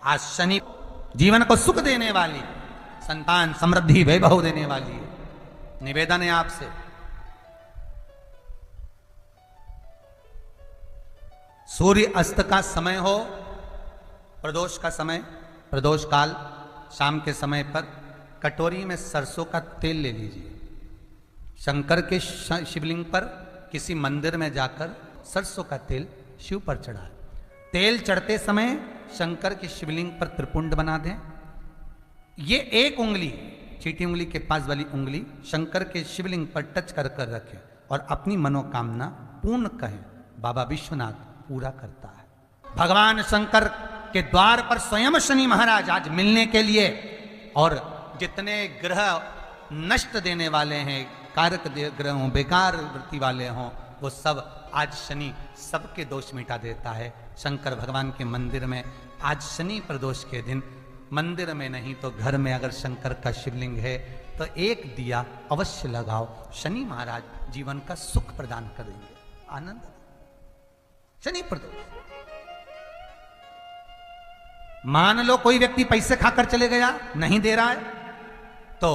आज शनि जीवन को सुख देने वाली, संतान समृद्धि वैभव देने वाली है। निवेदन है आपसे, सूर्य अस्त का समय हो, प्रदोष का समय, प्रदोष काल, शाम के समय पर कटोरी में सरसों का तेल ले लीजिए। शंकर के शिवलिंग पर किसी मंदिर में जाकर सरसों का तेल शिव पर चढ़ाए। तेल चढ़ते समय शंकर के शिवलिंग पर त्रिपुंड बना दें। ये एक उंगली, चीटी उंगली के पास वाली उंगली शंकर के शिवलिंग पर टच कर कर रखें और अपनी मनोकामना पूर्ण कहें। बाबा विश्वनाथ पूरा करता है। भगवान शंकर के द्वार पर स्वयं शनि महाराज आज मिलने के लिए, और जितने ग्रह नष्ट देने वाले हैं, कारक ग्रह हों, बेकार वृत्ति वाले हों, वो सब आज शनि सबके दोष मिटा देता है। शंकर भगवान के मंदिर में आज शनि प्रदोष के दिन, मंदिर में नहीं तो घर में अगर शंकर का शिवलिंग है तो एक दिया अवश्य लगाओ। शनि महाराज जीवन का सुख प्रदान करेंगे, आनंद। शनि प्रदोष, मान लो कोई व्यक्ति पैसे खाकर चले गया, नहीं दे रहा है, तो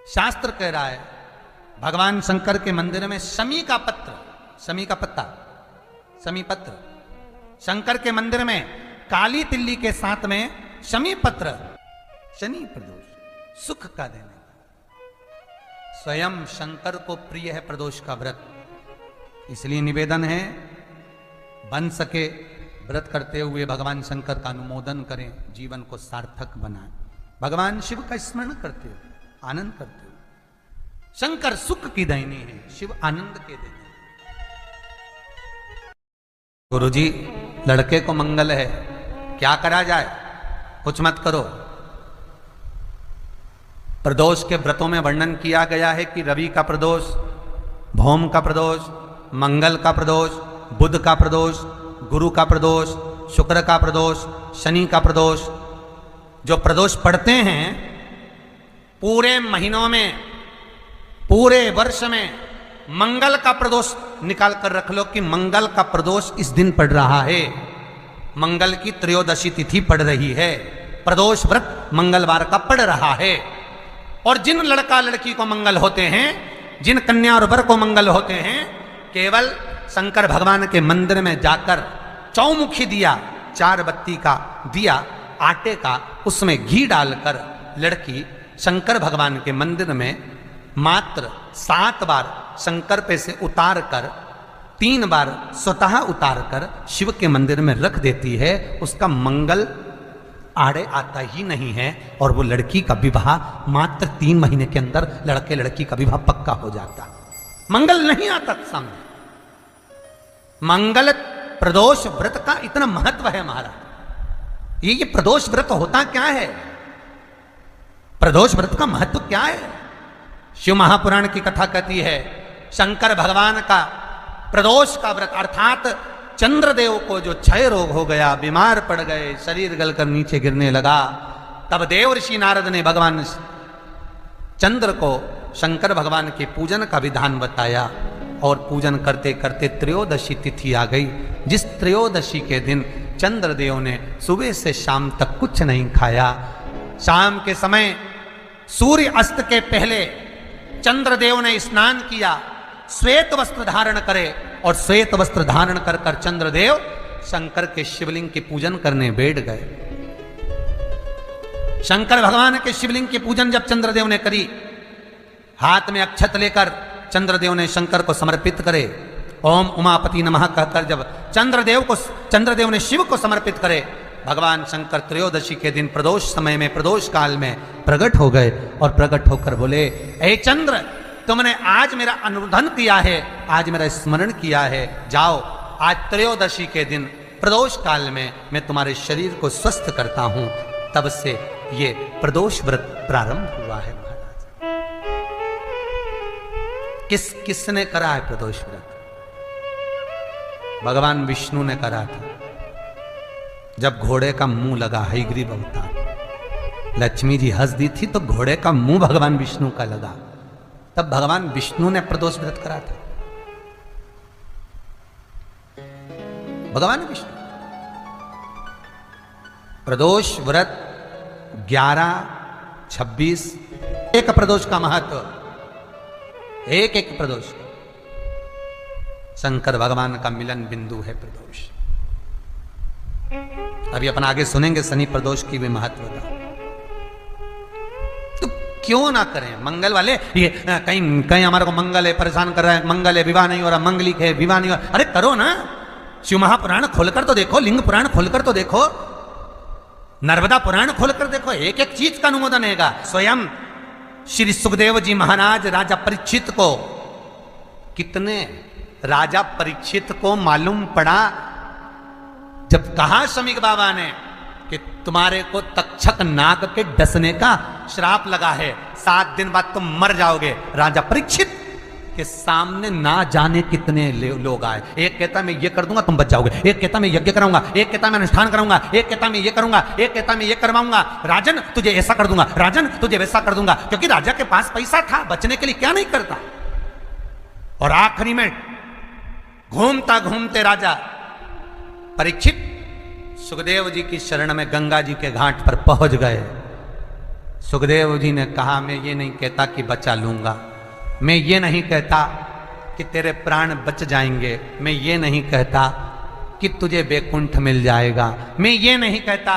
शास्त्र कह रहा है भगवान शंकर के मंदिर में शमी का पत्र, शमी का पत्ता, शमी पत्र, शंकर के मंदिर में काली तिल्ली के साथ में शमी पत्र, शनि प्रदोष सुख का देने। स्वयं शंकर को प्रिय है प्रदोष का व्रत, इसलिए निवेदन है बन सके व्रत करते हुए भगवान शंकर का अनुमोदन करें, जीवन को सार्थक बनाएं। भगवान शिव का स्मरण करते हुए, आनंद करते हुए। शंकर सुख की दायिनी है, शिव आनंद के देने। गुरुजी, लड़के को मंगल है, क्या करा जाए? कुछ मत करो। प्रदोष के व्रतों में वर्णन किया गया है कि रवि का प्रदोष, भौम का प्रदोष, मंगल का प्रदोष, बुध का प्रदोष, गुरु का प्रदोष, शुक्र का प्रदोष, शनि का प्रदोष। जो प्रदोष पड़ते हैं पूरे महीनों में, पूरे वर्ष में, मंगल का प्रदोष निकाल कर रख लो कि मंगल का प्रदोष इस दिन पड़ रहा है, मंगल की त्रयोदशी तिथि पड़ रही है, प्रदोष व्रत मंगलवार का पड़ रहा है। और जिन लड़का लड़की को मंगल होते हैं, जिन कन्या और वर को मंगल होते हैं, केवल शंकर भगवान के मंदिर में जाकर चौमुखी दिया, 4 बत्ती का दिया आटे का, उसमें घी डालकर लड़की शंकर भगवान के मंदिर में मात्र 7 बार शंकर पे से उतार कर, 3 बार स्वतः उतार कर शिव के मंदिर में रख देती है। उसका मंगल आड़े आता ही नहीं है और वो लड़की का विवाह मात्र 3 महीने के अंदर लड़के लड़की का विवाह पक्का हो जाता। मंगल नहीं आता सामने। मंगल प्रदोष व्रत का इतना महत्व है महाराज। ये प्रदोष व्रत होता क्या है? प्रदोष व्रत का महत्व क्या है? शिव महापुराण की कथा कहती है शंकर भगवान का प्रदोष का व्रत, अर्थात चंद्रदेव को जो क्षय रोग हो गया, बीमार पड़ गए, शरीर गलकर नीचे गिरने लगा, तब देव ऋषि नारद ने भगवान चंद्र को शंकर भगवान के पूजन का विधान बताया और पूजन करते करते त्रयोदशी तिथि आ गई। जिस त्रयोदशी के दिन चंद्रदेव ने सुबह से शाम तक कुछ नहीं खाया। शाम के समय सूर्य अस्त के पहले चंद्रदेव ने स्नान किया, श्वेत वस्त्र धारण करे, और श्वेत वस्त्र धारण कर कर चंद्रदेव शंकर के शिवलिंग के पूजन करने बैठ गए। शंकर भगवान के शिवलिंग के पूजन जब चंद्रदेव ने करी, हाथ में अक्षत लेकर चंद्रदेव ने शंकर को समर्पित करे, ओम उमापति नमः कहकर जब चंद्रदेव ने शिव को समर्पित करे, भगवान शंकर त्रयोदशी के दिन प्रदोष समय में, प्रदोष काल में प्रकट हो गए और प्रकट होकर बोले, हे चंद्र, तुमने आज मेरा अनुरोधन किया है, आज मेरा स्मरण किया है, जाओ आज त्रयोदशी के दिन प्रदोष काल में मैं तुम्हारे शरीर को स्वस्थ करता हूं। तब से ये प्रदोष व्रत प्रारंभ हुआ है महाराज। किसने करा है प्रदोष व्रत? भगवान विष्णु ने करा था। जब घोड़े का मुंह लगा, हयग्रीव अवतार, लक्ष्मी जी हंस दी थी तो घोड़े का मुंह भगवान विष्णु का लगा, तब भगवान विष्णु ने प्रदोष व्रत करा था। भगवान विष्णु प्रदोष व्रत 11, 26, एक प्रदोष का महत्व, एक एक प्रदोष शंकर भगवान का मिलन बिंदु है प्रदोष। अभी अपन आगे सुनेंगे शनि प्रदोष की भी महत्वता। तो क्यों ना करें मंगल वाले, ये कहीं कहीं हमारे को मंगल है परेशान कर रहा है, मंगल है विवाह नहीं हो रहा, मंगलिक है विवाह नहीं हो रहा, अरे करो ना। शिव महापुराण खोलकर तो देखो, लिंग पुराण खोलकर तो देखो, नर्मदा पुराण खोलकर देखो, एक एक चीज का अनुमोदन हैगा। स्वयं श्री सुखदेव जी महाराज राजा परीक्षित को, कितने राजा परीक्षित को मालूम पड़ा जब कहा शमीक बाबा ने कि तुम्हारे को तक्षक नाग के डसने का श्राप लगा है, 7 दिन बाद तुम मर जाओगे। राजा परीक्षित के सामने ना जाने कितने लोग आए। एक कहता मैं ये कर दूंगा तुम बच जाओगे, एक कहता मैं यज्ञ कराऊंगा, एक कहता मैं अनुष्ठान कराऊंगा, एक कहता मैं ये करूंगा, एक कहता मैं ये करवाऊंगा। राजन तुझे ऐसा कर दूंगा, राजन तुझे वैसा कर दूंगा, क्योंकि राजा के पास पैसा था, बचने के लिए क्या नहीं करता। और आखिरी में घूमता घूमते राजा परीक्षित सुखदेव जी की शरण में गंगा जी के घाट पर पहुंच गए। सुखदेव जी ने कहा मैं ये नहीं कहता कि बचा लूंगा, मैं ये नहीं कहता कि तेरे प्राण बच जाएंगे, मैं ये नहीं कहता कि तुझे वैकुंठ मिल जाएगा, मैं ये नहीं कहता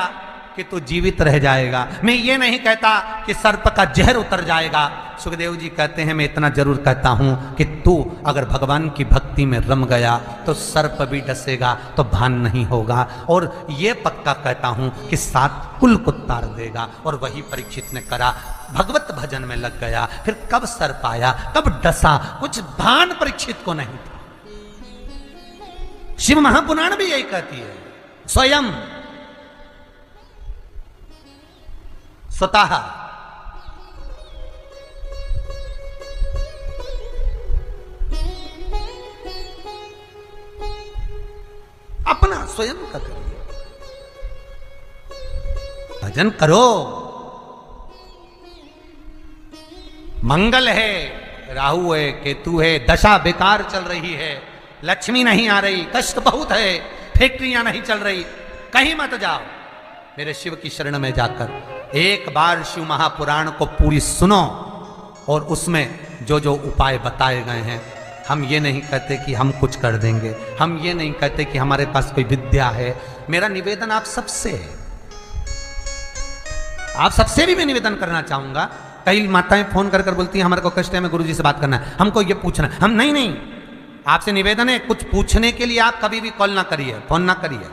कि तू जीवित रह जाएगा, मैं ये नहीं कहता कि सर्प का जहर उतर जाएगा। सुखदेव जी कहते हैं मैं इतना जरूर कहता हूं कि तू अगर भगवान की भक्ति में रम गया तो सर्प भी डसेगा तो भान नहीं होगा, और ये पक्का कहता हूं कि 7 कुल को तार देगा। और वही परीक्षित ने करा, भगवत भजन में लग गया। फिर कब सर्प आया, कब डसा, कुछ भान परीक्षित को नहीं था। शिव महापुराण भी यही कहती है, स्वयं स्वतः अपना स्वयं का करिए, भजन करो। मंगल है, राहु है, केतु है, दशा बेकार चल रही है, लक्ष्मी नहीं आ रही, कष्ट बहुत है, फैक्ट्रियां नहीं चल रही, कहीं मत जाओ, मेरे शिव की शरण में जाकर एक बार शिव महापुराण को पूरी सुनो, और उसमें जो जो उपाय बताए गए हैं, हम ये नहीं कहते कि हम कुछ कर देंगे, हम ये नहीं कहते कि हमारे पास कोई विद्या है। मेरा निवेदन आप सबसे है, आप सबसे भी मैं निवेदन करना चाहूंगा। कई माताएं फोन कर कर बोलती हैं हमारे को कष्ट है, हमें गुरुजी से बात करना है, हमको ये पूछना है। हम नहीं, आपसे निवेदन है, कुछ पूछने के लिए आप कभी भी कॉल ना करिए, फोन ना करिए,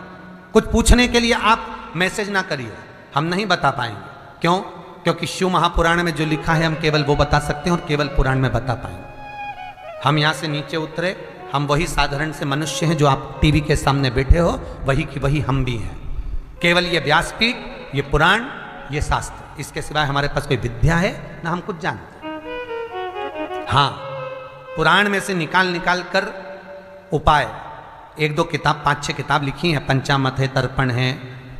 कुछ पूछने के लिए आप मैसेज ना करिए, हम नहीं बता पाएंगे। क्यों? क्योंकि शिव महापुराण में जो लिखा है हम केवल वो बता सकते हैं और केवल पुराण में बता पाएंगे। हम यहाँ से नीचे उतरे, हम वही साधारण से मनुष्य हैं जो आप टीवी के सामने बैठे हो, वही की वही हम भी हैं। केवल ये व्यासपीठ, ये पुराण, ये शास्त्र, इसके सिवाय हमारे पास कोई विद्या है ना हम कुछ जानते। हाँ, पुराण में से निकाल कर उपाय, 1-2 किताब, 5-6 किताब लिखी हैं। पंचामत है, तर्पण है,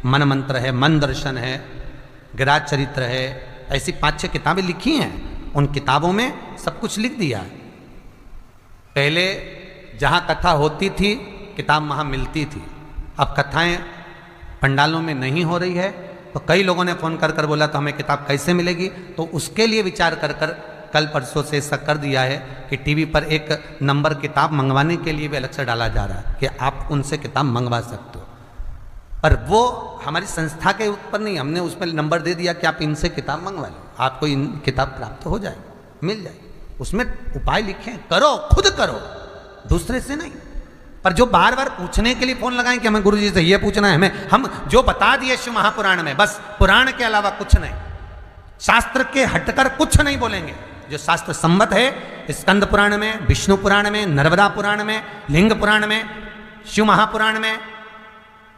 मन मंत्र है, मन दर्शन है, गिराज चरित्र है, ऐसी 5-6 किताबें लिखी हैं। उन किताबों में सब कुछ लिख दिया है। पहले जहाँ कथा होती थी किताब वहाँ मिलती थी, अब कथाएं पंडालों में नहीं हो रही है, तो कई लोगों ने फ़ोन कर बोला तो हमें किताब कैसे मिलेगी। तो उसके लिए विचार कर कल परसों से ऐसा कर दिया है कि टीवी पर एक नंबर किताब मंगवाने के लिए भी अलग से डाला जा रहा है कि आप उनसे किताब मंगवा सकते हो। पर वो हमारी संस्था के ऊपर नहीं, हमने उसमें नंबर दे दिया कि आप इनसे किताब मंगवा लो, आपको इन किताब प्राप्त हो जाएगी, मिल जाएगी। उसमें उपाय लिखे, करो, खुद करो, दूसरे से नहीं। पर जो बार बार पूछने के लिए फोन लगाएं कि हमें गुरुजी से ये पूछना है, हमें हम जो बता दिए शिव महापुराण में, बस पुराण के अलावा कुछ नहीं, शास्त्र के हटकर कुछ नहीं बोलेंगे। जो शास्त्र सम्मत है, स्कंद पुराण में, विष्णु पुराण में, नर्मदा पुराण में, लिंग पुराण में, शिव महापुराण में,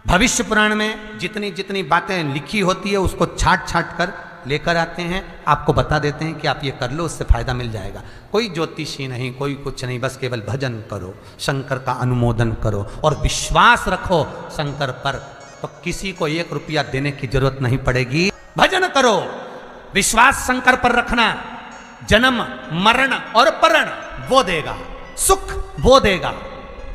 भविष्य पुराण में जितनी जितनी बातें लिखी होती है उसको छाट कर लेकर आते हैं, आपको बता देते हैं कि आप ये कर लो, उससे फायदा मिल जाएगा। कोई ज्योतिषी नहीं, कोई कुछ नहीं, बस केवल भजन करो, शंकर का अनुमोदन करो और विश्वास रखो शंकर पर, तो किसी को 1 रुपया देने की जरूरत नहीं पड़ेगी। भजन करो, विश्वास शंकर पर रखना, जन्म मरण और परण वो देगा, सुख वो देगा,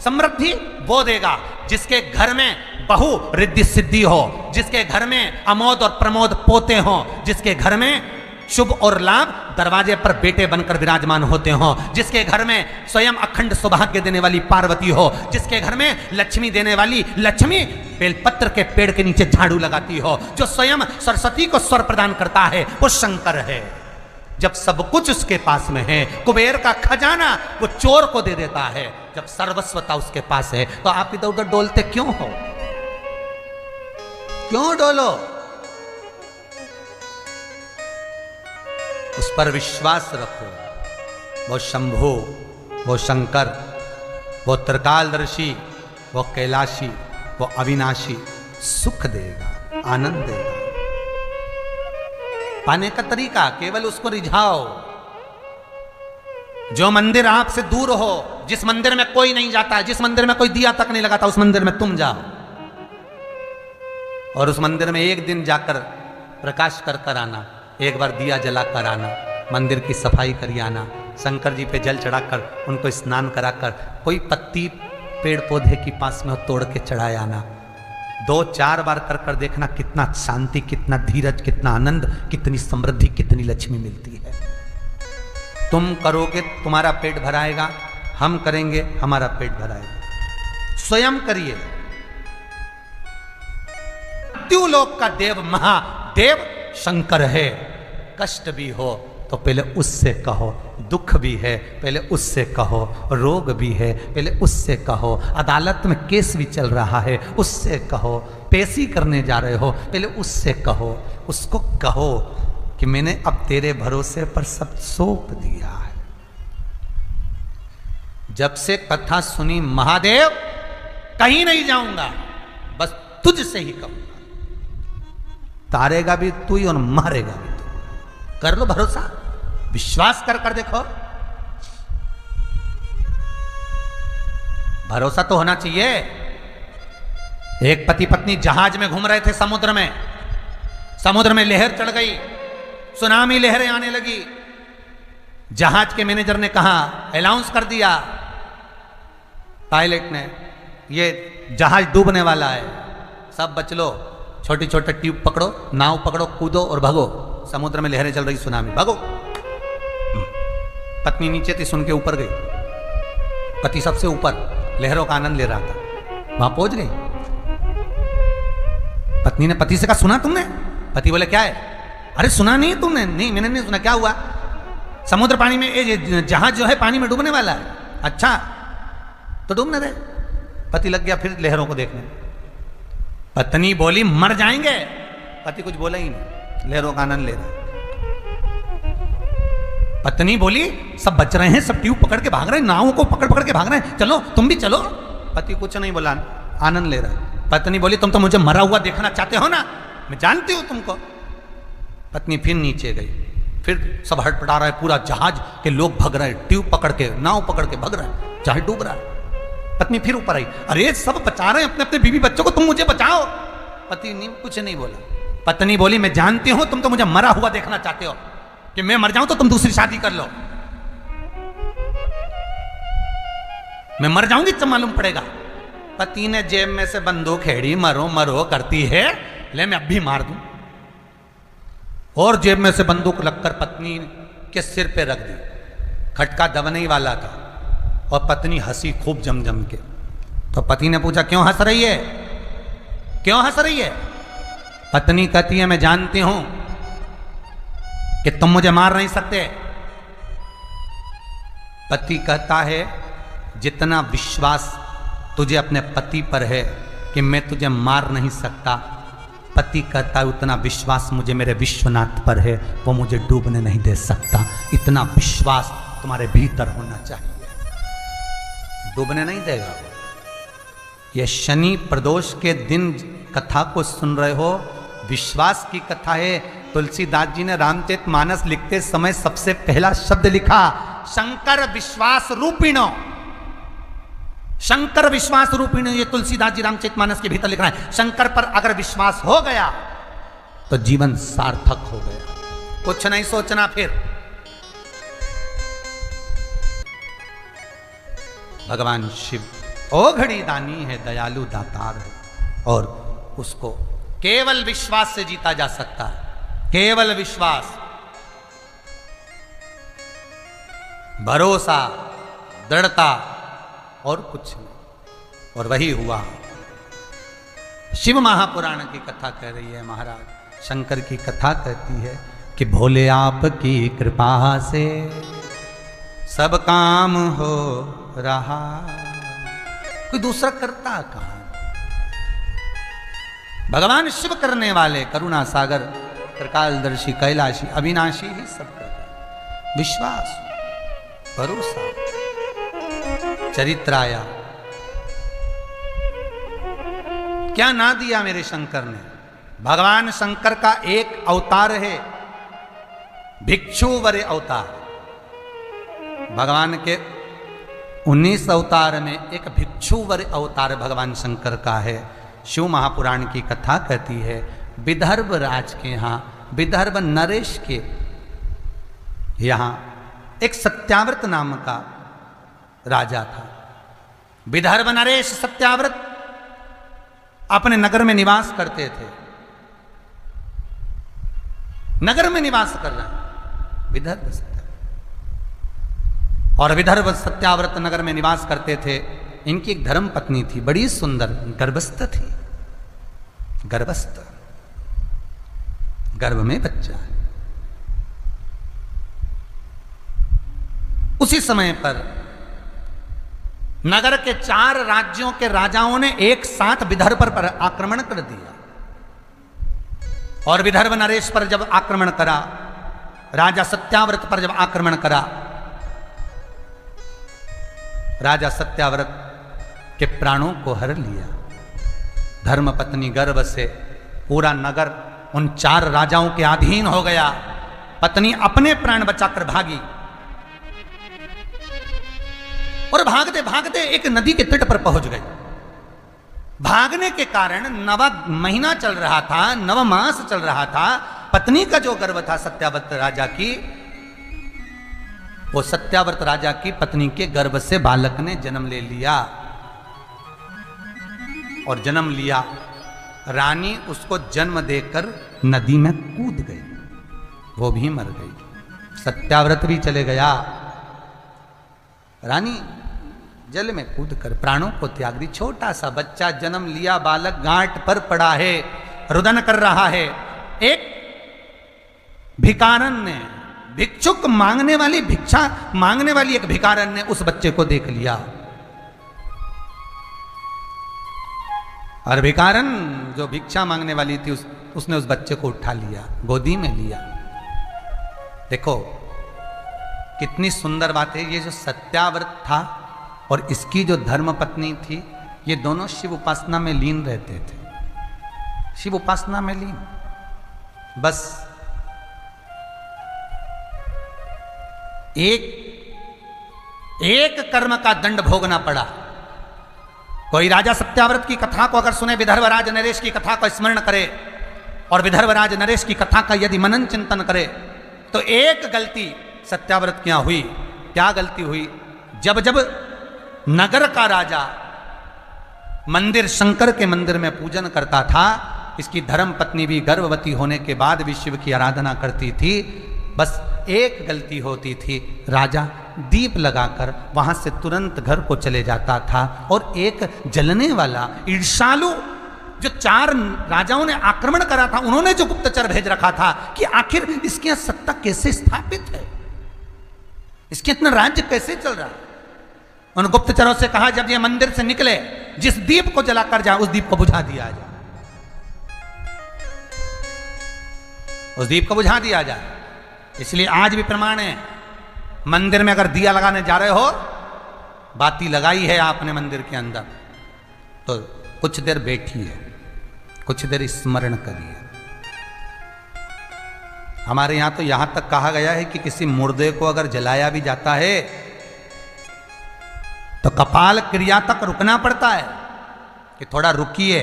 समृद्धि वो देगा जिसके घर में बहु रिद्धि सिद्धि हो, जिसके घर में अमोद और प्रमोद पोते हो, जिसके घर में शुभ और लाभ दरवाजे पर बेटे बनकर विराजमान होते हो, जिसके घर में स्वयं अखंड सौभाग्य देने वाली पार्वती हो, जिसके घर में लक्ष्मी देने वाली लक्ष्मी बेलपत्र के पेड़ के नीचे झाड़ू लगाती हो, जो स्वयं सरस्वती को स्वर प्रदान करता है वो शंकर है। जब सब कुछ उसके पास में है, कुबेर का खजाना वो चोर को दे देता है, जब सर्वस्वता उसके पास है, तो आप इधर उधर डोलते क्यों हो? क्यों डोलो? उस पर विश्वास रखो। वो शंभु, वो शंकर, वो त्रिकालदर्शी, वो कैलाशी, वो अविनाशी सुख देगा, आनंद देगा। पाने का तरीका केवल उसको रिझाओ। जो मंदिर आपसे दूर हो, जिस मंदिर में कोई नहीं जाता है, जिस मंदिर में कोई दिया तक नहीं लगाता, उस मंदिर में तुम जाओ और उस मंदिर में एक दिन जाकर प्रकाश कर कर आना, एक बार दिया जला कर आना, मंदिर की सफाई करी आना, शंकर जी पे जल चढ़ाकर उनको स्नान कराकर कोई पत्ती पेड़ पौधे के पास में तोड़ के चढ़ाए आना। 2-4 बार कर कर देखना कितना शांति, कितना धीरज, कितना आनंद, कितनी समृद्धि, कितनी लक्ष्मी मिलती है। तुम करोगे तुम्हारा पेट भराएगा, हम करेंगे हमारा पेट भराएगा। स्वयं करिए। मृत्युलोक का देव महादेव शंकर है। कष्ट भी हो तो पहले उससे कहो, दुख भी है पहले उससे कहो, रोग भी है पहले उससे कहो, अदालत में केस भी चल रहा है उससे कहो, पेशी करने जा रहे हो पहले उससे कहो। उसको कहो कि मैंने अब तेरे भरोसे पर सब सौंप दिया है। जब से कथा सुनी महादेव कहीं नहीं जाऊंगा, बस तुझसे ही कहूंगा। तारेगा भी तू ही और मारेगा भी तू। कर लो भरोसा, विश्वास कर कर देखो। भरोसा तो होना चाहिए। एक पति पत्नी जहाज में घूम रहे थे समुद्र में लहर चढ़ गई, सुनामी लहरें आने लगी। जहाज के मैनेजर ने कहा, अनाउंस कर दिया पायलट ने, ये जहाज डूबने वाला है, सब बच लो, छोटी छोटी ट्यूब पकड़ो, नाव पकड़ो, कूदो और भागो, समुद्र में लहरें चल रही, सुनामी, भागो। पत्नी नीचे थी, सुन के ऊपर गई। पति सबसे ऊपर लहरों का आनंद ले रहा था, वहां पहुंच गई। पत्नी ने पति से कहा, सुना तुमने? पति बोले, क्या है? अरे सुना नहीं तुमने? नहीं मैंने नहीं सुना। क्या हुआ? समुद्र पानी में, ये जहाज जो है पानी में डूबने वाला है। अच्छा तो डूबने दे। पति लग गया फिर लहरों को देखने। पत्नी बोली, मर जाएंगे। पति कुछ बोला ही नहीं, लहरों का आनंद ले रहा। पत्नी बोली, सब बच रहे हैं, सब ट्यूब पकड़ के भाग रहे हैं, नावों को पकड़ पकड़ के भाग रहे हैं, चलो तुम भी चलो। पति कुछ नहीं बोला, आनंद ले रहा है। पत्नी बोली, तुम तो मुझे मरा हुआ देखना चाहते हो ना, मैं जानती हूं तुमको। पत्नी फिर नीचे गई, फिर सब हटपटा रहा है, पूरा जहाज के लोग भाग रहे हैं, ट्यूब पकड़ के, नाव पकड़ के भाग रहे हैं, जहाज डूब रहा है। पत्नी फिर ऊपर आई, अरे सब बचा रहे हैं अपने अपने बीवी बच्चों को, तुम मुझे बचाओ। पति नहीं, कुछ नहीं बोला। पत्नी बोली, मैं जानती हूं तुम तो मुझे मरा हुआ देखना चाहते हो, कि मैं मर जाऊं तो तुम दूसरी शादी कर लो। मैं मर जाऊंगी तब मालूम पड़ेगा। पति ने जेब में से बंदूक हेड़ी, मरो मरो करती है, ले मैं अब भी मार दूं। और जेब में से बंदूक लगकर पत्नी के सिर पे रख दी। खटका दबने ही वाला था और पत्नी हंसी खूब जम जम के। तो पति ने पूछा, क्यों हंस रही है, क्यों हंस रही है? पत्नी कहती है, मैं जानती हूं कि तुम मुझे मार नहीं सकते। पति कहता है, जितना विश्वास तुझे अपने पति पर है कि मैं तुझे मार नहीं सकता, पति कहता है उतना विश्वास मुझे मेरे विश्वनाथ पर है, वो मुझे डूबने नहीं दे सकता। इतना विश्वास तुम्हारे भीतर होना चाहिए, डूबने नहीं देगा। ये शनि प्रदोष के दिन कथा को सुन रहे हो, विश्वास की कथा है। तुलसीदास जी ने रामचरितमानस लिखते समय सबसे पहला शब्द लिखा, शंकर विश्वास रूपिणो। शंकर विश्वास रूपिणो, ये तुलसीदास जी रामचरितमानस के भीतर लिख रहे हैं। शंकर पर अगर विश्वास हो गया तो जीवन सार्थक हो गया, कुछ नहीं सोचना फिर। भगवान शिव ओघड़ी दानी है, दयालु दातार है। और उसको केवल विश्वास से जीता जा सकता है, केवल विश्वास, भरोसा, दृढ़ता और कुछ नहीं। और वही हुआ। शिव महापुराण की कथा कह रही है, महाराज शंकर की कथा कहती है कि भोले आपकी कृपा से सब काम हो रहा, कोई दूसरा करता कहां। भगवान शिव करने वाले, करुणा सागर, त्रिकालदर्शी, कैलाशी, अविनाशी ही सब कर रहे। विश्वास, भरोसा, चरित्र आया। क्या ना दिया मेरे शंकर ने। भगवान शंकर का एक अवतार है भिक्षुवर अवतार। भगवान के 19 अवतार में एक भिक्षुवर अवतार भगवान शंकर का है। शिव महापुराण की कथा कहती है विदर्भ राज के यहाँ, विदर्भ नरेश के यहाँ एक सत्याव्रत नाम का राजा था। विदर्भ नरेश सत्याव्रत अपने नगर में निवास करते थे। नगर में निवास कर रहे हैं विदर्भ सत्याव्रत, और विदर्भ सत्याव्रत नगर में निवास करते थे। इनकी एक धर्म पत्नी थी, बड़ी सुंदर, गर्भस्थ थी। गर्भस्थ, गर्भ में बच्चा है। उसी समय पर नगर के 4 राज्यों के राजाओं ने एक साथ विदर्भ पर आक्रमण कर दिया। और विदर्भ नरेश पर जब आक्रमण करा, राजा सत्याव्रत पर जब आक्रमण करा, राजा सत्याव्रत के प्राणों को हर लिया। धर्मपत्नी गर्भ से पूरा नगर उन 4 राजाओं के अधीन हो गया। पत्नी अपने प्राण बचाकर भागी, और भागते भागते एक नदी के तट पर पहुंच गई। भागने के कारण 9वां महीना चल रहा था, 9वां मास चल रहा था। पत्नी का जो गर्भ था सत्याव्रत राजा की, वो सत्याव्रत राजा की पत्नी के गर्भ से बालक ने जन्म ले लिया। और जन्म लिया, रानी उसको जन्म देकर नदी में कूद गई, वो भी मर गई। सत्याव्रत भी चले गया। रानी जल में कूदकर प्राणों को त्याग दी। छोटा सा बच्चा जन्म लिया, बालक घाट पर पड़ा है, रुदन कर रहा है। एक भिखारन ने, भिक्षुक मांगने वाली, भिक्षा मांगने वाली एक भिखारन ने उस बच्चे को देख लिया। और भिखारन जो भिक्षा मांगने वाली थी, उसने उस बच्चे को उठा लिया, गोदी में लिया। देखो कितनी सुंदर बात है। ये जो सत्याव्रत था और इसकी जो धर्म पत्नी थी, ये दोनों शिव उपासना में लीन रहते थे। शिव उपासना में लीन। बस एक कर्म का दंड भोगना पड़ा। कोई राजा सत्याव्रत की कथा को अगर सुने, विदर्भराज नरेश की कथा को स्मरण करे और विदर्भराज नरेश की कथा का यदि मनन चिंतन करे, तो एक गलती सत्याव्रत क्या हुई। क्या गलती हुई? जब जब नगर का राजा मंदिर, शंकर के मंदिर में पूजन करता था, इसकी धर्म पत्नी भी गर्भवती होने के बाद भी शिव की आराधना करती थी। बस एक गलती होती थी, राजा दीप लगाकर वहां से तुरंत घर को चले जाता था। और एक जलने वाला ईर्ष्यालु जो 4 राजाओं ने आक्रमण करा था, उन्होंने जो गुप्तचर भेज रखा था कि आखिर इसकी सत्ता कैसे स्थापित है, इसके इतना राज्य कैसे चल रहा है। उन गुप्तचरों से कहा जब ये मंदिर से निकले, जिस दीप को जलाकर जाए उस दीप को बुझा दिया जाए, उस दीप को बुझा दिया जाए। इसलिए आज भी प्रमाण है, मंदिर में अगर दिया लगाने जा रहे हो, बाती लगाई है आपने मंदिर के अंदर, तो कुछ देर बैठिए, कुछ देर स्मरण करिए। हमारे यहां तो यहां तक कहा गया है कि किसी मुर्दे को अगर जलाया भी जाता है तो कपाल क्रिया तक रुकना पड़ता है कि थोड़ा रुकिए,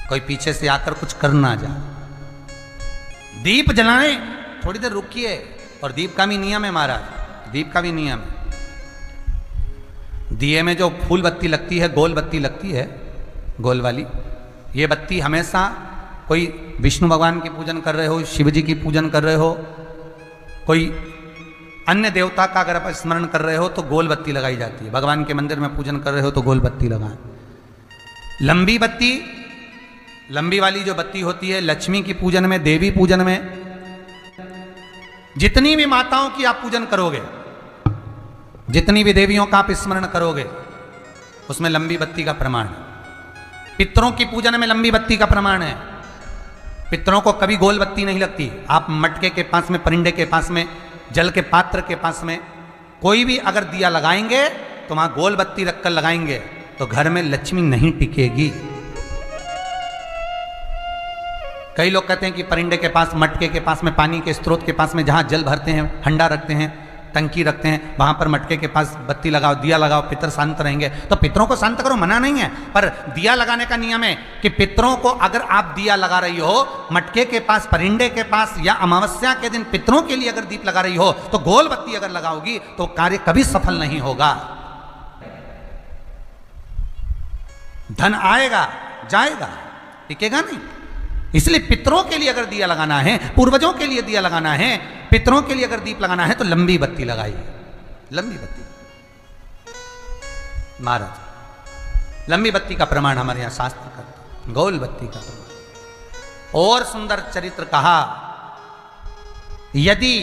कोई पीछे से आकर कुछ कर ना जाए। दीप जलाएं, थोड़ी देर रुकिए। और दीप का भी नियम है महाराज, दीप का भी नियम है। दिए में जो फूल बत्ती लगती है, गोल बत्ती लगती है, गोल वाली, ये बत्ती हमेशा कोई विष्णु भगवान की पूजन कर रहे हो, शिव जी की पूजन कर रहे हो, कोई अन्य देवता का अगर आप स्मरण कर रहे हो तो गोल बत्ती लगाई जाती है। भगवान के मंदिर में पूजन कर रहे हो तो गोल बत्ती लगाएं। लंबी बत्ती, लंबी वाली जो बत्ती होती है लक्ष्मी की पूजन में, देवी पूजन में, जितनी भी माताओं की आप पूजन करोगे, जितनी भी देवियों का आप स्मरण करोगे, उसमें लंबी बत्ती का प्रमाण है। पितरों की पूजन में लंबी बत्ती का प्रमाण है। पितरों को कभी गोल बत्ती नहीं लगती। आप मटके के पास में, परिंदे के पास में, जल के पात्र के पास में कोई भी अगर दिया लगाएंगे तो वहां गोल बत्ती रखकर लगाएंगे तो घर में लक्ष्मी नहीं टिकेगी। कई लोग कहते हैं कि परिंदे के पास, मटके के पास में, पानी के स्रोत के पास में जहां जल भरते हैं, हंडा रखते हैं, टंकी रखते हैं, वहां पर मटके के पास बत्ती लगाओ, दिया लगाओ, पितर शांत रहेंगे। तो पितरों को शांत करो, मना नहीं है, पर दिया लगाने का नियम है कि पितरों को अगर आप दिया लगा रही हो मटके के पास, परिंदे के पास, या अमावस्या के दिन पितरों के लिए अगर दीप लगा रही हो तो गोल बत्ती अगर लगाओगी तो कार्य कभी सफल नहीं होगा। धन आएगा जाएगा, टिकेगा नहीं। इसलिए पितरों के लिए अगर दिया लगाना है, पूर्वजों के लिए दिया लगाना है, पितरों के लिए अगर दीप लगाना है तो लंबी बत्ती लगाइए, लंबी बत्ती। महाराज लंबी बत्ती का प्रमाण हमारे यहां शास्त्र करता है, गोल बत्ती का प्रमाण। और सुंदर चरित्र कहा, यदि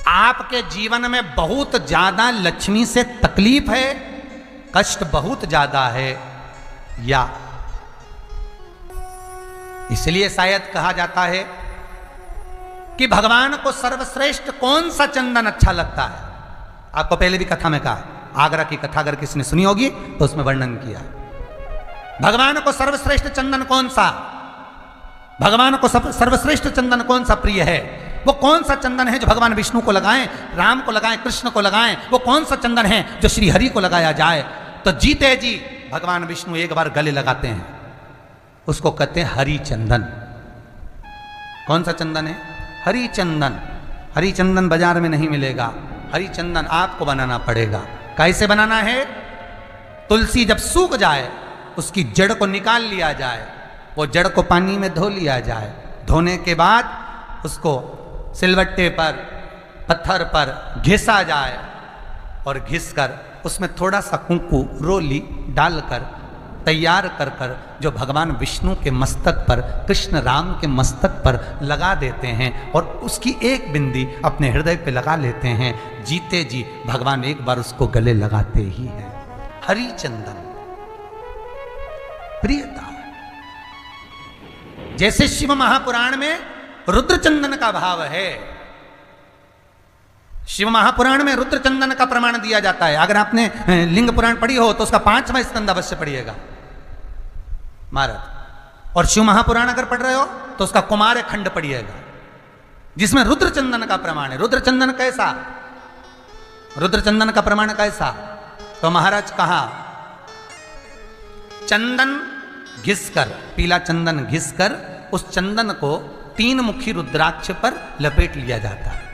आपके जीवन में बहुत ज्यादा लक्ष्मी से तकलीफ है, कष्ट बहुत ज्यादा है, या इसलिए शायद कहा जाता है कि भगवान को सर्वश्रेष्ठ कौन सा चंदन अच्छा लगता है। आपको पहले भी कथा में कहा, आगरा की कथा अगर किसी ने सुनी होगी तो उसमें वर्णन किया। भगवान को सर्वश्रेष्ठ चंदन कौन सा, भगवान को सर्वश्रेष्ठ चंदन कौन सा प्रिय है, वो कौन सा चंदन है जो भगवान विष्णु को लगाएं, राम को लगाएं, कृष्ण को लगाएं, वो कौन सा चंदन है जो श्री हरि को लगाया जाए। तो जीते जी भगवान विष्णु एक बार गले लगाते हैं, उसको कहते हैं हरि चंदन। कौन सा चंदन है? हरि चंदन। हरि चंदन बाजार में नहीं मिलेगा, हरि चंदन आपको बनाना पड़ेगा। कैसे बनाना है? तुलसी जब सूख जाए उसकी जड़ को निकाल लिया जाए, वो जड़ को पानी में धो लिया जाए, धोने के बाद उसको सिलवट्टे पर, पत्थर पर घिसा जाए और घिसकर उसमें थोड़ा सा कुंकू, रोली डालकर तैयार कर कर जो भगवान विष्णु के मस्तक पर, कृष्ण राम के मस्तक पर लगा देते हैं और उसकी एक बिंदी अपने हृदय पे लगा लेते हैं। जीते जी भगवान एक बार उसको गले लगाते ही हैं। हरि चंदन प्रियता। जैसे शिव महापुराण में रुद्र चंदन का भाव है, शिव महापुराण में रुद्र चंदन का प्रमाण दिया जाता है। अगर आपने लिंग पुराण पढ़ी हो तो उसका 5वां स्कंद अवश्य पढ़िएगा महाराज। और शिव महापुराण अगर पढ़ रहे हो तो उसका कुमार खंड पढ़िएगा, जिसमें रुद्र चंदन का प्रमाण है। रुद्र चंदन कैसा? रुद्र चंदन का प्रमाण कैसा? तो महाराज कहा, चंदन घिसकर, पीला चंदन घिसकर उस चंदन को 3 मुखी रुद्राक्ष पर लपेट लिया जाता है।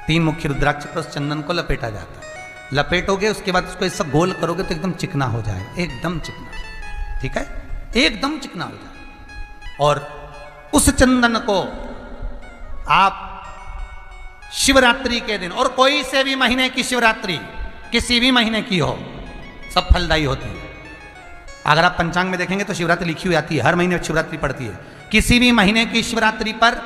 3 मुखी रुद्राक्ष पर उस चंदन को लपेटा जाता है। लपेटोगे उसके बाद उसको ऐसा गोल करोगे तो एकदम चिकना हो जाए, एकदम चिकना, ठीक है, एकदम चिकना हो जाए। और उस चंदन को आप शिवरात्रि के दिन, और कोई से भी महीने की शिवरात्रि, किसी भी महीने की हो, सब फलदायी होती है। अगर आप पंचांग में देखेंगे तो शिवरात्रि लिखी हुई आती है, हर महीने शिवरात्रि पड़ती है। किसी भी महीने की शिवरात्रि पर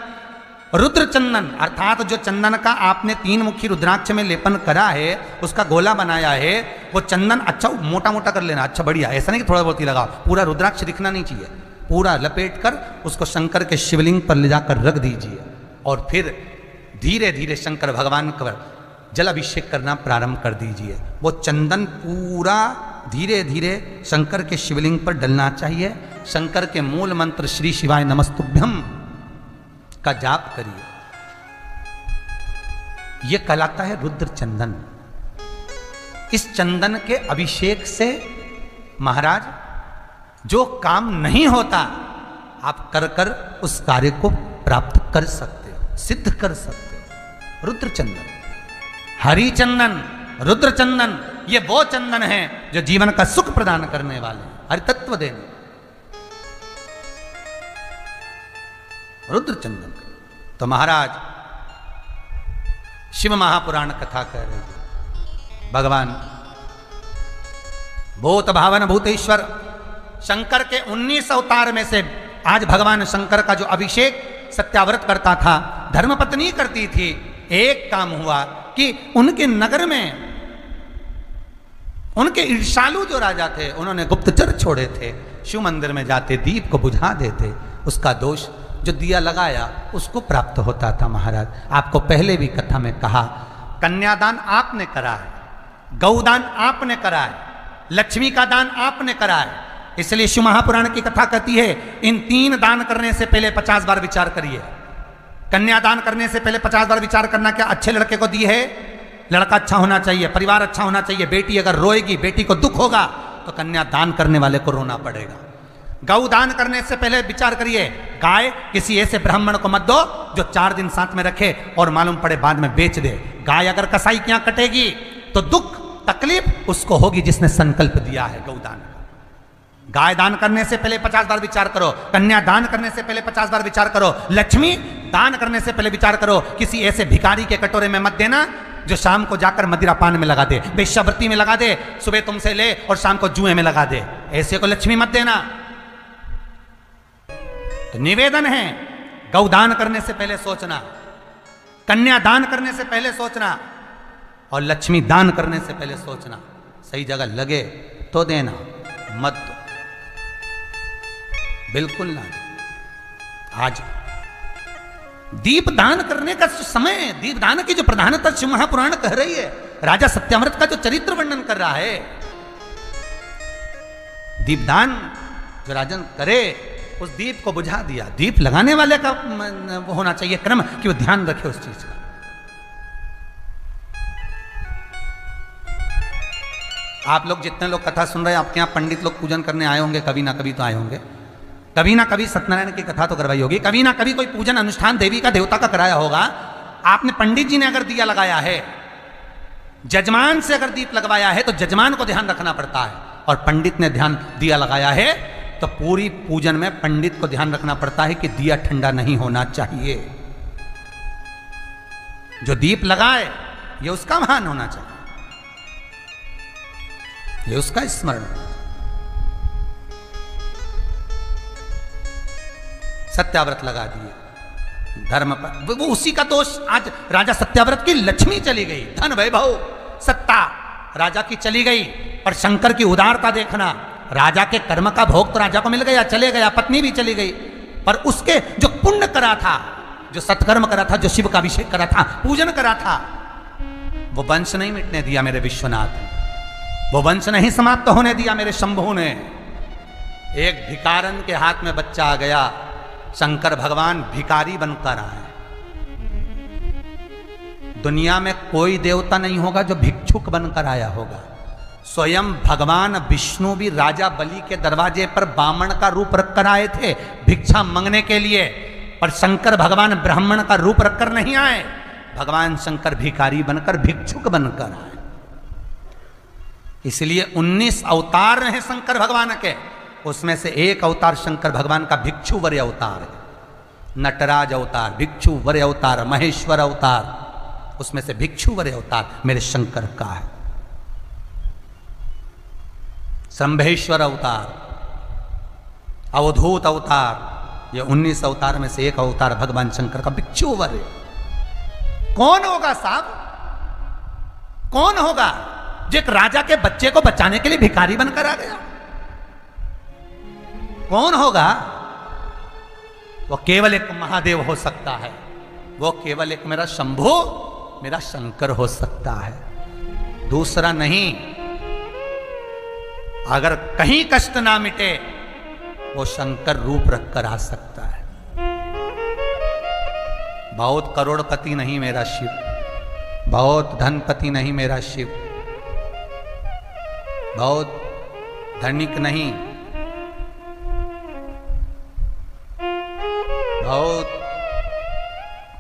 रुद्र चंदन, अर्थात जो चंदन का आपने 3 मुखी रुद्राक्ष में लेपन करा है, उसका गोला बनाया है, वो चंदन अच्छा मोटा मोटा कर लेना, अच्छा बढ़िया, ऐसा नहीं कि थोड़ा बहुत ही लगाओ, पूरा रुद्राक्ष दिखना नहीं चाहिए, पूरा लपेट कर उसको शंकर के शिवलिंग पर ले जाकर रख दीजिए और फिर धीरे धीरे शंकर भगवान का जल अभिषेक करना प्रारंभ कर दीजिए। वो चंदन पूरा धीरे धीरे शंकर के शिवलिंग पर डलना चाहिए। शंकर के मूल मंत्र श्री शिवाय नमस्तुभ्यं का जाप करिए। यह कहलाता है रुद्र चंदन। इस चंदन के अभिषेक से महाराज जो काम नहीं होता, आप कर कर उस कार्य को प्राप्त कर सकते हो, सिद्ध कर सकते हो। रुद्र चंदन, हरि चंदन रुद्र चंदन, ये वो चंदन है जो जीवन का सुख प्रदान करने वाले, हरि तत्व देने। रुद्र चंदन। तो महाराज शिव महापुराण कथा कह रहे हैं, भगवान भूत भावन भूतेश्वर शंकर के 19 अवतार में से आज भगवान शंकर का जो अभिषेक सत्याव्रत करता था, धर्मपत्नी करती थी, एक काम हुआ कि उनके नगर में उनके ईर्ष्यालु जो राजा थे, उन्होंने गुप्तचर छोड़े थे, शिव मंदिर में जाते दीप को बुझा देते, उसका दोष जो दिया लगाया उसको प्राप्त होता था। महाराज आपको पहले भी कथा में कहा, कन्यादान आपने करा है, गौदान आपने करा है, लक्ष्मी का दान आपने करा है, इसलिए शिव महापुराण की कथा कहती है इन 3 दान करने से पहले 50 बार विचार करिए। कन्यादान करने से पहले 50 बार विचार करना, क्या अच्छे लड़के को दी है, लड़का अच्छा होना चाहिए, परिवार अच्छा होना चाहिए, बेटी अगर रोएगी, बेटी को दुख होगा तो कन्यादान करने वाले को रोना पड़ेगा। गौ दान करने से पहले विचार करिए, गाय किसी ऐसे ब्राह्मण को मत दो जो 4 दिन साथ में रखे और मालूम पड़े बाद में बेच दे। गाय अगर कसाई की यहाँ कटेगी तो दुख तकलीफ उसको होगी जिसने संकल्प दिया है गौदान। गाय दान करने से पहले 50 बार विचार करो, कन्या दान करने से पहले 50 बार विचार करो, लक्ष्मी दान करने से पहले विचार करो, किसी ऐसे भिखारी के कटोरे में मत देना जो शाम को जाकर मदिरा पान में लगा दे, वेश्यावृत्ति में लगा दे, सुबह तुमसे ले और शाम को जुए में लगा दे, ऐसे को लक्ष्मी मत देना। तो निवेदन है, गौदान करने से पहले सोचना, कन्या दान करने से पहले सोचना और लक्ष्मी दान करने से पहले सोचना। सही जगह लगे तो देना, मत दो, बिल्कुल ना। आज दीप दान करने का समय है, दीप दान की जो प्रधानता शिव महापुराण कह रही है, राजा सत्याव्रत का जो चरित्र वर्णन कर रहा है, दीपदान जो राजन करे उस दीप को बुझा दिया। दीप लगाने वाले का वो होना चाहिए क्रम कि वो ध्यान रखे उस चीज का। आप लोग जितने लोग कथा सुन रहे हैं, आपके यहाँ पंडित लोग पूजन करने आए होंगे, कभी ना कभी तो आए होंगे, कभी ना कभी सत्यनारायण की कथा तो करवाई होगी, कभी ना कभी कोई पूजन अनुष्ठान देवी का देवता का कराया होगा। आपने पंडित जी ने अगर दिया लगाया है, जजमान से अगर दीप लगवाया है तो जजमान को ध्यान रखना पड़ता है, और पंडित ने ध्यान दिया लगाया है तो पूरी पूजन में पंडित को ध्यान रखना पड़ता है कि दिया ठंडा नहीं होना चाहिए। जो दीप लगाए ये उसका मान होना चाहिए, ये उसका स्मरण। सत्याव्रत लगा दिए धर्म पर, वो उसी का दोष। आज राजा सत्याव्रत की लक्ष्मी चली गई, धन वैभव सत्ता राजा की चली गई, पर शंकर की उदारता देखना, राजा के कर्म का भोग तो राजा को मिल गया, चले गया, पत्नी भी चली गई, पर उसके जो पुण्य करा था, जो सत्कर्म करा था, जो शिव का अभिषेक करा था, पूजन करा था, वो वंश नहीं मिटने दिया मेरे विश्वनाथ, वो वंश नहीं समाप्त होने दिया मेरे शंभु ने। एक भिकारन के हाथ में बच्चा आ गया, शंकर भगवान भिकारी बनकर आए। दुनिया में कोई देवता नहीं होगा जो भिक्षुक बनकर आया होगा। स्वयं भगवान विष्णु भी राजा बलि के दरवाजे पर बामण का रूप रखकर आए थे भिक्षा मांगने के लिए, पर शंकर भगवान ब्राह्मण का रूप रखकर नहीं आए, भगवान शंकर भिखारी बनकर भिक्षुक बनकर आए। इसलिए 19 अवतार हैं शंकर भगवान के, उसमें से एक अवतार शंकर भगवान का भिक्षु वर्य अवतार है। नटराज अवतार, भिक्षु वर्य अवतार, महेश्वर अवतार, उसमें से भिक्षु वर्य अवतार मेरे शंकर का है। शंभेश्वर अवतार, अवधूत अवतार, ये 19 अवतार में से एक अवतार भगवान शंकर का भिक्षु वर्य। कौन होगा साहब, कौन होगा जो एक राजा के बच्चे को बचाने के लिए भिखारी बनकर आ गया? कौन होगा? वो केवल एक महादेव हो सकता है, वो केवल एक मेरा शंभु, मेरा शंकर हो सकता है, दूसरा नहीं। अगर कहीं कष्ट ना मिटे वो शंकर रूप रखकर आ सकता है। बहुत करोड़पति नहीं मेरा शिव, बहुत धनपति नहीं मेरा शिव, बहुत धनिक नहीं, बहुत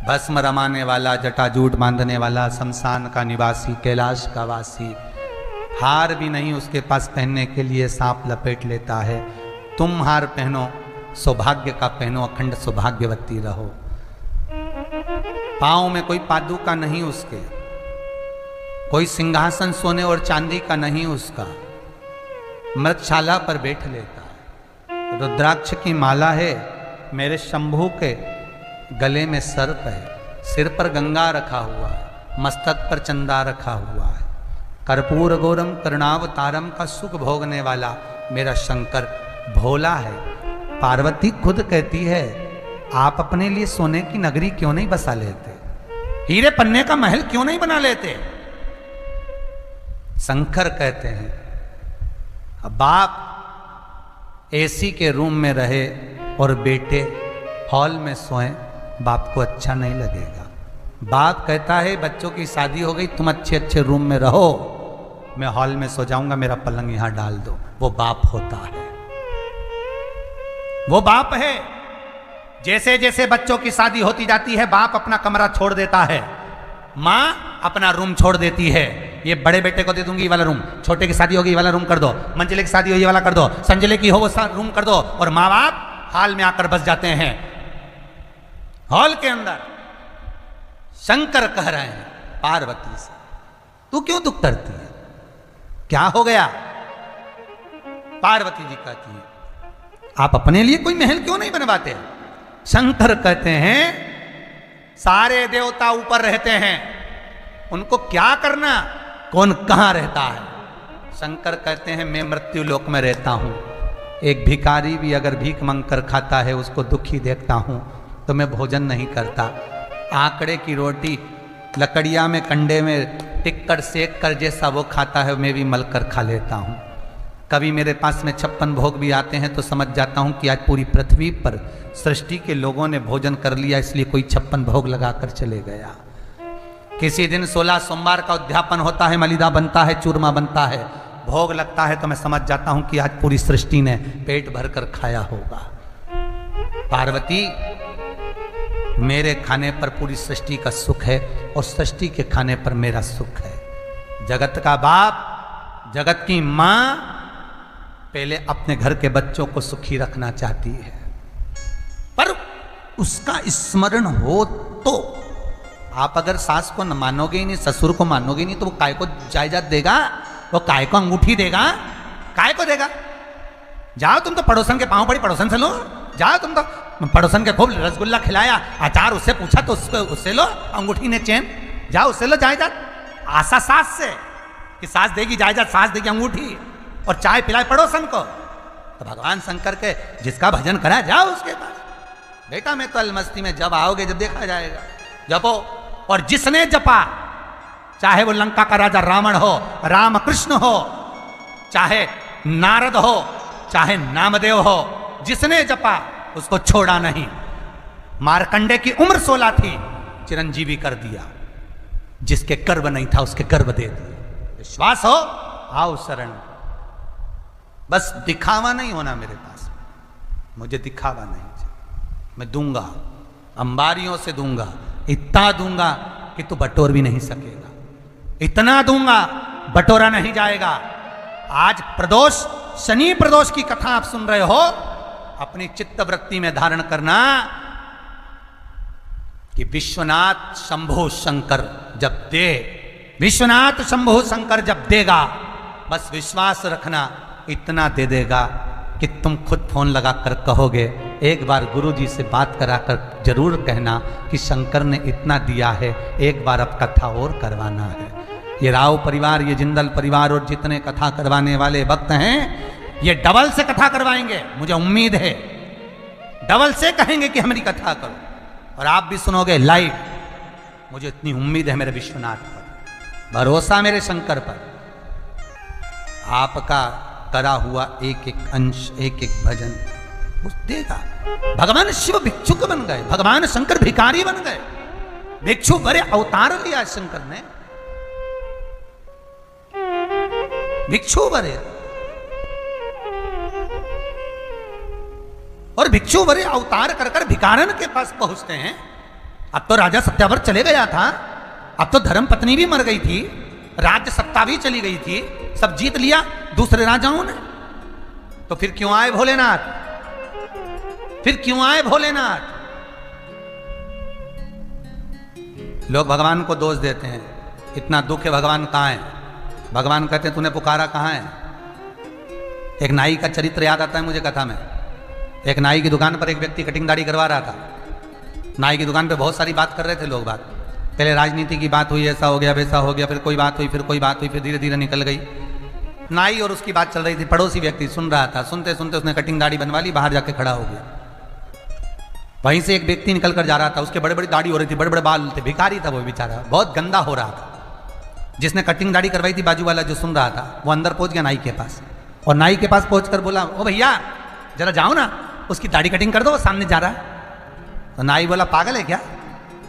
भस्म रमाने वाला, जटाजूट बांधने वाला, शमशान का निवासी, कैलाश का वासी, हार भी नहीं उसके पास पहनने के लिए सांप लपेट लेता है। तुम हार पहनो, सौभाग्य का पहनो, अखंड सौभाग्यवती रहो। पांव में कोई पादुका नहीं उसके, कोई सिंहासन सोने और चांदी का नहीं उसका, मृतशाला पर बैठ लेता है। रुद्राक्ष की माला है, मेरे शंभू के गले में सर्प है, सिर पर गंगा रखा हुआ है, मस्तक पर चंदा रखा हुआ है। कर्पूर गौरम करुणावतारम का सुख भोगने वाला मेरा शंकर भोला है। पार्वती खुद कहती है, आप अपने लिए सोने की नगरी क्यों नहीं बसा लेते, हीरे पन्ने का महल क्यों नहीं बना लेते। शंकर कहते हैं, अब बाप एसी के रूम में रहे और बेटे हॉल में सोएं, बाप को अच्छा नहीं लगेगा। बाप कहता है, बच्चों की शादी हो गई, तुम अच्छे अच्छे रूम में रहो, मैं हॉल में सो जाऊंगा, मेरा पलंग यहां डाल दो। वो बाप होता है, वो बाप है। जैसे जैसे बच्चों की शादी होती जाती है, बाप अपना कमरा छोड़ देता है, माँ अपना रूम छोड़ देती है। ये बड़े बेटे को दे दूंगी ये वाला रूम, छोटे की शादी होगी ये वाला रूम कर दो, मंजिले की शादी हो ये वाला कर दो, संजिले की हो वो रूम कर दो। और माँ बाप हाल में आकर बस जाते हैं। हॉल के अंदर शंकर कह रहे हैं पार्वती से, तू क्यों दुख करती है, क्या हो गया। पार्वती जी कहती है, आप अपने लिए कोई महल क्यों नहीं बनवाते। शंकर कहते हैं, सारे देवता ऊपर रहते हैं, उनको क्या करना, कौन कहां रहता है। शंकर कहते हैं, मैं मृत्यु लोक में रहता हूं। एक भिखारी भी अगर भीख मांग कर खाता है, उसको दुखी देखता हूं तो मैं भोजन नहीं करता। आंकड़े की रोटी लकड़िया में कंडे में टिक कर सेक कर जैसा वो खाता है, मैं भी मल कर खा लेता हूं। कभी मेरे पास में 56 भोग भी आते हैं तो समझ जाता हूं कि आज पूरी पृथ्वी पर सृष्टि के लोगों ने भोजन कर लिया, इसलिए कोई 56 भोग लगाकर चले गया। किसी दिन 16 सोमवार का उद्यापन होता है, मलिदा बनता है, चूरमा बनता है, भोग लगता है तो मैं समझ जाता हूं कि आज पूरी सृष्टि ने पेट भर कर खाया होगा। पार्वती, मेरे खाने पर पूरी सृष्टि का सुख है और सृष्टि के खाने पर मेरा सुख है। जगत का बाप, जगत की मां पहले अपने घर के बच्चों को सुखी रखना चाहती है, पर उसका स्मरण हो तो। आप अगर सास को न मानोगे ही नहीं, ससुर को मानोगे नहीं, तो वो काय को जायदाद देगा, वो काय को अंगूठी देगा, काय को देगा। जाओ तुम तो पड़ोसन के पांव पड़ी पड़ोसन से लो, जाओ तुम तो पड़ोसन के खूब रसगुल्ला खिलाया, अचार उससे पूछा तो उससे लो, अंगूठी ने चैन, जाओ उससे लो जायदाद। आशा सास से कि सास देगी जायदाद, सास देगी अंगूठी, और चाय पिलाए पड़ोसन को। तो भगवान शंकर के जिसका भजन करा, जाओ उसके पास, बेटा मैं तो अलमस्ती में, जब आओगे जब देखा जाएगा, जपो। और जिसने जपा, चाहे वो लंका का राजा रावण हो, रामकृष्ण हो, चाहे नारद हो, चाहे नामदेव हो, जिसने जपा उसको छोड़ा नहीं। मार्कंडे की उम्र 16 थी, चिरंजीवी कर दिया। जिसके गर्भ नहीं था उसके गर्भ दे दिया। विश्वास हो, आओ शरण। बस दिखावा नहीं होना मेरे पास, मुझे दिखावा नहीं चाहिए। मैं दूंगा, अंबारियों से दूंगा, इतना दूंगा कि तू बटोर भी नहीं सकेगा, इतना दूंगा बटोरा नहीं जाएगा। आज प्रदोष, शनि प्रदोष की कथा आप सुन रहे हो, अपनी चित्त वृत्ति में धारण करना कि विश्वनाथ शंभु शंकर जब दे, विश्वनाथ शंभु शंकर जब देगा, बस विश्वास रखना, इतना दे देगा कि तुम खुद फोन लगाकर कहोगे। एक बार गुरुजी से बात कराकर जरूर कहना कि शंकर ने इतना दिया है, एक बार अब कथा और करवाना है। ये राव परिवार, ये जिंदल परिवार और जितने कथा करवाने वाले भक्त हैं, ये डबल से कथा करवाएंगे, मुझे उम्मीद है। डबल से कहेंगे कि हमारी कथा करो, और आप भी सुनोगे लाइव। मुझे इतनी उम्मीद है मेरे विश्वनाथ पर, भरोसा मेरे शंकर पर। आपका करा हुआ एक एक अंश, एक एक भजन वो देगा। भगवान शिव भिक्षुक बन गए, भगवान शंकर भिखारी बन गए। भिक्षु बड़े अवतार लिया शंकर ने, भिक्षु बड़े, और भिक्षु बड़े अवतार कर कर भिखारन के पास पहुंचते हैं। अब तो राजा सत्याव्रत चले गया था, अब तो धर्म पत्नी भी मर गई थी, राज्य सत्ता भी चली गई थी, सब जीत लिया दूसरे राजाओं ने। तो फिर क्यों आए भोलेनाथ? फिर क्यों आए भोलेनाथ? लोग भगवान को दोष देते हैं, इतना दुख है भगवान कहाँ है? भगवान कहते हैं तूने पुकारा कहाँ है? एक नाई का चरित्र याद आता है मुझे कथा में। एक नाई की दुकान पर एक व्यक्ति कटिंग दाढ़ी करवा रहा था। नाई की दुकान पे बहुत सारी बात कर रहे थे लोग। बात पहले राजनीति की बात हुई, ऐसा हो गया वैसा हो गया, फिर कोई बात हुई, फिर कोई बात हुई, फिर धीरे धीरे निकल गई। नाई और उसकी बात चल रही थी, पड़ोसी व्यक्ति सुन रहा था। सुनते सुनते उसने कटिंग दाढ़ी बनवा ली, बाहर जाके खड़ा हो गया। वहीं से एक व्यक्ति निकल कर जा रहा था, उसके बड़े बड़ी दाढ़ी हो रही थी, बड़े बड़े बाल थे, भिखारी था वो बेचारा, बहुत गंदा हो रहा था। जिसने कटिंग दाढ़ी करवाई थी बाजू वाला जो सुन रहा था, वो अंदर पहुंच गया नाई के पास, और नाई के पास पहुंचकर बोला, ओ भैया जरा जाओ ना, उसकी दाढ़ी कटिंग कर दो, वो सामने जा रहा है। तो नाई बोला पागल है क्या?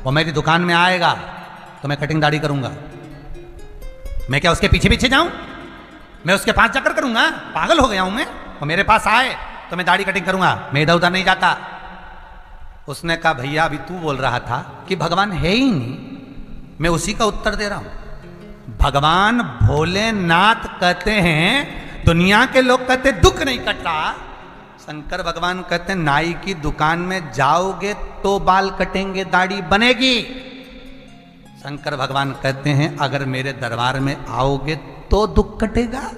वो मेरी दुकान में आएगा तो मैं कटिंग दाढ़ी करूंगा, मैं क्या उसके पीछे पीछे जाऊं? मैं उसके पास जाकर करूंगा? पागल हो गया हूं मैं? वो मेरे पास आए तो मैं दाढ़ी कटिंग करूंगा, मैं इधर उधर नहीं जाता। उसने कहा भैया अभी तू बोल रहा था कि भगवान है ही नहीं, मैं उसी का उत्तर दे रहा हूं। भगवान भोलेनाथ कहते हैं, दुनिया के लोग कहते दुख नहीं कट रहा, शंकर भगवान कहते हैं नाई की दुकान में जाओगे तो बाल कटेंगे, दाढ़ी बनेगी। शंकर भगवान कहते हैं अगर मेरे दरबार में आओगे तो दुख कटेगा,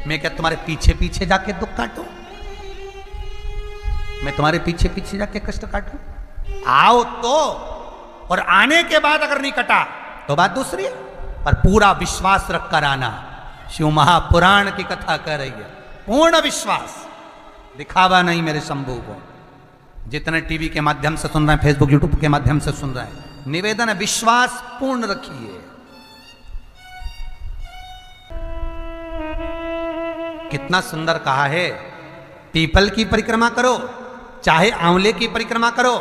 मैं क्या तुम्हारे पीछे पीछे जाके दुख काटूं? मैं तुम्हारे पीछे पीछे जाके कष्ट काटूं? आओ तो, और आने के बाद अगर नहीं कटा तो बात दूसरी है, पर पूरा विश्वास रख कर आना। शिव महापुराण की कथा कह रही है, पूर्ण विश्वास, दिखावा नहीं मेरे शंभू को। जितने टीवी के माध्यम से सुन रहे हैं, फेसबुक यूट्यूब के माध्यम से सुन रहे हैं, निवेदन है विश्वास पूर्ण रखिए। कितना सुंदर कहा है, पीपल की परिक्रमा करो चाहे आंवले की परिक्रमा करो।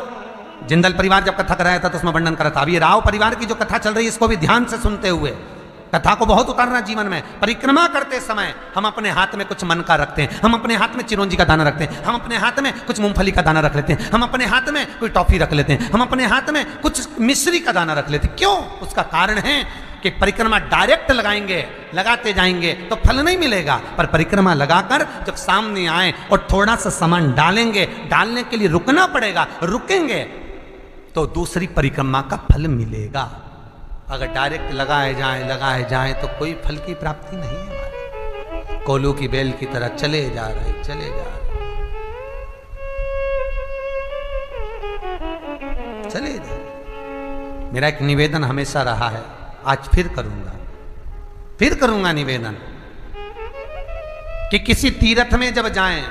जिंदल परिवार जब कथा कराया था तो उसमें वर्णन करा था। अभी राव परिवार की जो कथा चल रही है इसको भी ध्यान से सुनते हुए, कथा को बहुत उतारना जीवन में। परिक्रमा करते समय हम अपने हाथ में कुछ मन का रखते हैं, हम अपने हाथ में चिरौंजी का दाना रखते हैं, हम अपने हाथ में कुछ मूंगफली का दाना रख लेते हैं, हम अपने हाथ में कोई टॉफी रख लेते हैं, हम अपने हाथ में कुछ मिश्री का दाना रख लेते हैं। क्यों? उसका कारण है कि परिक्रमा डायरेक्ट लगाएंगे, लगाते जाएंगे तो फल नहीं मिलेगा, पर परिक्रमा लगाकर जब सामने आए और थोड़ा सा सामान डालेंगे, डालने के लिए रुकना पड़ेगा, रुकेंगे तो दूसरी परिक्रमा का फल मिलेगा। अगर डायरेक्ट लगाए जाएं तो कोई फल की प्राप्ति नहीं है हमारे। कोलू की बेल की तरह चले जा रहे। मेरा एक निवेदन हमेशा रहा है, आज फिर करूंगा निवेदन कि किसी तीर्थ में जब जाएं,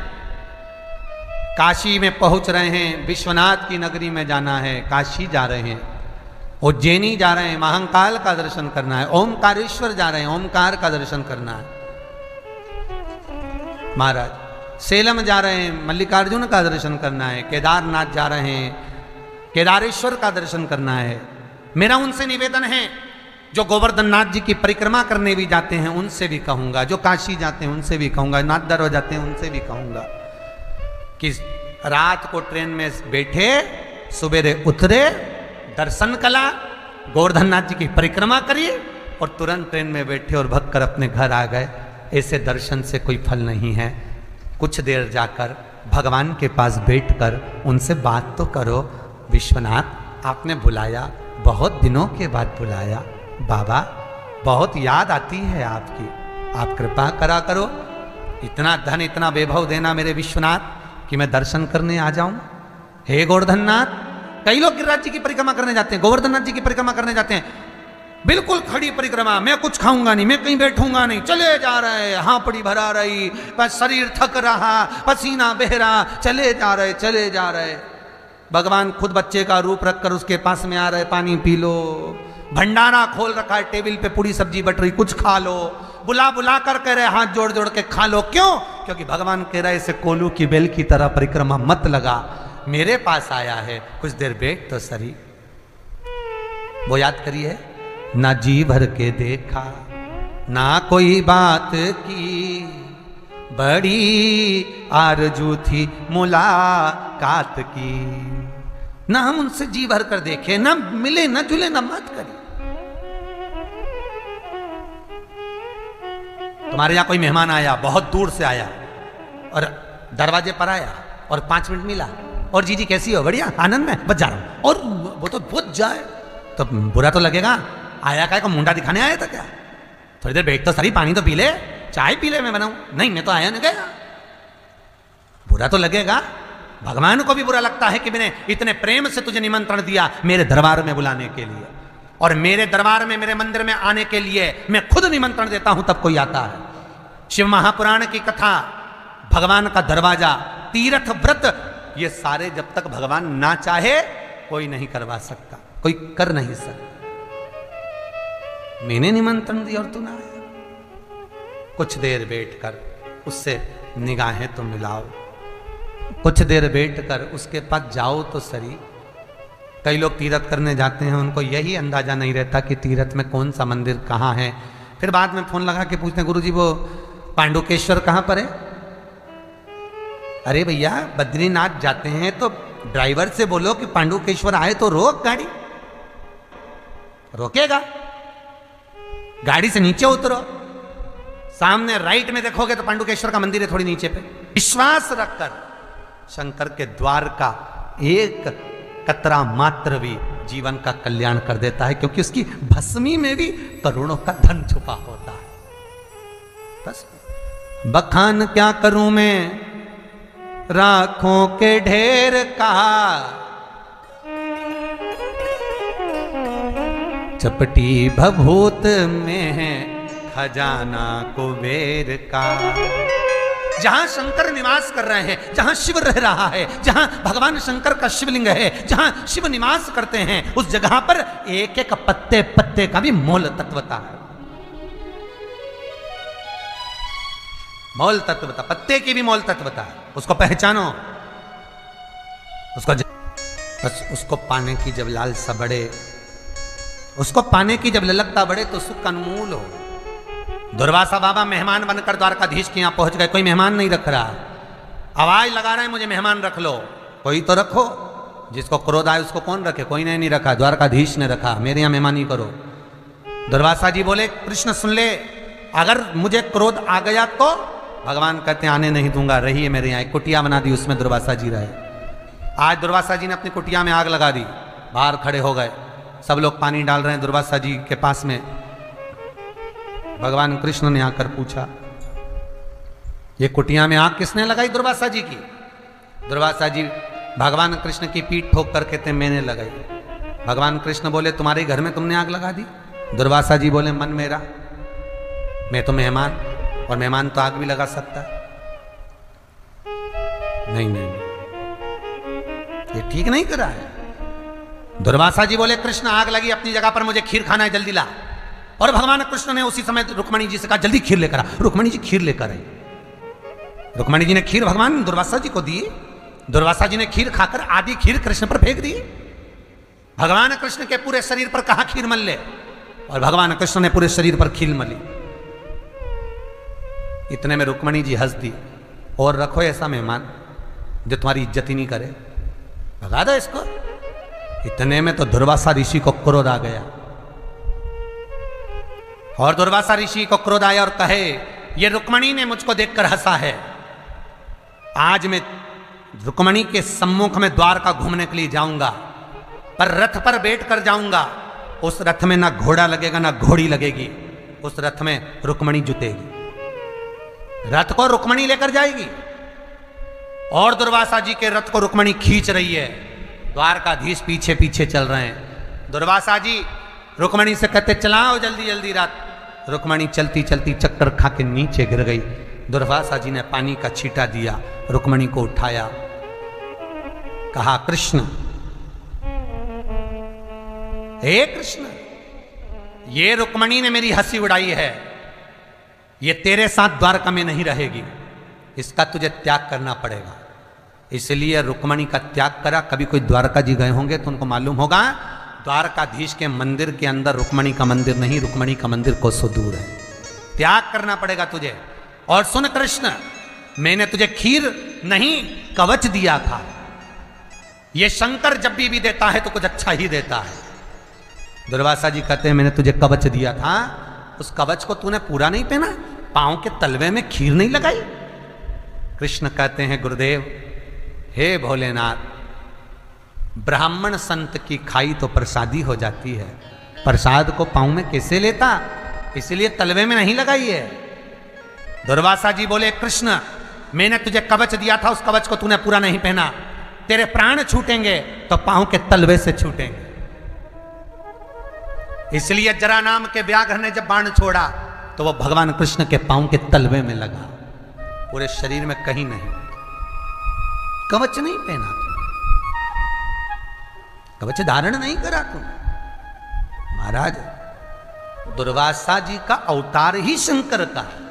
काशी में पहुंच रहे हैं, विश्वनाथ की नगरी में जाना है, काशी जा रहे हैं, उज्जैनी जा रहे हैं, महाकाल का दर्शन करना है, ओमकारेश्वर जा रहे हैं, ओमकार का दर्शन करना है, महाराज सेलम जा रहे हैं, मल्लिकार्जुन का दर्शन करना है, केदारनाथ जा रहे हैं, केदारेश्वर का दर्शन करना है। मेरा उनसे निवेदन है जो गोवर्धन नाथ जी की परिक्रमा करने भी जाते हैं उनसे भी कहूंगा, जो काशी जाते हैं उनसे भी कहूंगा, नाथ दरबार जाते हैं उनसे भी कहूंगा कि रात को ट्रेन में बैठे, सवेरे उतरे, दर्शन कला, गोवर्धन नाथ जी की परिक्रमा करिए और तुरंत ट्रेन में बैठे और भग कर अपने घर आ गए। ऐसे दर्शन से कोई फल नहीं है। कुछ देर जाकर भगवान के पास बैठकर उनसे बात तो करो, विश्वनाथ आपने बुलाया, बहुत दिनों के बाद बुलाया, बाबा बहुत याद आती है आपकी, आप कृपा करा करो, इतना धन इतना वैभव देना मेरे विश्वनाथ कि मैं दर्शन करने आ जाऊं। हे गोवर्धन नाथ, कई लोग गिरिराज जी की परिक्रमा करने जाते हैं, गोवर्धन नाथ जी की परिक्रमा करने जाते हैं, बिल्कुल खड़ी परिक्रमा, मैं कुछ खाऊंगा नहीं, मैं कहीं बैठूंगा नहीं, चले जा रहे, हांपड़ी भरा रही, बस शरीर थक रहा, पसीना बह रहा, चले जा रहे। भगवान खुद बच्चे का रूप रखकर उसके पास में आ रहे, पानी पी लो, भंडारा खोल रखा है, टेबल पे पूरी सब्जी बट रही, कुछ खा लो, बुला कर कह रहे हाथ जोड़ जोड़ के खा लो। क्यों? क्योंकि भगवान कह रहे इसे कोलू की बेल की तरह परिक्रमा मत लगा, मेरे पास आया है, कुछ देर बैठ तो सही। वो याद करिए, ना जी भर के देखा, ना कोई बात की, बड़ी आरजू थी मुलाकात की, ना हम उनसे जी भर कर देखें, ना मिले ना जुले ना बात करें। तुम्हारे यहां कोई मेहमान आया, बहुत दूर से आया और दरवाजे पर आया और 5 मिनट मिला और जीजी कैसी हो, बढ़िया, आनंद में, बस जा रहा हूं, और वो तो बुझ जाए तो बुरा तो लगेगा। आया क्या, मुंडा दिखाने आया था क्या? थोड़ी देर बैठ तो सही, पानी तो पी ले, चाय पी ले, मैं बनाऊं। नहीं, मैं तो आया नहीं गया, बुरा तो लगेगा। भगवान को भी बुरा लगता है कि मैंने इतने प्रेम से तुझे निमंत्रण दिया मेरे दरबार में बुलाने के लिए, और मेरे दरबार में, मेरे मंदिर में आने के लिए मैं खुद निमंत्रण देता हूं तब कोई आता है। शिव महापुराण की कथा, भगवान का दरवाजा, तीर्थ व्रत, ये सारे जब तक भगवान ना चाहे कोई नहीं करवा सकता, कोई कर नहीं सकता। मैंने निमंत्रण दिया और तू ना आया। कुछ देर बैठकर उससे निगाहें तो मिलाओ, कुछ देर बैठकर उसके पास जाओ तो सही। कई लोग तीर्थ करने जाते हैं, उनको यही अंदाजा नहीं रहता कि तीर्थ में कौन सा मंदिर कहाँ है। फिर बाद में फोन लगा के पूछते हैं, गुरुजी वो पांडुकेश्वर कहाँ पर है? अरे भैया, बद्रीनाथ जाते हैं तो ड्राइवर से बोलो कि पांडुकेश्वर आए तो रोक गाड़ी, रोकेगा? गाड़ी से नीचे उतरो, सामने राइट में देखोगे तो पांडुकेश्वर का मंदिर है, थोड़ी नीचे पे। विश्वास रखकर शंकर के द्वार का एक कतरा मात्र भी जीवन का कल्याण कर देता है, क्योंकि उसकी भस्मी में भी करोड़ों का धन छुपा होता है। बस बखान क्या करूं मैं राखों के ढेर का, चपटी भभूत में है खजाना कुबेर का। जहां शंकर निवास कर रहे हैं, जहां शिव रह रहा है, जहां भगवान शंकर का शिवलिंग है, जहां शिव निवास करते हैं, उस जगह पर एक एक पत्ते पत्ते का भी मोल तत्वता है। मोल तत्वता, पत्ते की भी मोल तत्वता है। उसको पहचानो, उसको बस उसको पाने की जब लालसा बढ़े, उसको पाने की जब ललकता बढ़े तो सुख का अनमोल हो। दुर्वासा बाबा मेहमान बनकर द्वारकाधीश के यहां पहुंच गए। कोई मेहमान नहीं रख रहा, आवाज लगा रहे हैं मुझे मेहमान रख लो। कोई तो रखो, जिसको क्रोध आए उसको कौन रखे? कोई ने नहीं रखा, द्वारकाधीश ने रखा, मेरे यहां मेहमानी करो। दुर्वासा जी बोले, कृष्ण सुन ले, अगर मुझे क्रोध आ गया तो भगवान कहते आने नहीं दूंगा, रहिए मेरे यहाँ। एक कुटिया बना दी, उसमें दुर्वासा जी रहे। आज दुर्वासा जी ने अपनी कुटिया में आग लगा दी, बाहर खड़े हो गए, सब लोग पानी डाल रहे हैं दुर्वासा जी के पास में। भगवान कृष्ण ने आकर पूछा, ये कुटिया में आग किसने लगाई? दुर्वासा जी की। दुर्वासा जी भगवान कृष्ण की पीठ ठोक कर कहते मैंने लगाई। भगवान कृष्ण बोले, तुम्हारे घर में तुमने आग लगा दी? दुर्वासा जी बोले, मन मेरा, मैं तो मेहमान, और मेहमान तो आग भी लगा सकता है। नहीं नहीं, ये ठीक नहीं करा है। दुर्वासा जी बोले, कृष्ण आग लगी अपनी जगह पर, मुझे खीर खाना है, जल्दी ला। और भगवान कृष्ण ने उसी समय रुक्मणी जी से कहा, जल्दी खीर लेकर आ। रुक्मणी जी खीर लेकर आई। रुक्मणी जी ने खीर भगवान दुर्वासा जी को दी। दुर्वासा जी ने खीर खाकर आधी खीर कृष्ण पर फेंक दी। भगवान कृष्ण के पूरे शरीर पर कहा खीर मल ले, और भगवान कृष्ण ने पूरे शरीर पर खीर मली। इतने में रुक्मणी जी हंस दी, और रखो ऐसा मेहमान जो तुम्हारी इज्जत ही नहीं करे, भगा दो इसको। इतने में तो दुर्वासा ऋषि को क्रोध आ गया, और दुर्वासा ऋषि को क्रोध आया और कहे, ये रुक्मणी ने मुझको देखकर हंसा है, आज मैं रुक्मणी के सम्मुख में द्वार का घूमने के लिए जाऊंगा, पर रथ पर बैठ कर जाऊंगा। उस रथ में ना घोड़ा लगेगा ना घोड़ी लगेगी, उस रथ में रुक्मणी जुतेगी। रथ को रुक्मणी लेकर जाएगी, और दुर्वासा जी के रथ को रुक्मणी खींच रही है। द्वारकाधीश पीछे पीछे चल रहे हैं। दुर्वासा जी रुक्मणी से कहते, चलाओ जल्दी जल्दी रथ। रुक्मणी चलती चलती चक्कर खा के नीचे गिर गई। दुर्वासा जी ने पानी का छींटा दिया, रुक्मणी को उठाया, कहा, कृष्ण, हे कृष्ण, ये रुक्मणी ने मेरी हंसी उड़ाई है, ये तेरे साथ द्वारका में नहीं रहेगी, इसका तुझे त्याग करना पड़ेगा। इसलिए रुक्मणी का त्याग करा। कभी कोई द्वारका जी गए होंगे तो उनको मालूम होगा, द्वारकाधीश के मंदिर के अंदर रुक्मणी का मंदिर नहीं, रुक्मणी का मंदिर कोसों दूर है। त्याग करना पड़ेगा तुझे। और सुन कृष्ण, मैंने तुझे खीर नहीं कवच दिया था, ये शंकर जब भी देता है तो कुछ अच्छा ही देता है। दुर्वासा जी कहते हैं मैंने तुझे कवच दिया था, उस कवच को तूने पूरा नहीं पहना, पांव के तलवे में खीर नहीं लगाई। कृष्ण कहते हैं गुरुदेव, हे भोलेनाथ, ब्राह्मण संत की खाई तो प्रसादी हो जाती है, प्रसाद को पांव में कैसे लेता, इसलिए तलवे में नहीं लगाई है। दुर्वासा जी बोले कृष्ण, मैंने तुझे कवच दिया था, उस कवच को तूने पूरा नहीं पहना, तेरे प्राण छूटेंगे तो पांव के तलवे से छूटेंगे। इसलिए जरा नाम के व्याघ्र ने जब बाण छोड़ा तो वो भगवान कृष्ण के पांव के तलवे में लगा, पूरे शरीर में कहीं नहीं। कवच नहीं पहना तुम, कवच धारण नहीं करा तुम। महाराज, दुर्वासा जी का अवतार ही शंकर का है।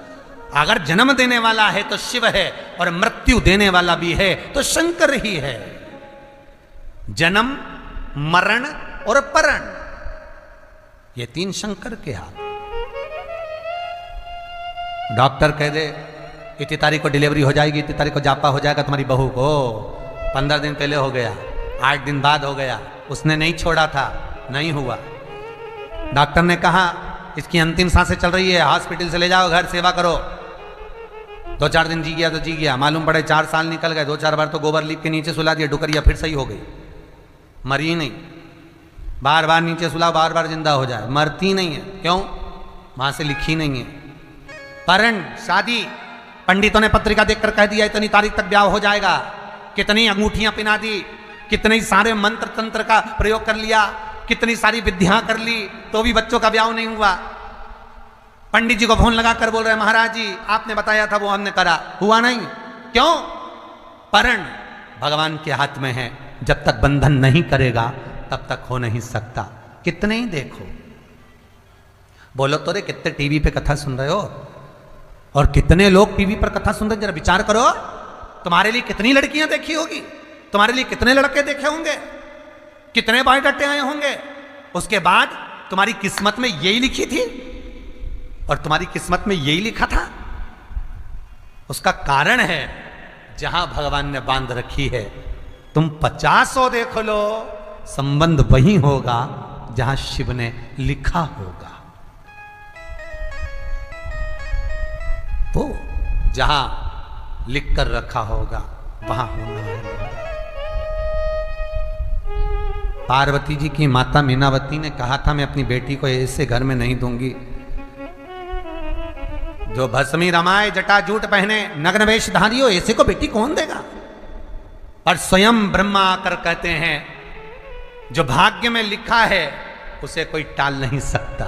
अगर जन्म देने वाला है तो शिव है, और मृत्यु देने वाला भी है तो शंकर ही है। जन्म, मरण और परण, ये तीन शंकर के हाथ। डॉक्टर कह दे इतनी तारीख को डिलीवरी हो जाएगी, इतनी तारीख को जापा हो जाएगा तुम्हारी बहू को, 15 दिन पहले हो गया, 8 दिन बाद हो गया, उसने नहीं छोड़ा था, नहीं हुआ। डॉक्टर ने कहा इसकी अंतिम सांसें चल रही है, हॉस्पिटल से ले जाओ, घर सेवा करो। 2-4 दिन जी गया तो जी गया, मालूम पड़े 4 साल निकल गए, 2-4 बार तो गोबर लीप के नीचे सुला दिया, डुकरिया फिर सही हो गई, मरी नहीं। बार बार नीचे सुला, बार बार जिंदा हो जाए, मरती नहीं है। क्यों? वहां से लिखी नहीं है। परण, शादी, पंडितों ने पत्रिका देखकर कह दिया इतनी तारीख तक ब्याह हो जाएगा, कितनी अंगूठियां पिना दी, कितने सारे मंत्र तंत्र का प्रयोग कर लिया, कितनी सारी विद्या कर ली, तो भी बच्चों का ब्याह नहीं हुआ। पंडित जी को फोन लगाकर बोल रहे हैं महाराज जी आपने बताया था वो हमने करा, हुआ नहीं। क्यों? परण भगवान के हाथ में है, जब तक बंधन नहीं करेगा तब तक हो नहीं सकता। कितने ही देखो, बोलो तो रे, कितने टीवी पे कथा सुन रहे हो, और कितने लोग टीवी पर कथा सुन रहे, जरा विचार करो। तुम्हारे लिए कितनी लड़कियां देखी होगी, तुम्हारे लिए कितने लड़के देखे होंगे, कितने बायोडाटे आए होंगे, उसके बाद तुम्हारी किस्मत में यही लिखी थी और तुम्हारी किस्मत में यही लिखा था। उसका कारण है जहां भगवान ने बांध रखी है, तुम 50 देख लो, संबंध वही होगा जहां शिव ने लिखा होगा। वो जहां लिख कर रखा होगा वहां होना है। पार्वती जी की माता मीनावती ने कहा था मैं अपनी बेटी को ऐसे घर में नहीं दूंगी जो भस्मी रमाए, जटा जूट पहने, नग्न वेशधारी हो, ऐसे को बेटी कौन देगा। और स्वयं ब्रह्मा आकर कहते हैं जो भाग्य में लिखा है उसे कोई टाल नहीं सकता।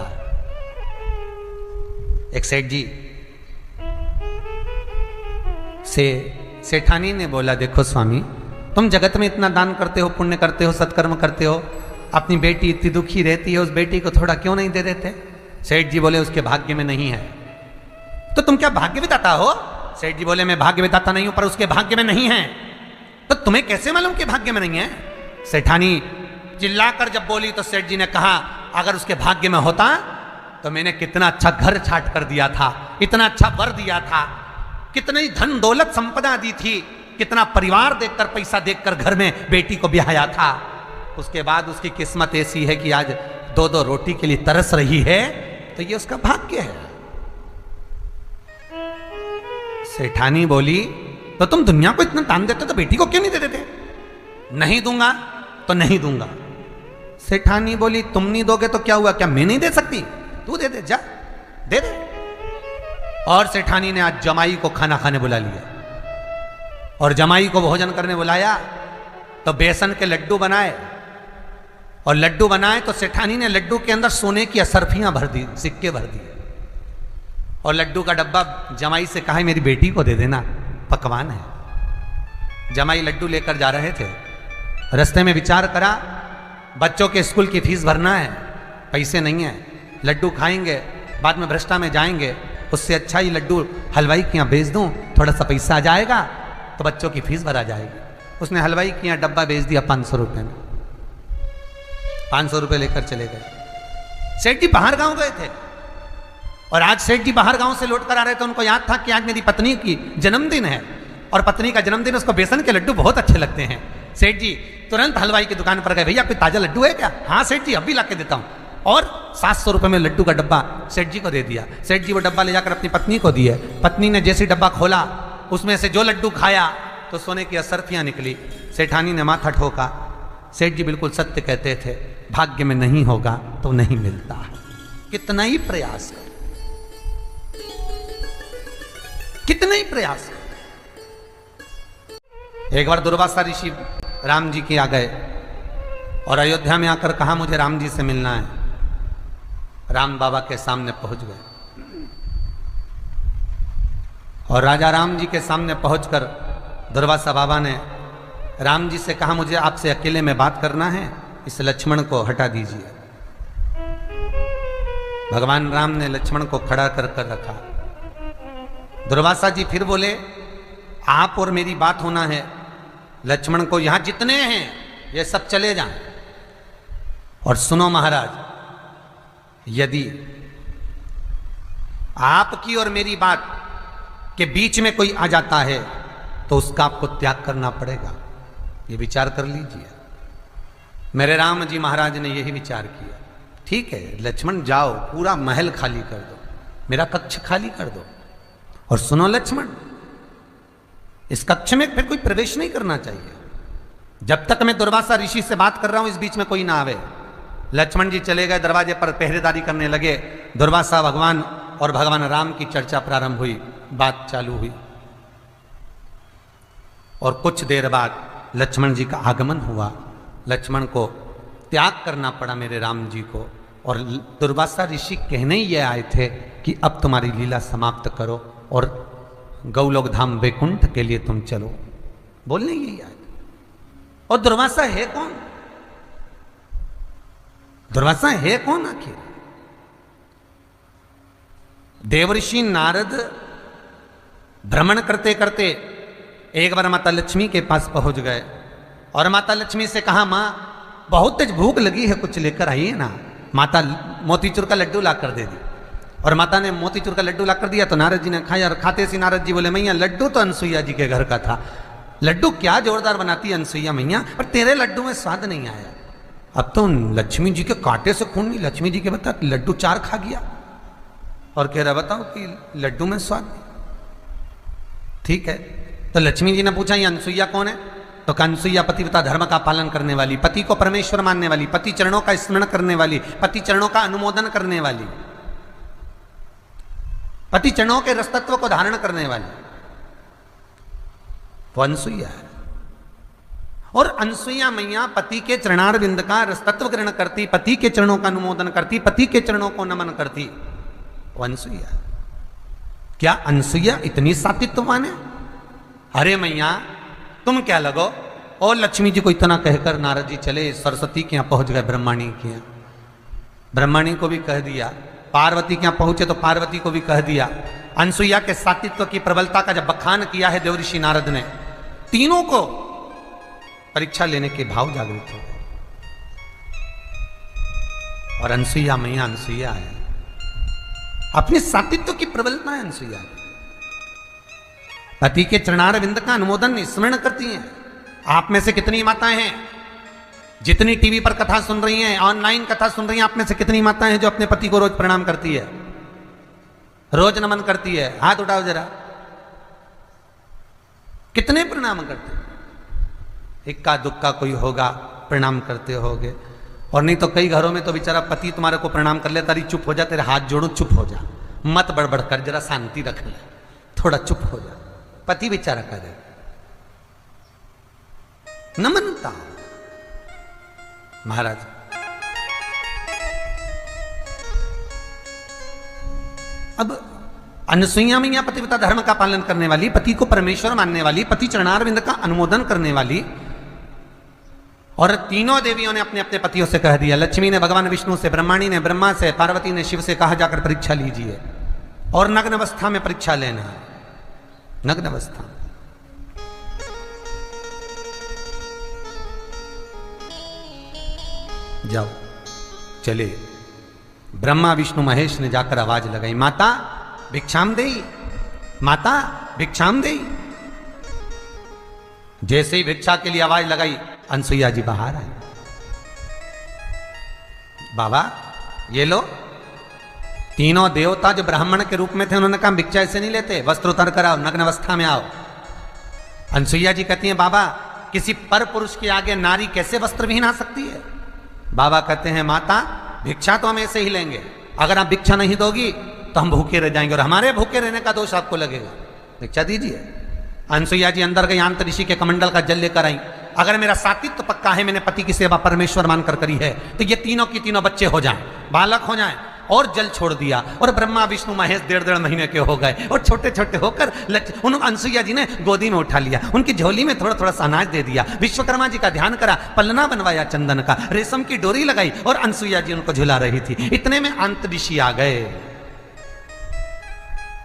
एक सेठ जी से सेठानी ने बोला देखो स्वामी, तुम जगत में इतना दान करते हो, पुण्य करते हो, सत्कर्म करते हो, अपनी बेटी इतनी दुखी रहती है, उस बेटी को थोड़ा क्यों नहीं दे देते। सेठ जी बोले उसके भाग्य में नहीं है। तो तुम क्या भाग्य विधाता हो? सेठ जी बोले मैं भाग्य विधाता नहीं हूं, पर उसके भाग्य में नहीं है। तो तुम्हें कैसे मालूम कि भाग्य में नहीं है? सेठानी चिल्लाकर जब बोली तो सेठ जी ने कहा अगर उसके भाग्य में होता तो मैंने कितना अच्छा घर छाट कर दिया था, इतना अच्छा वर दिया था, कितनी धन दौलत संपदा दी थी, कितना परिवार देखकर, पैसा देखकर घर में बेटी को ब्याया था। उसके बाद उसकी किस्मत ऐसी है कि आज 2-2 रोटी के लिए तरस रही है, तो ये उसका भाग्य है। सेठानी बोली तो तुम दुनिया को इतना दान देते तो बेटी को क्यों नहीं दे देते? नहीं दूंगा तो नहीं दूंगा। सेठानी बोली तुम नहीं दोगे तो क्या हुआ, क्या मैं नहीं दे सकती? तू दे दे, जा दे दे। और सेठानी ने आज जमाई को खाना खाने बुला लिया, और जमाई को भोजन करने बुलाया तो बेसन के लड्डू बनाए, और लड्डू बनाए तो सेठानी ने लड्डू के अंदर सोने की असरफियां भर दी, सिक्के भर दिए, और लड्डू का डब्बा जमाई से कहा मेरी बेटी को दे देना, पकवान है। जमाई लड्डू लेकर जा रहे थे, रास्ते में विचार करा बच्चों के स्कूल की फीस भरना है, पैसे नहीं है, लड्डू खाएंगे बाद में भ्रष्टा में जाएंगे, उससे अच्छा ही लड्डू हलवाई के यहाँ बेच दूं, थोड़ा सा पैसा आ जाएगा तो बच्चों की फीस भरा जाएगी। उसने हलवाई के यहाँ डब्बा बेच दिया 500 रुपये में, 500 रुपये लेकर चले गए। सेठ जी बाहर गांव गए थे, और आज सेठ जी बाहर गांव से लौट कर आ रहे थे, उनको याद था कि आज मेरी पत्नी की जन्मदिन है, और पत्नी का जन्मदिन, उसको बेसन के लड्डू बहुत अच्छे लगते हैं। सेठ जी तुरंत हलवाई की दुकान पर गए, भैया कोई ताजा लड्डू है क्या? हाँ सेठ जी अभी ला के देता हूँ। और 700 रुपये में लड्डू का डब्बा सेठ जी को दे दिया। सेठ जी वो डब्बा ले जाकर अपनी पत्नी को दिए। पत्नी ने जैसे डब्बा खोला उसमें से जो लड्डू खाया तो सोने की असरफियां निकली। सेठानी ने माथा ठोका। सेठ जी बिल्कुल सत्य कहते थे, भाग्य में नहीं होगा तो नहीं मिलता है। कितना ही प्रयास कर, कितना ही प्रयास कर। एक बार दुर्वासा ऋषि राम जी के आ गए और अयोध्या में आकर कहा मुझे राम जी से मिलना है। राम बाबा के सामने पहुंच गए और राजा राम जी के सामने पहुंचकर दुर्वासा बाबा ने राम जी से कहा मुझे आपसे अकेले में बात करना है, इस लक्ष्मण को हटा दीजिए। भगवान राम ने लक्ष्मण को खड़ा कर कर रखा। दुर्वासा जी फिर बोले आप और मेरी बात होना है, लक्ष्मण को यहां जितने हैं ये सब चले जाएं। और सुनो महाराज, यदि आपकी और मेरी बात के बीच में कोई आ जाता है तो उसका आपको त्याग करना पड़ेगा। ये विचार कर लीजिए। मेरे राम जी महाराज ने यही विचार किया। ठीक है लक्ष्मण जाओ, पूरा महल खाली कर दो, मेरा कक्ष खाली कर दो। और सुनो लक्ष्मण, इस कक्ष में फिर कोई प्रवेश नहीं करना चाहिए। जब तक मैं दुर्वासा ऋषि से बात कर रहा हूं इस बीच में कोई ना आवे। लक्ष्मण जी चले गए, दरवाजे पर पहरेदारी करने लगे। दुर्वासा भगवान और भगवान राम की चर्चा प्रारंभ हुई, बात चालू हुई। और कुछ देर बाद लक्ष्मण जी का आगमन हुआ। लक्ष्मण को त्याग करना पड़ा मेरे राम जी को। और दुर्वासा ऋषि कहने ही ये आए थे कि अब तुम्हारी लीला समाप्त करो और गौलोक धाम वैकुंठ के लिए तुम चलो, बोलने यही आए। और दुर्वासा है कौन? दुर्वासा है कौन आखिर? देवर्षि नारद भ्रमण करते करते एक बार माता लक्ष्मी के पास पहुंच गए और माता लक्ष्मी से कहा मां बहुत तेज भूख लगी है, कुछ लेकर आइए ना। माता मोतीचूर का लड्डू ला कर दे दी और माता ने मोतीचूर का लड्डू ला कर दिया तो नारद जी ने खाया। और खाते सी नारद जी बोले मैया लड्डू तो अनसुईया जी के घर का था, लड्डू क्या जोरदार बनाती है अनसुईया मैया, पर तेरे लड्डू में स्वाद नहीं आया। अब तो लक्ष्मी जी के कांटे से खून नहीं, लक्ष्मी जी के बता लड्डू 4 खा गया और कह रहा बताओ कि लड्डू में स्वाद नहीं। ठीक है, तो लक्ष्मी जी ने पूछा ये अनसुईया कौन है? तो अनसुईया पतिव्रता धर्म का पालन करने वाली, पति को परमेश्वर मानने वाली, पति चरणों का स्मरण करने वाली, पति चरणों का अनुमोदन करने वाली, पति चरणों के रसतत्व को धारण करने वाली, वो अनसुईया है। और अनसुईया मैया पति के चरणारविंद का रसतत्व ग्रहण करती, पति के चरणों का अनुमोदन करती, पति के चरणों को नमन करती, वो अनसुईया। क्या अनसुईया इतनी सात्वित्ववान है? अरे मैया तुम क्या लगो। और लक्ष्मी जी को इतना कहकर नारद जी चले सरस्वती के यहां पहुंच गए, ब्रह्माणी के यहां। ब्रह्माणी को भी कह दिया, पार्वती के यहां पहुंचे तो पार्वती को भी कह दिया। अनसुईया के सात्वित्व की प्रबलता का जब बखान किया है देवऋषि नारद ने, तीनों को परीक्षा लेने के भाव जागृत हो गए। और अनसुईया मैया अनसुईया है, अपने सात्वित्व की प्रबलता है अनसुईया। पति के चरणारविंद का अनुमोदन स्मरण करती हैं। आप में से कितनी माताएं हैं जितनी टीवी पर कथा सुन रही हैं, ऑनलाइन कथा सुन रही हैं, आप में से कितनी माताएं हैं जो अपने पति को रोज प्रणाम करती है, रोज नमन करती है? हाथ उठाओ जरा, कितने प्रणाम करते? इक्का दुक्का कोई होगा प्रणाम करते होगे। और नहीं तो कई घरों में तो बेचारा पति तुम्हारे को प्रणाम कर ले, तारी चुप हो जा, तेरे हाथ जोड़ो चुप हो जा, मत बड़बड़ कर, जरा शांति रख ले, थोड़ा चुप हो जा। पति बेचारा करे नमनता। महाराज अब अनसुईया मैया पतिव्रता धर्म का पालन करने वाली, पति को परमेश्वर मानने वाली, पति चरणारविंद का अनुमोदन करने वाली, और तीनों देवियों ने अपने अपने पतियों से कह दिया। लक्ष्मी ने भगवान विष्णु से, ब्रह्माणी ने ब्रह्मा से, पार्वती ने शिव से कहा जाकर परीक्षा लीजिए। और नग्न अवस्था में परीक्षा लेना है, नग्न अवस्था। जाओ चले। ब्रह्मा विष्णु महेश ने जाकर आवाज लगाई, माता भिक्षाम देई, माता भिक्षाम देई। जैसे ही भिक्षा के लिए आवाज लगाई, अनसुईया जी बाहर आए। बाबा ये लो। तीनों देवता जो ब्राह्मण के रूप में थे, उन्होंने कहा भिक्षा ऐसे नहीं लेते, वस्त्र उतार कर आओ, नग्न अवस्था में आओ। अनसुईया जी कहती हैं, बाबा किसी पर पुरुष के आगे नारी कैसे वस्त्र विहीन आ सकती है? बाबा कहते हैं, माता भिक्षा तो हम ऐसे ही लेंगे, अगर आप भिक्षा नहीं दोगी तो हम भूखे रह जाएंगे और हमारे भूखे रहने का दोष आपको लगेगा, भिक्षा दीजिए। अनसुईया जी अंदर गई, आंत ऋषि के कमंडल का जल लेकर आई। अगर मेरा सात्विक तो पक्का है, मैंने पति की सेवा परमेश्वर मानकर करी है, तो ये तीनों की तीनों बच्चे हो जाएं, बालक हो जाएं। और जल छोड़ दिया और ब्रह्मा विष्णु महेश 1.5 महीने के हो गए और छोटे छोटे होकर उन अनसुईया जी ने गोदी में उठा लिया, उनकी झोली में थोड़ा थोड़ा सा अनाज दे दिया, विश्वकर्मा जी का ध्यान करा, पलना बनवाया चंदन का, रेशम की डोरी लगाई और अनसुईया जी उनको झुला रही थी। इतने में अंत ऋषि आ गए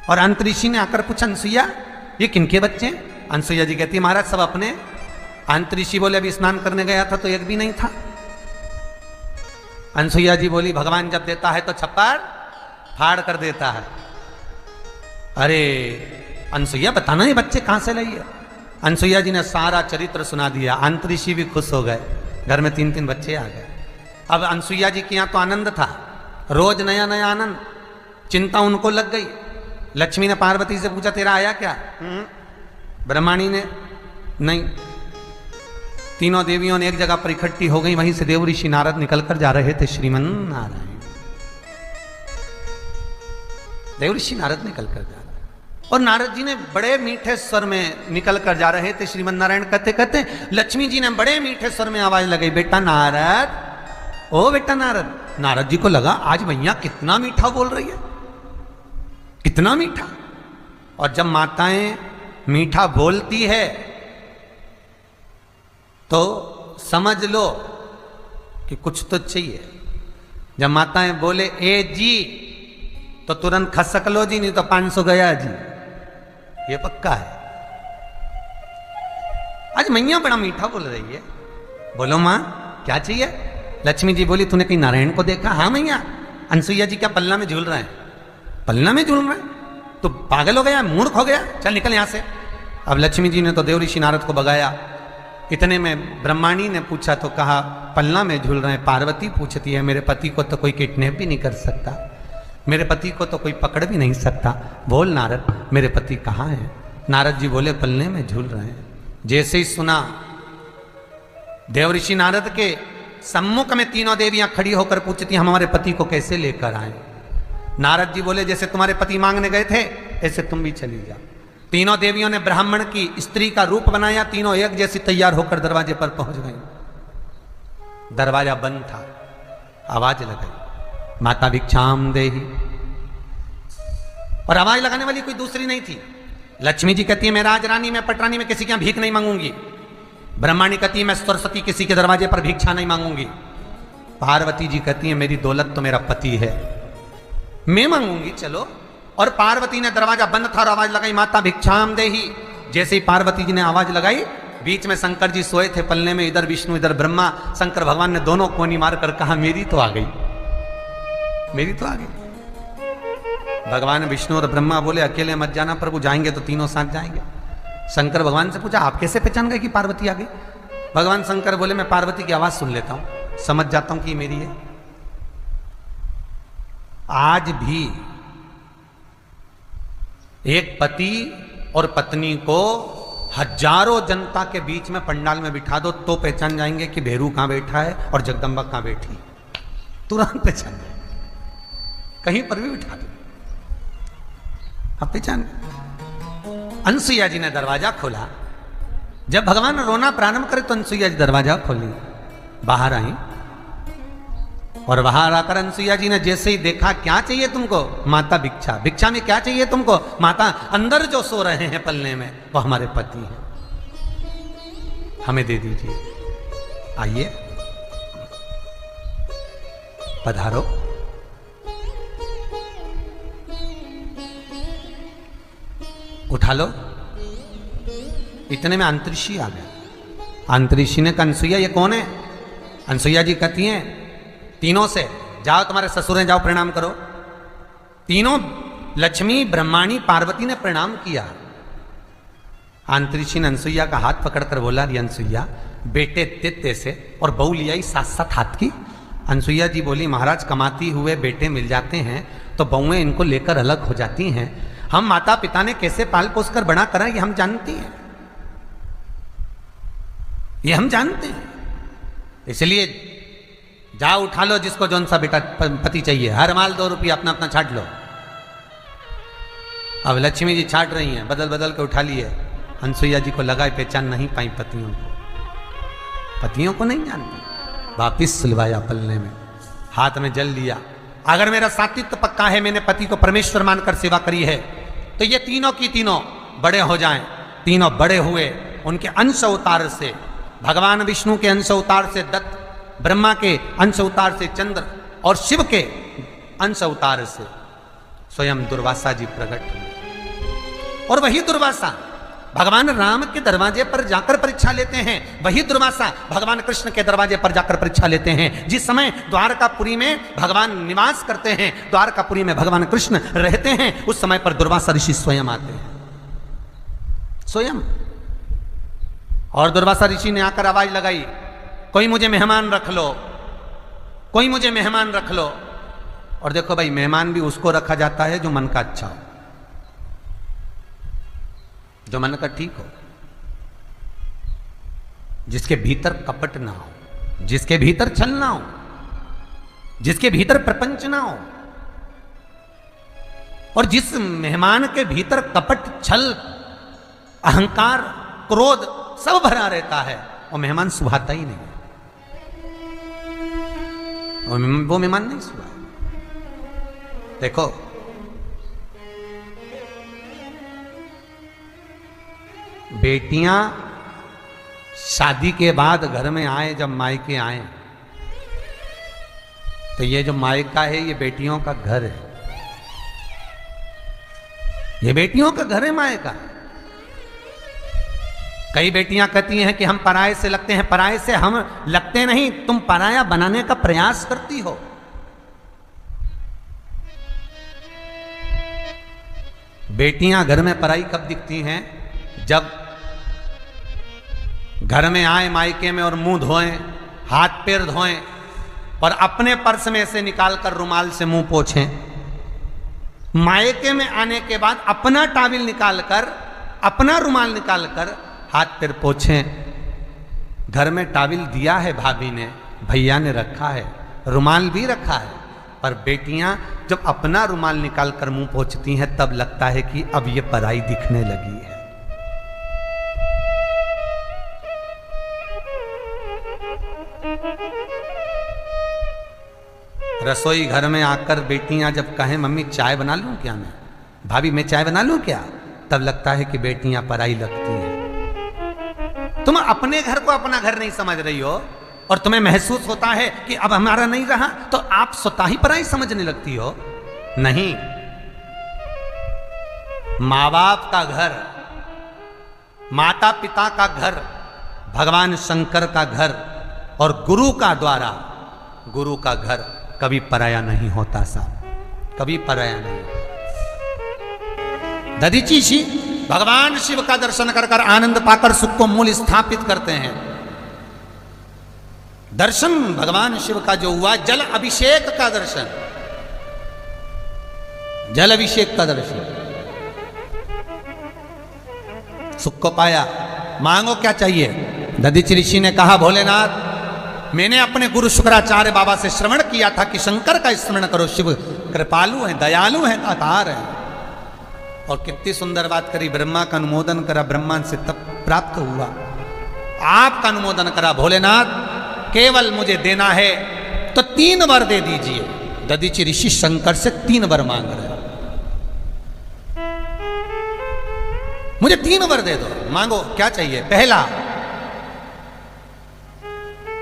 और अंत ऋषि ने आकर पूछा, अनसुईया ये किनके बच्चे हैं? अनसुईया जी कहती, महाराज सब अपने। अंत ऋषि बोले, अभी स्नान करने गया था तो एक भी नहीं था। अनसुईया जी बोली, भगवान जब देता है तो छप्पर फाड़ कर देता है। अरे अनसुईया बताना ये बच्चे कहां से लाई है? अनसुईया जी ने सारा चरित्र सुना दिया। अंत ऋषि भी खुश हो गए, घर में 3-3 बच्चे आ गए। अब अनसुईया जी के यहां तो आनंद था, रोज नया नया आनंद। चिंता उनको लग गई। लक्ष्मी ने पार्वती से पूछा, तेरा आया क्या? ब्रह्माणी ने नहीं। तीनों देवियों ने एक जगह पर इकट्ठी हो गई, वहीं से देव ऋषि नारद निकलकर जा रहे थे। श्रीमन नारायण, देव ऋषि नारद निकलकर जा रहे और नारद जी ने बड़े मीठे स्वर में निकलकर जा रहे थे। श्रीमन नारायण कहते कहते लक्ष्मी जी ने बड़े मीठे स्वर में आवाज लगाई, बेटा नारद, ओ बेटा नारद। नारद जी को लगा आज मैया कितना मीठा बोल रही है, कितना मीठा। और जब माताएं मीठा बोलती है तो समझ लो कि कुछ तो चाहिए। जब माताएं बोले ए जी तो तुरंत खसक लो जी, नहीं तो 500 गया जी, ये पक्का है। आज मैया बड़ा मीठा बोल रही है। बोलो मां क्या चाहिए? लक्ष्मी जी बोली, तूने कहीं नारायण को देखा? हाँ मैया। अनसुईया जी क्या पल्ला में झूल रहे हैं? पल्ला में झूल रहे हैं? तो पागल हो गया, मूर्ख हो गया, चल निकल यहां से। अब लक्ष्मी जी ने तो देव ऋषि नारद को भगाया। इतने में ब्रह्माणी ने पूछा तो कहा, पल्ला में झूल रहे हैं। पार्वती पूछती है, मेरे पति को तो कोई किडनैप भी नहीं कर सकता, मेरे पति को तो कोई पकड़ भी नहीं सकता, बोल नारद मेरे पति कहाँ हैं? नारद जी बोले, पल्ले में झूल रहे हैं। जैसे ही सुना, देव ऋषि नारद के सम्मुख में तीनों देवियां खड़ी होकर पूछती, हम हमारे पति को कैसे लेकर आए? नारद जी बोले, जैसे तुम्हारे पति मांगने गए थे ऐसे तुम भी चली जाओ। तीनों देवियों ने ब्राह्मण की स्त्री का रूप बनाया, तीनों एक जैसी तैयार होकर दरवाजे पर पहुंच गई। दरवाजा बंद था, आवाज लगाई, माता भिक्षाम देहि। और आवाज लगाने वाली कोई दूसरी नहीं थी। लक्ष्मी जी कहती है, मैं राजरानी, मैं पटरानी, मैं किसी के भीख नहीं मांगूंगी। ब्रह्माणी कहती है, मैं सरस्वती किसी के दरवाजे पर भिक्षा नहीं मांगूंगी। पार्वती जी कहती है, मेरी दौलत तो मेरा पति है, मैं मांगूंगी, चलो। और पार्वती ने दरवाजा बंद था और आवाज लगाई, माता भिक्षाम देहि। जैसे ही पार्वती जी ने आवाज लगाई, बीच में शंकर जी सोए थे पलने में, इधर विष्णु इधर ब्रह्मा। शंकर भगवान ने दोनों कोनी मार कर कहा, मेरी तो आ गई, मेरी तो आ गई। भगवान विष्णु और ब्रह्मा बोले, अकेले मत जाना प्रभु, जाएंगे तो तीनों साथ जाएंगे। शंकर भगवान से पूछा, आप कैसे पहचान गए कि पार्वती आ गई? भगवान शंकर बोले, मैं पार्वती की आवाज सुन लेता हूं, समझ जाता हूं कि ये मेरी है। आज भी एक पति और पत्नी को हजारों जनता के बीच में पंडाल में बिठा दो तो पहचान जाएंगे कि भेरू कहां बैठा है और जगदम्बा कहां बैठी, तुरंत पहचान जाएंगे। कहीं पर भी बिठा दो, अब पहचान। अनसुईया जी ने दरवाजा खोला। जब भगवान रोना प्रारंभ करे तो अनसुईया जी दरवाजा खोली, बाहर आई। और बाहर आकर अनसुईया जी ने जैसे ही देखा, क्या चाहिए तुमको? माता भिक्षा। भिक्षा में क्या चाहिए तुमको? माता अंदर जो सो रहे हैं पलने में वो हमारे पति हैं, हमें दे दीजिए। आइए पधारो। उठा लो। इतने में अंतरिक्षी आ गया। अंतरिक्षी ने कहा, अनसुईया ये कौन है? अनसुईया जी कहती हैं तीनों से, जाओ तुम्हारे ससुर हैं, जाओ प्रणाम करो। तीनों लक्ष्मी, ब्रह्माणी, पार्वती ने प्रणाम किया। आंतरिक्षी ने अनसुईया का हाथ पकड़कर बोला, री अनसुईया, बेटे तेते से और बहू लियाई साथ साथ हाथ की। अनसुईया जी बोली, महाराज कमाती हुए बेटे मिल जाते हैं तो बहुएं इनको लेकर अलग हो जाती हैं। हम माता पिता ने कैसे पाल पोस कर बड़ा करा ये हम जानती हैं, ये हम जानते हैं। इसलिए जाओ उठा लो जिसको जौन सा बेटा पति चाहिए, हर माल 2 रुपया अपना अपना छाट लो। अब लक्ष्मी जी छाट रही हैं, बदल बदल के उठा लिए। अनसुईया जी को लगा पहचान नहीं पाई पतियों को, पतियों को नहीं जानती। वापिस सिलवाया पलने में, हाथ में जल लिया। अगर मेरा सात्वित्व पक्का है, मैंने पति को परमेश्वर मानकर सेवा करी है, तो ये तीनों की तीनों बड़े हो जाएं। तीनों बड़े हुए, उनके अंश अवतार से, भगवान विष्णु के अंश अवतार से दत्त, ब्रह्मा के अंश अवतार से चंद्र और शिव के अंश अवतार से स्वयं दुर्वासा जी प्रकट हुए। और वही दुर्वासा भगवान राम के दरवाजे पर जाकर परीक्षा लेते हैं, वही दुर्वासा भगवान कृष्ण के दरवाजे पर जाकर परीक्षा लेते हैं। जिस समय द्वारकापुरी में भगवान निवास करते हैं, द्वारकापुरी में भगवान कृष्ण रहते हैं, उस समय पर दुर्वासा ऋषि स्वयं आते हैं, स्वयं। और दुर्वासा ऋषि ने आकर आवाज लगाई, कोई मुझे मेहमान रख लो, कोई मुझे मेहमान रख लो। और देखो भाई, मेहमान भी उसको रखा जाता है जो मन का अच्छा हो, जो मन का ठीक हो, जिसके भीतर कपट ना हो, जिसके भीतर छल ना हो, जिसके भीतर प्रपंच ना हो। और जिस मेहमान के भीतर कपट, छल, अहंकार, क्रोध सब भरा रहता है, वो मेहमान सुहाता ही नहीं, वो मेहमान नहीं सुहा। देखो, बेटियां शादी के बाद घर में आए, जब मायके आए, तो ये जो मायका है ये बेटियों का घर है, ये बेटियों का घर है मायका। कई बेटियां कहती हैं कि हम पराये से लगते हैं, पराये से हम लगते नहीं, तुम पराया बनाने का प्रयास करती हो। बेटियां घर में पराई कब दिखती हैं? जब घर में आए मायके में और मुंह धोएं, हाथ पैर धोएं और अपने पर्स में से निकालकर रुमाल से मुंह पोंछें। मायके में आने के बाद अपना टाविल निकालकर, अपना रुमाल निकालकर हाथ पैर पोंछें। घर में टाविल दिया है भाभी ने, भैया ने रखा है, रुमाल भी रखा है, पर बेटियां जब अपना रुमाल निकालकर मुंह पोंछती हैं तब लगता है कि अब ये पराई दिखने लगी है। रसोई घर में आकर बेटियां जब कहें मम्मी चाय बना लूं क्या, मैं भाभी मैं चाय बना लूं क्या, तब लगता है कि बेटियां पराई लगती हैं। तुम अपने घर को अपना घर नहीं समझ रही हो और तुम्हें महसूस होता है कि अब हमारा नहीं रहा, तो आप स्वतः ही पराई समझने लगती हो। नहीं, माँ बाप का घर, माता पिता का घर, भगवान शंकर का घर और गुरु का द्वारा, गुरु का घर कभी पराया नहीं होता साहब, कभी पराया नहीं। दधीची जी भगवान शिव का दर्शन कर कर आनंद पाकर सुख को मूल स्थापित करते हैं। दर्शन भगवान शिव का जो हुआ, जल अभिषेक का दर्शन, जल अभिषेक का दर्शन, सुख को पाया। मांगो क्या चाहिए? दधीची ऋषि ने कहा, भोलेनाथ मैंने अपने गुरु शुक्राचार्य बाबा से श्रवण किया था कि शंकर का स्मरण करो, शिव कृपालु है, दयालु है, दातार है। और कितनी सुंदर बात करी, ब्रह्मा का अनुमोदन करा, ब्रह्मा से तब प्राप्त हुआ। आपका अनुमोदन करा भोलेनाथ, केवल मुझे देना है तो 3 वर दे दीजिए। दधीची ऋषि शंकर से 3 वर मांग रहे हैं, मुझे 3 वर दे दो। मांगो क्या चाहिए? पहला,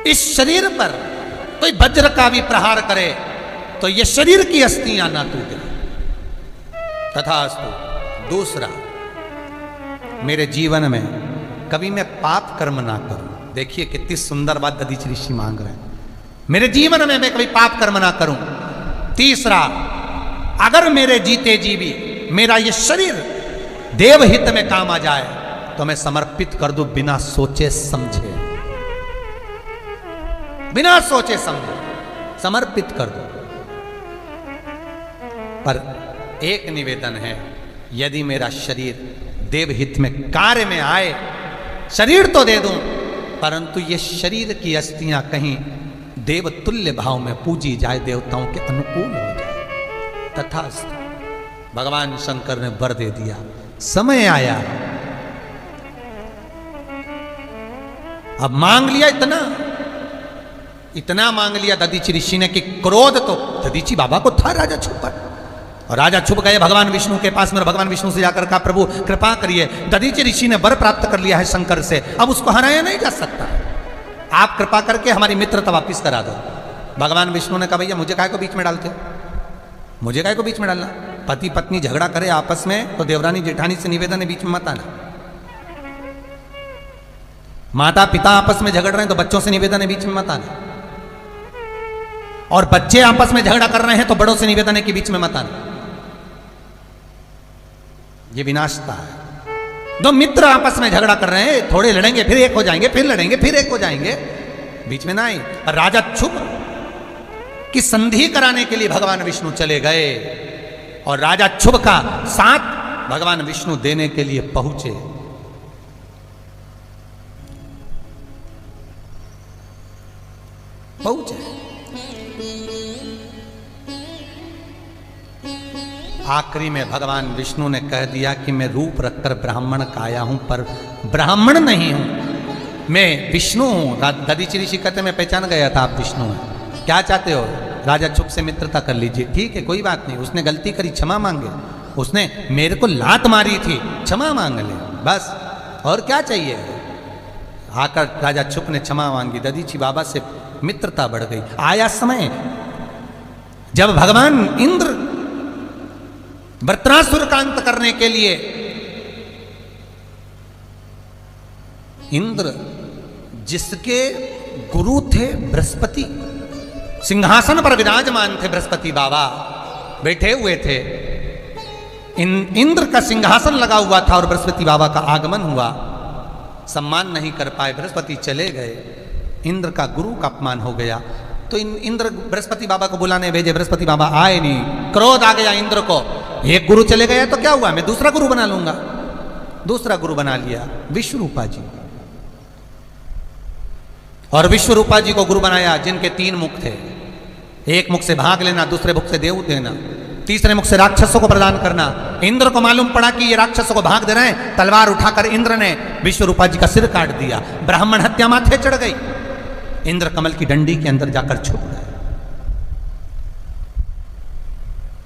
इस शरीर पर कोई वज्र का भी प्रहार करे तो ये शरीर की अस्थियां ना टूटे, तथास्तु। दूसरा, मेरे जीवन में कभी मैं पाप कर्म ना करूं। देखिए कितनी सुंदर बात दधीची ऋषि मांग रहे हैं, मेरे जीवन में मैं कभी पाप कर्म ना करूं। तीसरा, अगर मेरे जीते जी भी मेरा ये शरीर देवहित में काम आ जाए तो मैं समर्पित कर दूं बिना सोचे समझे, बिना सोचे समझे समर्पित कर दूं। पर एक निवेदन है, यदि मेरा शरीर देवहित में कार्य में आए, शरीर तो दे दूं, परंतु ये शरीर की अस्थियां कहीं देवतुल्य भाव में पूजी जाए, देवताओं के अनुकूल हो जाए, तथास्तु। भगवान शंकर ने वर दे दिया, समय आया। अब मांग लिया इतना मांग लिया दधीचि ऋषि ने कि क्रोध तो दधीचि बाबा को था राजा छुप पर। और राजा छुप गए भगवान विष्णु के पास में, भगवान विष्णु से जाकर कहा प्रभु कृपा करिए, दधीचि ऋषि ने वर प्राप्त कर लिया है शंकर से, अब उसको हराया नहीं जा सकता, आप कृपा करके हमारी मित्रता वापिस करा दो। भगवान विष्णु ने कहा भैया मुझे काहे को बीच में डालते हो, मुझे काहे को बीच में डालना, पति पत्नी झगड़ा करे आपस में तो देवरानी जेठानी से निवेदन है बीच में मत आना, माता पिता आपस में झगड़ रहे हैं तो बच्चों से निवेदन है बीच में मत आना, और बच्चे आपस में झगड़ा कर रहे हैं तो बड़ों से निवेदन है कि बीच में मत आना। ये विनाशता है। दो मित्र आपस में झगड़ा कर रहे हैं, थोड़े लड़ेंगे फिर एक हो जाएंगे, फिर लड़ेंगे फिर एक हो जाएंगे, बीच में ना आए। और राजा छुप की संधि कराने के लिए भगवान विष्णु चले गए और राजा छुप का साथ भगवान विष्णु देने के लिए पहुंचे। आखिरी में भगवान विष्णु ने कह दिया कि मैं रूप रखकर ब्राह्मण का आया हूं, पर ब्राह्मण नहीं हूं, मैं विष्णु हूं। दधीचि ऋषि कहते मैं पहचान गया था आप विष्णु हैं, क्या चाहते हो? राजा चुप से मित्रता कर लीजिए, ठीक है कोई बात नहीं, उसने गलती करी क्षमा मांगे, उसने मेरे को लात मारी थी क्षमा मांग ले, बस और क्या चाहिए। आकर राजा चुप ने क्षमा मांगी, दधीचि बाबा से मित्रता बढ़ गई। आया समय जब भगवान इंद्र वृत्रासुर का अंत करने के लिए, इंद्र जिसके गुरु थे बृहस्पति, सिंहासन पर विराजमान थे बृहस्पति बाबा बैठे हुए थे, इंद्र का सिंहासन लगा हुआ था और बृहस्पति बाबा का आगमन हुआ, सम्मान नहीं कर पाए, बृहस्पति चले गए, इंद्र का गुरु का अपमान हो गया। तो इंद्र बृहस्पति बाबा को बुलाने भेजे, बृहस्पति बाबा आए नहीं, क्रोध आ गया इंद्र को, एक गुरु चले गया तो क्या हुआ, मैं दूसरा गुरु बना लूंगा। दूसरा गुरु बना लिया विश्वरूपा जी, और विश्वरूपा जी को गुरु बनाया जिनके 3 मुख थे, एक मुख से भाग लेना, दूसरे मुख से देव देना, तीसरे मुख से राक्षसों को प्रदान करना। इंद्र को मालूम पड़ा कि ये राक्षसों को भाग दे रहे हैं, तलवार उठाकर इंद्र ने विश्वरूपा जी का सिर काट दिया, ब्राह्मण हत्या माथे चढ़ गई, इंद्र कमल की डंडी के अंदर जाकर छुप गए।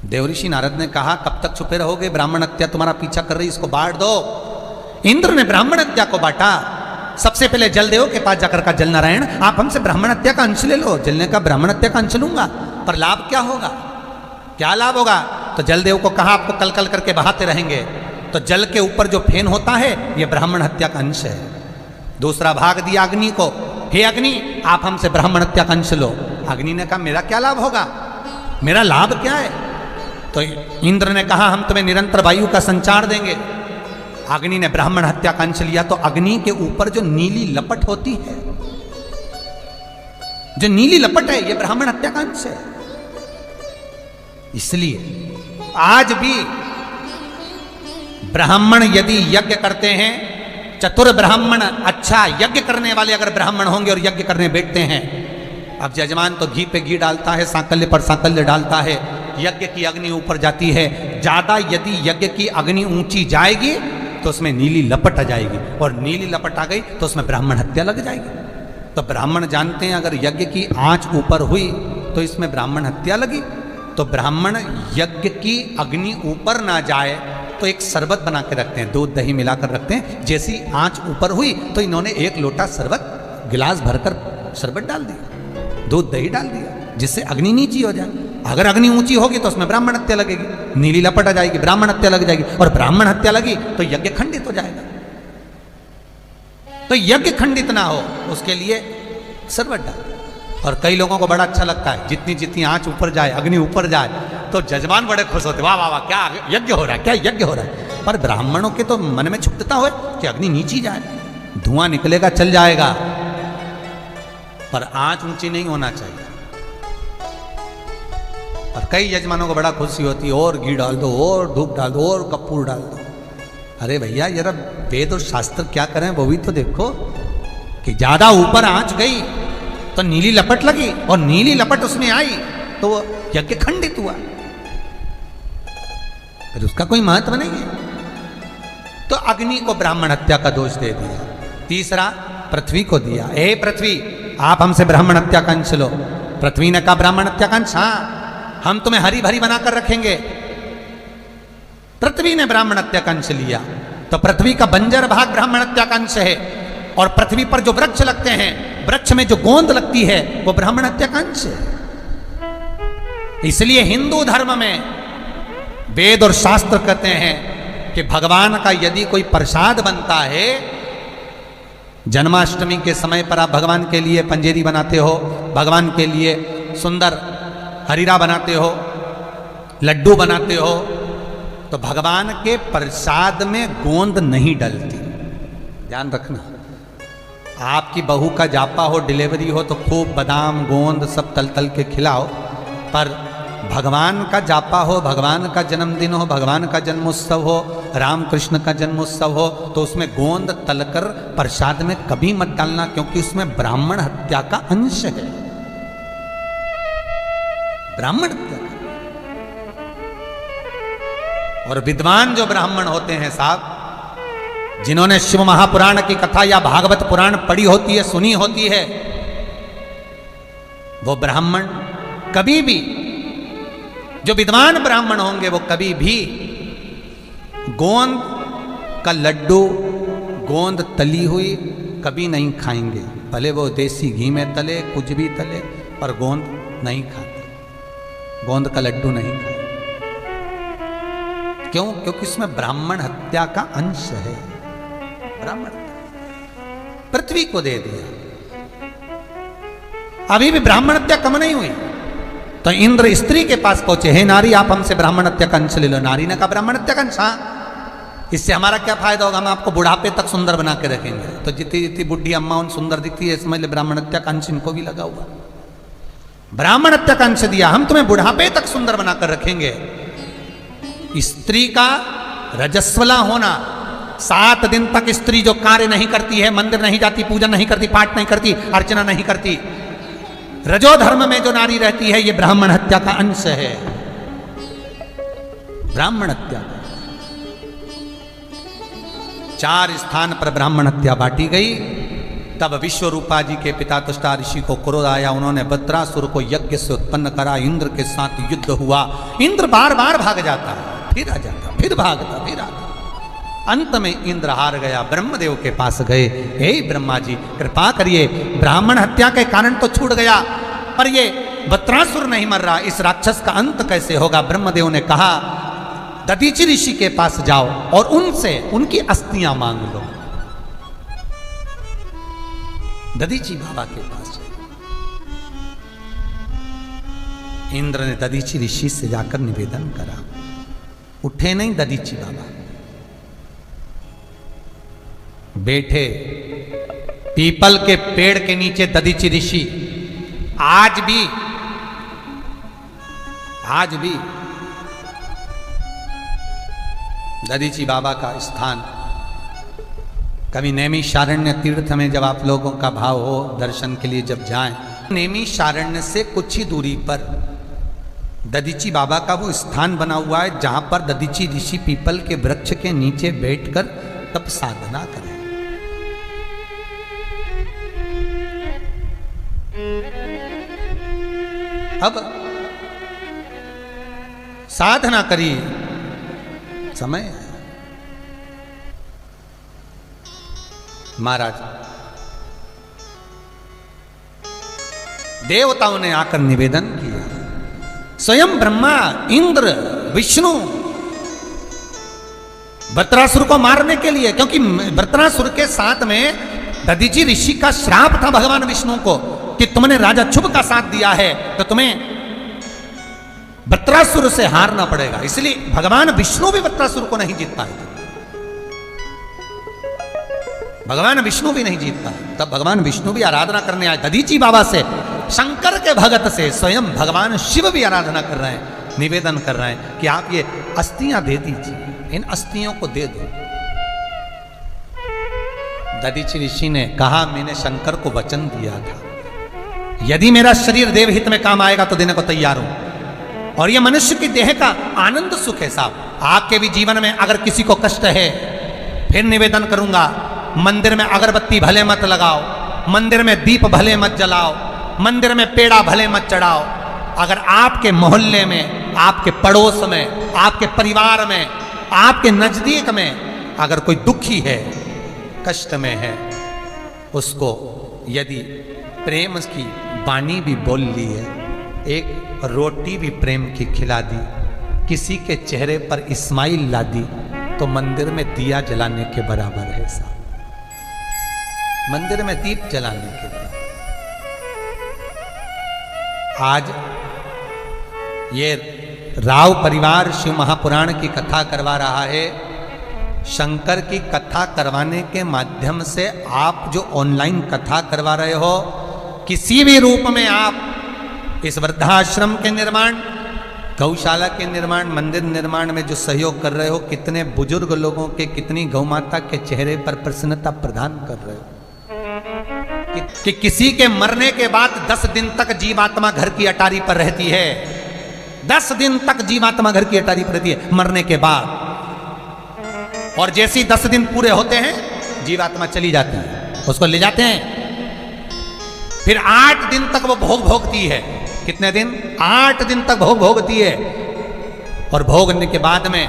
देवऋषि नारद ने कहा कब तक छुपे रहोगे, ब्राह्मण हत्या तुम्हारा पीछा कर रही, इसको बांट दो। इंद्र ने ब्राह्मण हत्या को बांटा, सबसे पहले जलदेव के पास जाकर कहा जल नारायण आप हमसे ब्राह्मण हत्या का अंश ले लो। जल ने कहा ब्राह्मण हत्या का अंश लूंगा, पर लाभ क्या होगा, क्या लाभ होगा? तो जलदेव को कहा आपको कल कल करके बहाते रहेंगे, तो जल के ऊपर जो फेन होता है यह ब्राह्मण हत्या का अंश है। दूसरा भाग दिया अग्नि को, हे अग्नि आप हमसे ब्राह्मण हत्या का अंश लो। अग्नि ने कहा मेरा क्या लाभ होगा, मेरा लाभ क्या है? तो इंद्र ने कहा हम तुम्हें निरंतर वायु का संचार देंगे। अग्नि ने ब्राह्मण हत्या का अंश लिया, तो अग्नि के ऊपर जो नीली लपट होती है, जो नीली लपट है, यह ब्राह्मण हत्या का अंश है। इसलिए आज भी ब्राह्मण यदि यज्ञ करते हैं, चतुर ब्राह्मण, अच्छा यज्ञ करने वाले अगर ब्राह्मण होंगे और यज्ञ करने बैठते हैं, अब यजमान तो घी पे घी डालता है, सांकल्य पर सांकल्य डालता है, यज्ञ की अग्नि ऊपर जाती है, ज्यादा यदि यज्ञ की अग्नि ऊंची जाएगी तो उसमें नीली लपट आ जाएगी, और नीली लपट आ गई तो उसमें ब्राह्मण हत्या लग जाएगी। तो ब्राह्मण जानते हैं अगर यज्ञ की आंच ऊपर हुई तो इसमें ब्राह्मण हत्या लगी। तो ब्राह्मण यज्ञ की अग्नि ऊपर ना जाए तो एक शरबत बना के रखते हैं, दूध दही मिलाकर रखते हैं, जैसी आंच ऊपर हुई तो इन्होंने 1 लोटा शरबत गिलास भरकर शरबत डाल दिया, दूध दही डाल दिया, जिससे अग्नि नीची हो जाए। अगर अग्नि ऊंची होगी तो उसमें ब्राह्मण हत्या लगेगी, नीली लपट आ जाएगी, ब्राह्मण हत्या लग जाएगी, और ब्राह्मण हत्या लगी तो यज्ञ खंडित हो जाएगा। तो यज्ञ खंडित ना हो उसके लिए शरबत डाल। और कई लोगों को बड़ा अच्छा लगता है, जितनी जितनी आंच ऊपर जाए, अग्नि ऊपर जाए, तो जजमान बड़े खुश होते, वाह वाह वाह क्या यज्ञ हो रहा है, क्या यज्ञ हो रहा है। पर ब्राह्मणों के तो मन में क्षुब्धता हो कि अग्नि नीची जाए, धुआं निकलेगा चल जाएगा, पर आंच ऊंची नहीं होना चाहिए। और कई यजमानों को बड़ा खुशी होती है, और घी डाल दो, और धूप डाल दो, और कपूर डाल दो। अरे भैया जरा वेद और शास्त्र क्या करें वो भी तो देखो, कि ज्यादा ऊपर आंच गई तो नीली लपट लगी, और नीली लपट उसमें आई तो यज्ञ खंडित हुआ, फिर उसका कोई महत्व नहीं है। तो अग्नि को ब्राह्मण हत्या का दोष दे दिया। तीसरा पृथ्वी को दिया, हे पृथ्वी आप हमसे ब्राह्मण हत्या का अंश लो। पृथ्वी ने कहा ब्राह्मण हत्या का अंश, हाँ हम तुम्हें हरी भरी बनाकर रखेंगे। पृथ्वी ने ब्राह्मण हत्या का अंश लिया, तो पृथ्वी का बंजर भाग ब्राह्मण हत्या का अंश है, और पृथ्वी पर जो वृक्ष लगते हैं, वृक्ष में जो गोंद लगती है वो ब्राह्मण हत्या का अंश है। इसलिए हिंदू धर्म में वेद और शास्त्र कहते हैं कि भगवान का यदि कोई प्रसाद बनता है, जन्माष्टमी के समय पर आप भगवान के लिए पंजेरी बनाते हो, भगवान के लिए सुंदर हरीरा बनाते हो, लड्डू बनाते हो, तो भगवान के प्रसाद में गोंद नहीं डलती। ध्यान रखना, आपकी बहू का जापा हो, डिलीवरी हो, तो खूब बादाम गोंद सब तल तल के खिलाओ, पर भगवान का जापा हो, भगवान का जन्मदिन हो, भगवान का जन्मोत्सव हो, राम कृष्ण का जन्मोत्सव हो, तो उसमें गोंद तलकर प्रसाद में कभी मत डालना, क्योंकि उसमें ब्राह्मण हत्या का अंश है। ब्राह्मण हत्या का। और विद्वान जो ब्राह्मण होते हैं साहब, जिन्होंने शिव महापुराण की कथा या भागवत पुराण पढ़ी होती है, सुनी होती है, वो ब्राह्मण कभी भी, जो विद्वान ब्राह्मण होंगे वो कभी भी गोंद का लड्डू, गोंद तली हुई कभी नहीं खाएंगे, भले वो देसी घी में तले, कुछ भी तले, पर गोंद नहीं खाते, गोंद का लड्डू नहीं खाते। क्यों? क्योंकि उसमें ब्राह्मण हत्या का अंश है। ब्राह्मण पृथ्वी को दे दिया। अभी भी ब्राह्मण हत्या कम नहीं हुई, तो इंद्र स्त्री के पास पहुंचे, हे नारी आप हमसे ब्राह्मण हत्या का अंश ले लो। नारी ने कहा ब्राह्मण हत्या का अंश, हाँ इससे हमारा क्या फायदा होगा, हम आपको बुढ़ापे तक सुंदर बना के रखेंगे। तो जितनी जितनी बुढ़ी अम्मा उन सुंदर दिखती है, समझ ले ब्राह्मण हत्या का अंश इनको भी लगा हुआ। ब्राह्मण हत्या का अंश दिया, हम तुम्हें बुढ़ापे तक सुंदर बनाकर रखेंगे। स्त्री का रजस्वला होना, 7 दिन तक स्त्री जो कार्य नहीं करती है, मंदिर नहीं जाती, पूजन नहीं करती, पाठ नहीं करती, अर्चना नहीं करती, रजो धर्म में जो नारी रहती है, ये ब्राह्मण हत्या का अंश है। ब्राह्मण हत्या 4 स्थान पर ब्राह्मण हत्या बांटी गई। तब विश्वरूपा जी के पिता तुष्टा ऋषि को क्रोध आया, उन्होंने वज्रासुर को यज्ञ से उत्पन्न करा, इंद्र के साथ युद्ध हुआ। इंद्र बार बार भाग जाता, फिर आ जाता, फिर भागता, फिर आता। अंत में इंद्र हार गया, ब्रह्मदेव के पास गए, हे ब्रह्मा जी कृपा करिए, ब्राह्मण हत्या के कारण तो छूट गया, पर ये वज्रासुर नहीं मर रहा, इस राक्षस का अंत कैसे होगा। ब्रह्मदेव ने कहा दधीचि ऋषि के पास जाओ और उनसे उनकी अस्थियां मांग लो। दधीचि बाबा के पास इंद्र ने दधीचि ऋषि से जाकर निवेदन करा। उठे नहीं दधीचि बाबा, बैठे पीपल के पेड़ के नीचे दधीचि ऋषि। आज भी दधीचि बाबा का स्थान, कभी नैमिषारण्य तीर्थ में जब आप लोगों का भाव हो दर्शन के लिए जब जाएं, नैमिषारण्य से कुछ ही दूरी पर दधीचि बाबा का वो स्थान बना हुआ है, जहां पर दधीचि ऋषि पीपल के वृक्ष के नीचे बैठकर तप साधना करें। अब साधना करी, समय है। महाराज देवताओं ने आकर निवेदन किया, स्वयं ब्रह्मा, इंद्र, विष्णु वज्रासुर को मारने के लिए, क्योंकि वज्रासुर के साथ में दधीचि ऋषि का श्राप था भगवान विष्णु को कि तुमने राजा शुभ का साथ दिया है तो तुम्हें वज्रासुर से हारना पड़ेगा। इसलिए भगवान विष्णु भी वज्रासुर को नहीं जीत पाए थे। भगवान विष्णु भी नहीं जीतता। तब भगवान विष्णु भी आराधना करने आए दधीची बाबा से, शंकर के भगत से। स्वयं भगवान शिव भी आराधना कर रहे हैं, निवेदन कर रहे हैं कि आप ये अस्थियां दे दीजिए, इन अस्थियों को दे दो। दधीची ऋषि ने कहा, मैंने शंकर को वचन दिया था, यदि मेरा शरीर देवहित में काम आएगा तो देने को तैयार हूं। और ये मनुष्य की देह का आनंद सुख है साहब। आपके भी जीवन में अगर किसी को कष्ट है, फिर निवेदन करूंगा, मंदिर में अगरबत्ती भले मत लगाओ, मंदिर में दीप भले मत जलाओ, मंदिर में पेड़ा भले मत चढ़ाओ। अगर आपके मोहल्ले में, आपके पड़ोस में, आपके परिवार में, आपके नजदीक में अगर कोई दुखी है, कष्ट में है, उसको यदि प्रेम की वाणी भी बोल ली है, एक रोटी भी प्रेम की खिला दी, किसी के चेहरे पर इस्माइल ला दी, तो मंदिर में दिया जलाने के बराबर है साहब। मंदिर में दीप जलाने के लिए आज ये राव परिवार शिव महापुराण की कथा करवा रहा है। शंकर की कथा करवाने के माध्यम से आप जो ऑनलाइन कथा करवा रहे हो, किसी भी रूप में आप इस वृद्धाश्रम के निर्माण, गौशाला के निर्माण, मंदिर निर्माण में जो सहयोग कर रहे हो, कितने बुजुर्ग लोगों के, कितनी गौमाता के चेहरे पर प्रसन्नता प्रदान कर रहे हो कि किसी के मरने के बाद 10 दिन तक जीवात्मा घर की अटारी पर रहती है। 10 दिन तक जीवात्मा घर की अटारी पर रहती है मरने के बाद, और जैसे ही 10 दिन पूरे होते हैं जीवात्मा चली जाती है, उसको ले जाते हैं। फिर 8 दिन तक वो भोग भोगती है। कितने दिन? 8 दिन तक भोग भोगती है। और भोगने के बाद में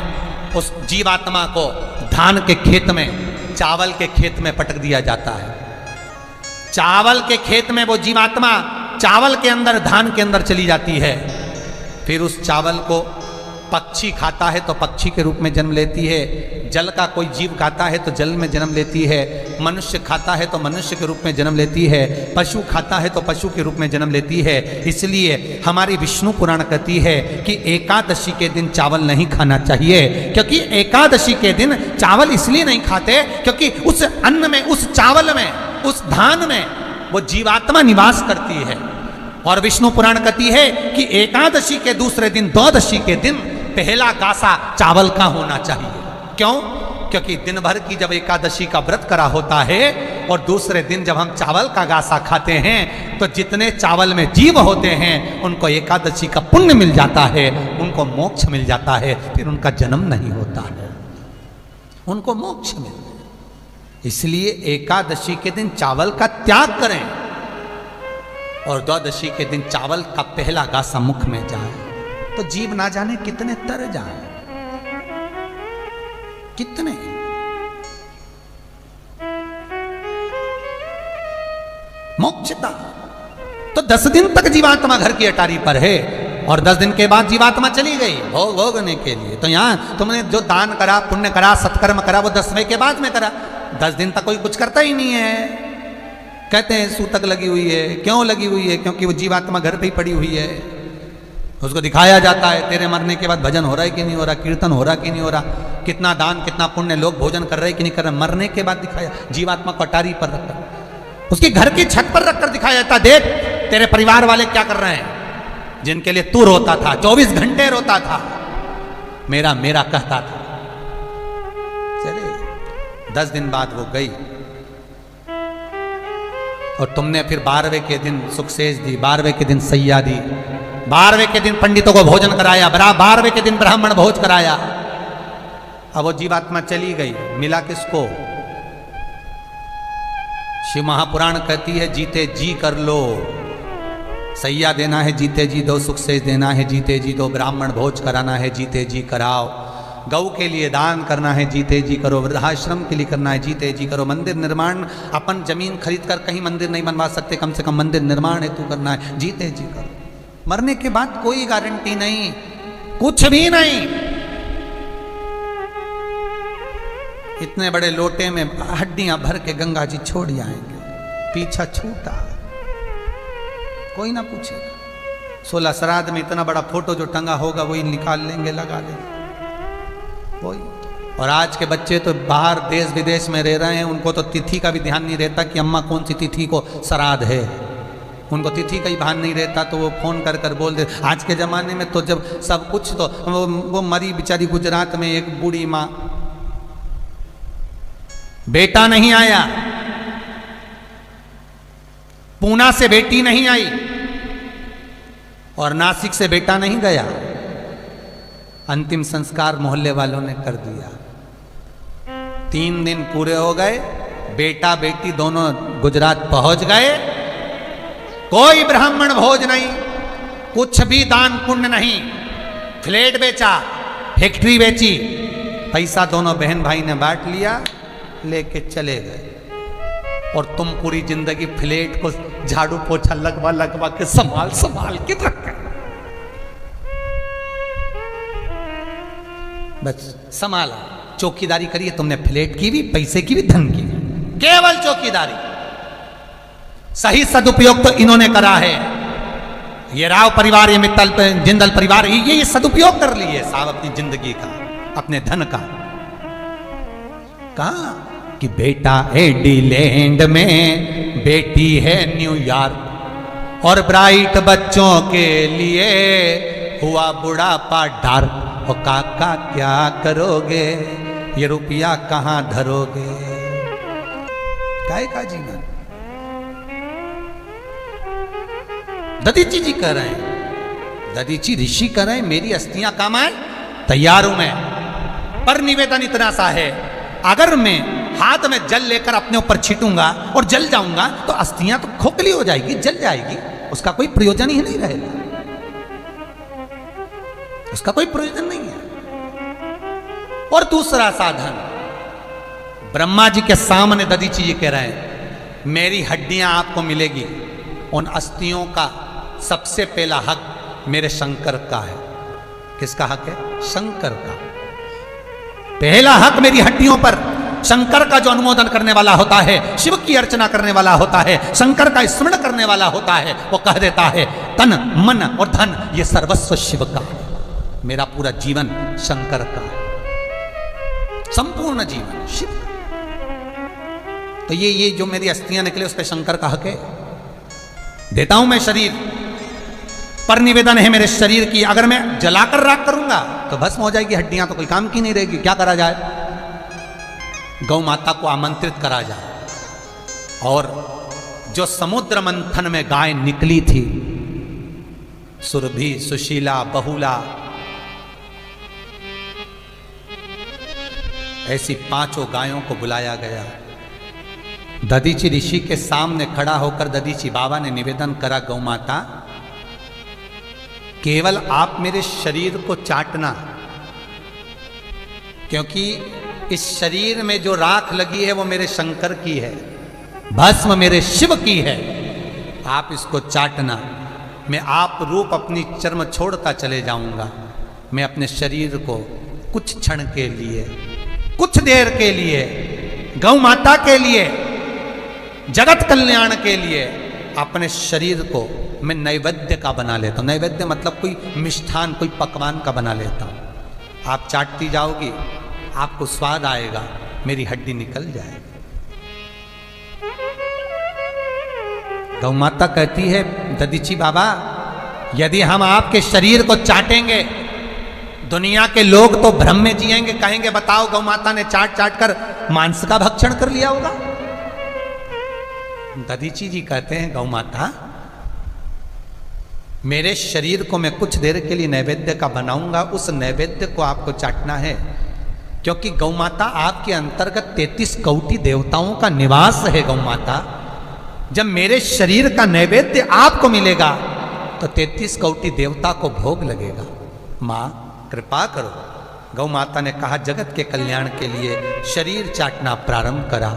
उस जीवात्मा को धान के खेत में, चावल के खेत में पटक दिया जाता है। चावल के खेत में वो जीवात्मा चावल के अंदर, धान के अंदर चली जाती है। फिर उस चावल को पक्षी खाता है तो पक्षी के रूप में जन्म लेती है, जल का कोई जीव खाता है तो जल में जन्म लेती है, मनुष्य खाता है तो मनुष्य के रूप में जन्म लेती है, पशु खाता है तो पशु के रूप में जन्म लेती है। इसलिए हमारी विष्णु पुराण कहती है कि एकादशी के दिन चावल नहीं खाना चाहिए, क्योंकि एकादशी के दिन चावल इसलिए नहीं खाते क्योंकि उस अन्न में, उस चावल में, उस धान में वो जीवात्मा निवास करती है। और विष्णु पुराण कहती है कि एकादशी के दूसरे दिन, द्वादशी के दिन पहला गासा चावल का होना चाहिए। क्यों? क्योंकि दिन भर की जब एकादशी का व्रत करा होता है और दूसरे दिन जब हम चावल का गासा खाते हैं तो जितने चावल में जीव होते हैं उनको एकादशी का पुण्य मिल जाता है, उनको मोक्ष मिल जाता है, फिर उनका जन्म नहीं होता है, उनको मोक्ष मिल जाता है। इसलिए एकादशी के दिन चावल का त्याग करें और द्वादशी के दिन चावल का पहला गासा मुख में जाए तो जीव ना जाने कितने तर जाए, कितने। मोक्षता तो 10 दिन तक जीवात्मा घर की अटारी पर है और 10 दिन के बाद जीवात्मा चली गई भोग भोगने के लिए। तो यहां तुमने जो दान करा, पुण्य करा, सत्कर्म करा, वो 10वें के बाद में करा। 10 दिन तक कोई कुछ करता ही नहीं है। कहते हैं सूतक लगी हुई है। क्यों लगी हुई है? क्योंकि वो जीवात्मा घर पे ही पड़ी हुई है। उसको दिखाया जाता है तेरे मरने के बाद भजन हो रहा है कि नहीं हो रहा, कीर्तन हो रहा कि नहीं हो रहा, कितना दान, कितना पुण्य, लोग भोजन कर रहे कि नहीं कर रहे। मरने के बाद दिखाया, जीवात्मा को अटारी पर रखकर, उसकी घर की छत पर रखकर दिखाया जाता, देख तेरे परिवार वाले क्या कर रहे हैं, जिनके लिए तू रोता था, 24 घंटे रोता था, मेरा मेरा कहता था। चले 10 दिन बाद वो गई और तुमने फिर 12वें के दिन सुखसेज दी, 12वें के दिन सैया दी, 12वें के दिन पंडितों को भोजन कराया, 12वें के दिन ब्राह्मण भोज कराया। अब वो जीवात्मा चली गई, मिला किसको? शिव महापुराण कहती है जीते जी कर लो, सैया देना है जीते जी दो, सुखसेज देना है जीते जी दो, ब्राह्मण भोज कराना है जीते जी कराओ, गौ के लिए दान करना है जीते जी करो, वृद्धाश्रम के लिए करना है जीते जी करो, मंदिर निर्माण, अपन जमीन खरीद कर कहीं मंदिर नहीं बनवा सकते, कम से कम मंदिर निर्माण हेतु करना है जीते जी करो। मरने के बाद कोई गारंटी नहीं, कुछ भी नहीं। इतने बड़े लोटे में हड्डियां भर के गंगा जी छोड़ जाएंगे, पीछा छूटा, कोई ना पूछेगा। 16 श्राद्ध में इतना बड़ा फोटो जो टंगा होगा वही निकाल लेंगे, लगा लेंगे, वही और आज के बच्चे तो बाहर देश विदेश में रह रहे हैं, उनको तो तिथि का भी ध्यान नहीं रहता कि अम्मा कौन सी तिथि को श्राद्ध है, उनको तिथि का ही भान नहीं रहता, तो वो फोन कर कर बोल दे। आज के ज़माने में तो जब सब कुछ, तो वो मरी बेचारी गुजरात में एक बूढ़ी माँ, बेटा नहीं आया, पूना से बेटी नहीं आई और नासिक से बेटा नहीं गया, अंतिम संस्कार मोहल्ले वालों ने कर दिया। 3 दिन पूरे हो गए, बेटा बेटी दोनों गुजरात पहुंच गए, कोई ब्राह्मण भोज नहीं, कुछ भी दान पुण्य नहीं, फ्लैट बेचा, फैक्ट्री बेची, पैसा दोनों बहन भाई ने बांट लिया, लेके चले गए। और तुम पूरी जिंदगी फ्लैट को झाड़ू पोछा लगवा लगवा के संभाल संभाल के रखा, बस संभाला, चौकीदारी करिए तुमने, फ्लैट की भी, पैसे की भी, धन की भी, केवल चौकीदारी। सही सदुपयोग तो इन्होंने करा है, ये राव परिवार, ये मित्तल जिंदल परिवार, ये सदुपयोग कर लिए साहब अपनी जिंदगी का, अपने धन का। कहा कि बेटा एडिलैंड में, बेटी है न्यूयॉर्क, और ब्राइट बच्चों के लिए हुआ बुढ़ापा डार्क। और काका क्या करोगे, ये रुपया कहां धरोगे, काय का जीवन। ददीची जी कह रहे हैं, ददीची ऋषि कह रहे हैं, मेरी अस्थियां काम आए, तैयार हूं मैं, पर निवेदन इतना सा है, अगर मैं हाथ में जल लेकर अपने ऊपर छीटूंगा और जल जाऊंगा तो अस्थियां तो खोखली हो जाएगी, जल जाएगी, उसका कोई प्रयोजन ही नहीं रहेगा, उसका कोई प्रयोजन नहीं है। और दूसरा साधन, ब्रह्मा जी के सामने ददीची जी कह रहे हैं, मेरी हड्डियां आपको मिलेगी, उन अस्थियों का सबसे पहला हक मेरे शंकर का है। किसका हक है? शंकर का। पहला हक मेरी हड्डियों पर, शंकर का जो अनुमोदन करने वाला होता है, शिव की अर्चना करने वाला होता है, शंकर का स्मरण करने वाला होता है, वो कह देता है तन मन और धन ये सर्वस्व शिव का, मेरा पूरा जीवन शंकर का है, संपूर्ण जीवन शिव का। तो ये जो मेरी अस्थियां निकले उस पर शंकर का हक है। देता हूं मैं शरीर, पर निवेदन है मेरे शरीर की, अगर मैं जलाकर राख करूंगा तो भस्म हो जाएगी, हड्डियां तो कोई काम की नहीं रहेगी, क्या करा जाए? गौ माता को आमंत्रित करा जाए। और जो समुद्र मंथन में गाय निकली थी, सुरभि, सुशीला, बहुला, ऐसी 5 गायों को बुलाया गया। ददीची ऋषि के सामने खड़ा होकर ददीची बाबा ने निवेदन करा, गौ माता केवल आप मेरे शरीर को चाटना, क्योंकि इस शरीर में जो राख लगी है वो मेरे शंकर की है, भस्म मेरे शिव की है, आप इसको चाटना, मैं आप रूप अपनी चर्म छोड़ता चले जाऊंगा, मैं अपने शरीर को कुछ क्षण के लिए, कुछ देर के लिए, गौ माता के लिए, जगत कल्याण के लिए अपने शरीर को मैं नैवेद्य का बना लेता हूं। नैवेद्य मतलब कोई मिष्ठान, कोई पकवान का बना लेता हूं। आप चाटती जाओगी, आपको स्वाद आएगा, मेरी हड्डी निकल जाएगी। गौ माता कहती है, ददीची बाबा यदि हम आपके शरीर को चाटेंगे, दुनिया के लोग तो भ्रम में जिएंगे, कहेंगे बताओ गौ माता ने चाट चाट कर मांस का भक्षण कर लिया होगा। ददीची जी कहते हैं, गौ माता मेरे शरीर को मैं कुछ देर के लिए नैवेद्य का बनाऊंगा, उस नैवेद्य को आपको चाटना है, क्योंकि गौ माता आपके अंतर्गत 33 कोटि देवताओं का निवास है। गौ माता जब मेरे शरीर का नैवेद्य आपको मिलेगा तो 33 कोटि देवता को भोग लगेगा। माँ कृपा करो। गौ माता ने कहा, जगत के कल्याण के लिए शरीर चाटना प्रारंभ करा।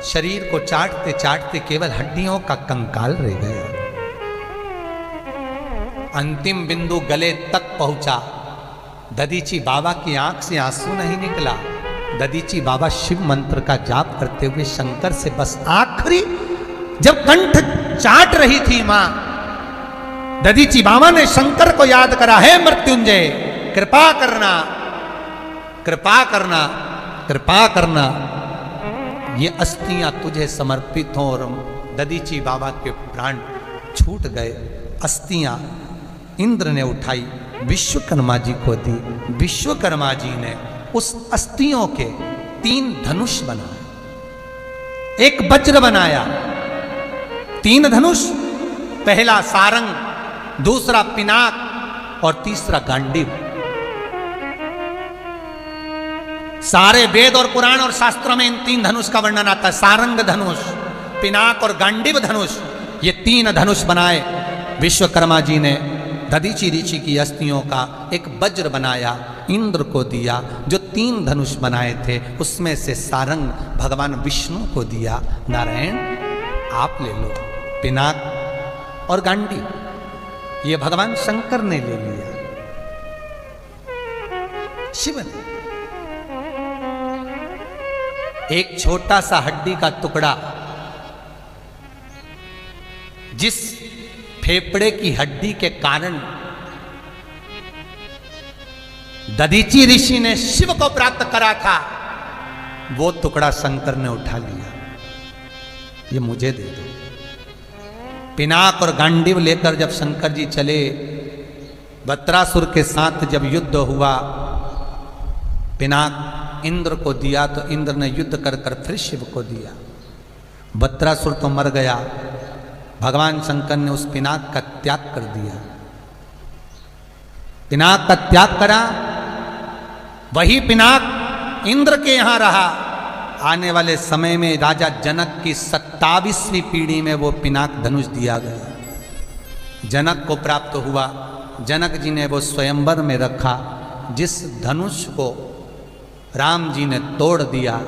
शरीर को चाटते चाटते केवल हड्डियों का कंकाल रह गया। अंतिम बिंदु गले तक पहुंचा। ददीची बाबा की आंख से आंसू नहीं निकला। ददीची बाबा शिव मंत्र का जाप करते हुए शंकर से बस आखिरी जब कंठ चाट रही थी मां, ददीची बाबा ने शंकर को याद करा, है मृत्युंजय कृपा करना, कृपा करना, कृपा करना, ये अस्थियां तुझे समर्पित हों। और दधीची बाबा के प्राण छूट गए। अस्थियां इंद्र ने उठाई, विश्वकर्मा जी को दी। विश्वकर्मा जी ने उस अस्थियों के 3 धनुष बनाए, एक वज्र बनाया, 3 धनुष, पहला सारंग, दूसरा पिनाक और तीसरा गांडीव। सारे वेद और पुराण और शास्त्रों में इन 3 धनुष का वर्णन आता है। सारंग धनुष, पिनाक और गांडीव धनुष, ये 3 धनुष बनाए। विश्वकर्मा जी ने दधीची ऋषि की अस्थियों का एक वज्र बनाया, इंद्र को दिया। जो 3 धनुष बनाए थे उसमें से सारंग भगवान विष्णु को दिया। नारायण आप ले लो। पिनाक और गांडीव ये भगवान शंकर ने ले लिया, शिव ने। एक छोटा सा हड्डी का टुकड़ा, जिस फेफड़े की हड्डी के कारण दधीची ऋषि ने शिव को प्राप्त करा था, वो टुकड़ा शंकर ने उठा लिया। ये मुझे दे दो। पिनाक और गांडीव लेकर जब शंकर जी चले, वत्रासुर के साथ जब युद्ध हुआ, पिनाक इंद्र को दिया तो इंद्र ने युद्ध कर कर फिर शिव को दिया। वत्रासुर तो मर गया, भगवान शंकर ने उस पिनाक का त्याग कर दिया। पिनाक का त्याग करा, वही पिनाक इंद्र के यहां रहा। आने वाले समय में राजा जनक की 27वीं पीढ़ी में वो पिनाक धनुष दिया गया। जनक को प्राप्त हुआ, जनक जी ने वो स्वयंवर में रखा। जिस धनुष को राम जी ने तोड़ दिया,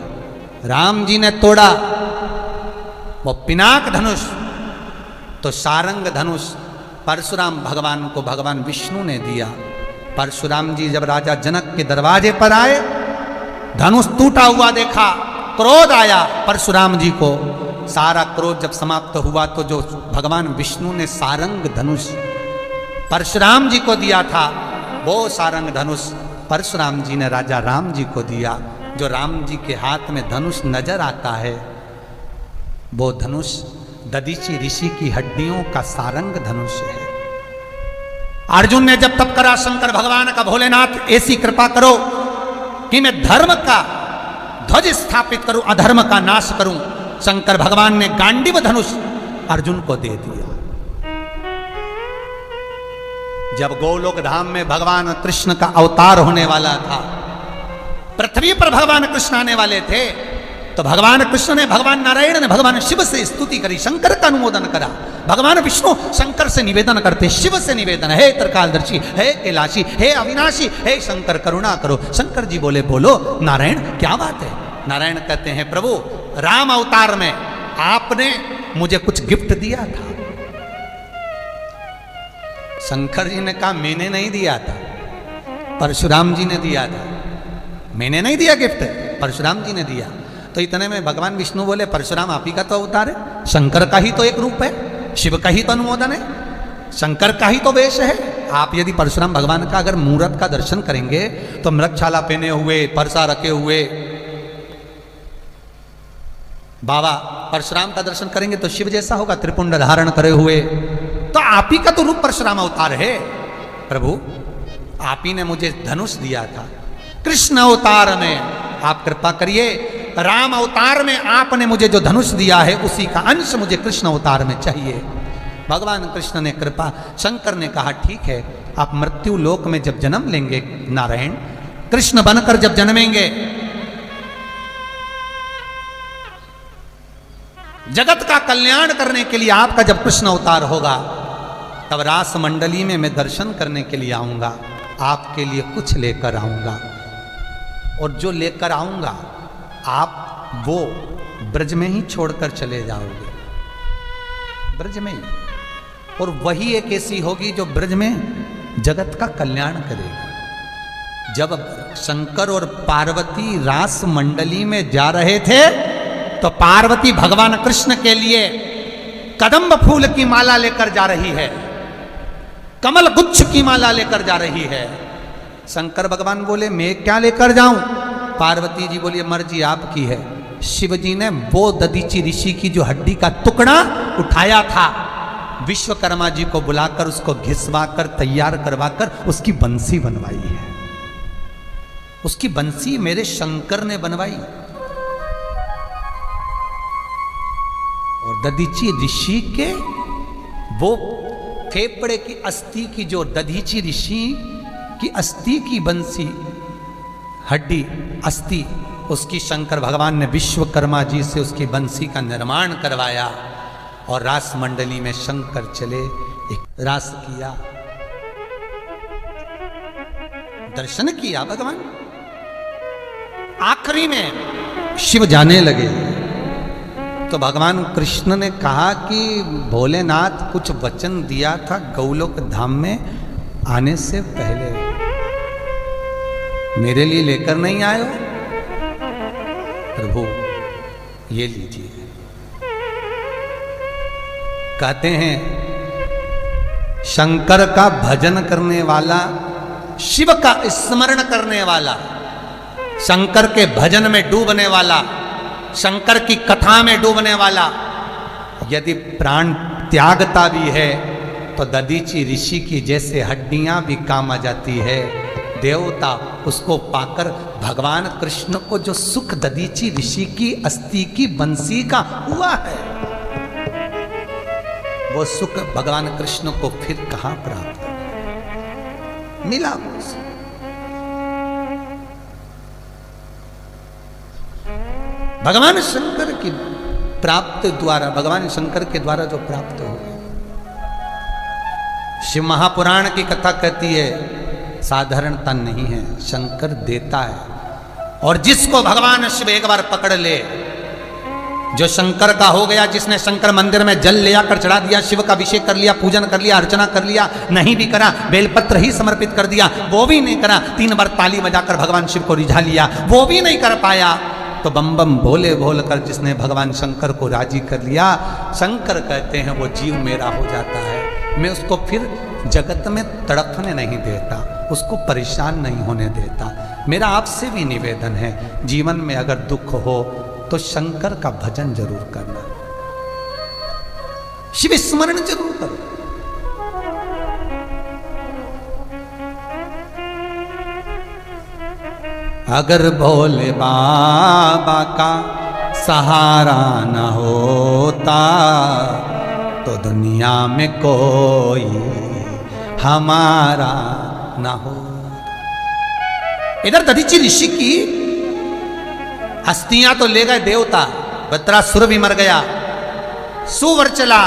राम जी ने तोड़ा वो पिनाक धनुष, तो सारंग धनुष परशुराम भगवान को भगवान विष्णु ने दिया। परशुराम जी जब राजा जनक के दरवाजे पर आए, धनुष टूटा हुआ देखा, क्रोध आया परशुराम जी को। सारा क्रोध जब समाप्त हुआ तो जो भगवान विष्णु ने सारंग धनुष परशुराम जी को दिया था, वो सारंग धनुष परशुराम जी ने राजा राम जी को दिया। जो राम जी के हाथ में धनुष नजर आता है, वो धनुष दधीची ऋषि की हड्डियों का सारंग धनुष है। अर्जुन ने जब तप करा शंकर भगवान का, भोलेनाथ ऐसी कृपा करो कि मैं धर्म का ध्वज स्थापित करूं, अधर्म का नाश करूं। शंकर भगवान ने गांडीव धनुष अर्जुन को दे दिया। जब गोलोक धाम में भगवान कृष्ण का अवतार होने वाला था, पृथ्वी पर भगवान कृष्ण आने वाले थे, तो भगवान कृष्ण ने, भगवान नारायण ने भगवान शिव से स्तुति करी, शंकर का अनुमोदन करा। भगवान विष्णु शंकर से निवेदन करते, शिव से निवेदन, हे त्रिकालदर्शी, हे कैलाशी, हे अविनाशी, हे शंकर करुणा करो। शंकर जी बोले, बोलो नारायण क्या बात है। नारायण कहते हैं, प्रभु राम अवतार में आपने मुझे कुछ गिफ्ट दिया था। शंकर जी ने कहा, मैंने नहीं दिया था, परशुराम जी ने दिया था। मैंने नहीं दिया गिफ्ट, परशुराम जी ने दिया। तो इतने में भगवान विष्णु बोले, परशुराम आप ही का तो अवतार है, शंकर का ही तो एक रूप है, शिव का ही तो अनुमोदन है, शंकर का ही तो वेश है। आप यदि परशुराम भगवान का अगर मूर्त का दर्शन करेंगे तो मृगछाला पहने हुए, परसा रखे हुए बाबा परशुराम का दर्शन करेंगे तो शिव जैसा होगा, त्रिपुंड धारण करे हुए। तो आप ही का तो रूप परशुराम अवतार है। प्रभु आप ही ने मुझे धनुष दिया था, कृष्ण अवतार में आप कृपा करिए, राम अवतार में आपने मुझे जो धनुष दिया है उसी का अंश मुझे कृष्ण अवतार में चाहिए। भगवान कृष्ण ने कृपा, शंकर ने कहा ठीक है, आप मृत्यु लोक में जब जन्म लेंगे नारायण, कृष्ण बनकर जब जन्मेंगे, जगत का कल्याण करने के लिए आपका जब कृष्ण अवतार होगा, तब रास मंडली में मैं दर्शन करने के लिए आऊंगा, आपके लिए कुछ लेकर आऊंगा। और जो लेकर आऊंगा आप वो ब्रज में ही छोड़कर चले जाओगे, ब्रज में ही। और वही एक ऐसी होगी जो ब्रज में जगत का कल्याण करेगी। जब शंकर और पार्वती रास मंडली में जा रहे थे तो पार्वती भगवान कृष्ण के लिए कदम्ब फूल की माला लेकर जा रही है, कमल गुच्छ की माला लेकर जा रही है। शंकर भगवान बोले मैं क्या लेकर जाऊं? पार्वती जी बोली मर्जी आपकी है। शिव जी ने वो दधीची ऋषि की जो हड्डी का टुकड़ा उठाया था, विश्वकर्मा जी को बुलाकर उसको घिसवाकर तैयार करवाकर उसकी बंसी बनवाई है। उसकी बंसी मेरे शंकर ने बनवाई। और दधीची ऋषि के वो फेफड़े की अस्थि की, जो दधीची ऋषि की अस्थि की बंसी, हड्डी अस्थि, उसकी शंकर भगवान ने विश्वकर्मा जी से उसकी बंसी का निर्माण करवाया। और रास मंडली में शंकर चले, एक रास किया, दर्शन किया भगवान। आखिरी में शिव जाने लगे तो भगवान कृष्ण ने कहा कि भोलेनाथ कुछ वचन दिया था गौलोक धाम में आने से पहले, मेरे लिए लेकर नहीं आए हो? प्रभु ये लीजिए। कहते हैं शंकर का भजन करने वाला, शिव का स्मरण करने वाला, शंकर के भजन में डूबने वाला, शंकर की कथा में डूबने वाला, यदि प्राण त्यागता भी है तो दधीची ऋषि की जैसे हड्डियां भी काम आ जाती है। देवता उसको पाकर भगवान कृष्ण को जो सुख दधीची ऋषि की अस्थि की बंसी का हुआ है, वो सुख भगवान कृष्ण को फिर कहां प्राप्त मिला? भगवान शंकर की प्राप्त द्वारा, भगवान शंकर के द्वारा जो प्राप्त हो गया। शिव महापुराण की कथा कहती है साधारणता नहीं है, शंकर देता है। और जिसको भगवान शिव एक बार पकड़ ले, जो शंकर का हो गया, जिसने शंकर मंदिर में जल ले आकर चढ़ा दिया, शिव का अभिषेक कर लिया, पूजन कर लिया, अर्चना कर लिया, नहीं भी करा बेलपत्र ही समर्पित कर दिया, वो भी नहीं करा, 3 बार ताली बजाकर भगवान शिव को रिझा लिया, वो भी नहीं कर पाया, तो बम बम भोले भोल कर जिसने भगवान शंकर को राजी कर लिया, शंकर कहते हैं वो जीव मेरा हो जाता है। मैं उसको फिर जगत में तड़पने नहीं देता, उसको परेशान नहीं होने देता। मेरा आपसे भी निवेदन है, जीवन में अगर दुख हो तो शंकर का भजन जरूर करना, शिव स्मरण जरूर करो। अगर भोले बाबा का सहारा न होता तो दुनिया में कोई हमारा न हो। इधर दधीची ऋषि की अस्थियां तो ले गए देवता, वत्रासुर भी मर गया, सुवर्चला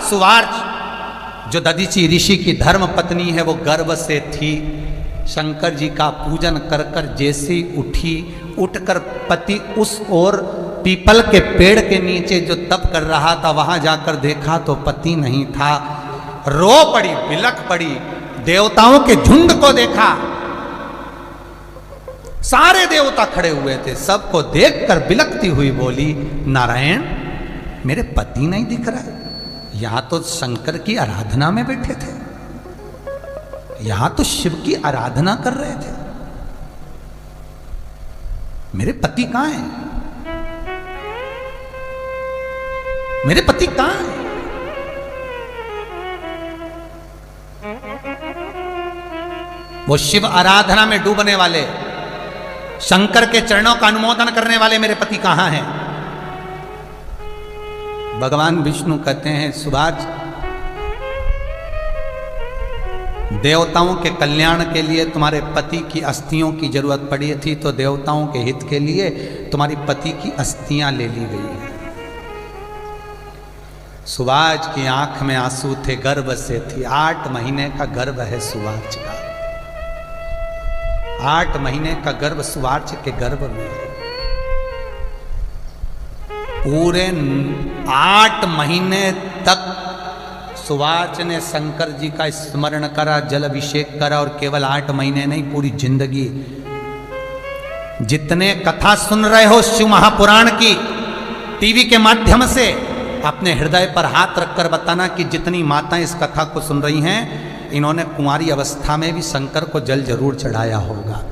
सुवार्च जो दधीची ऋषि की धर्म पत्नी है वो गर्भ से थी। शंकर जी का पूजन कर कर जैसी उठी, उठकर पति उस ओर पीपल के पेड़ के नीचे जो तप कर रहा था वहां जाकर देखा तो पति नहीं था। रो पड़ी, बिलख पड़ी, देवताओं के झुंड को देखा, सारे देवता खड़े हुए थे, सबको देखकर बिलखती हुई बोली नारायण मेरे पति नहीं दिख रहा। यहां तो शंकर की आराधना में बैठे थे, यहां तो शिव की आराधना कर रहे थे, मेरे पति कहां हैं? मेरे पति कहां हैं? वो शिव आराधना में डूबने वाले, शंकर के चरणों का अनुमोदन करने वाले मेरे पति कहां हैं? भगवान विष्णु कहते हैं सुभाष, देवताओं के कल्याण के लिए तुम्हारे पति की अस्थियों की जरूरत पड़ी थी, तो देवताओं के हित के लिए तुम्हारी पति की अस्थियां ले ली गई है। सुभाष की आंख में आंसू थे, गर्भ से थी, 8 महीने का गर्भ है सुभाष का, 8 महीने का गर्भ सुभाष के गर्भ में है। पूरे 8 महीने तक सुभाष ने शंकर जी का स्मरण करा, जल अभिषेक करा, और केवल 8 महीने नहीं पूरी जिंदगी। जितने कथा सुन रहे हो शिव महापुराण की टीवी के माध्यम से, अपने हृदय पर हाथ रखकर बताना कि जितनी माताएं इस कथा को सुन रही हैं, इन्होंने कुंवारी अवस्था में भी शंकर को जल जरूर चढ़ाया होगा।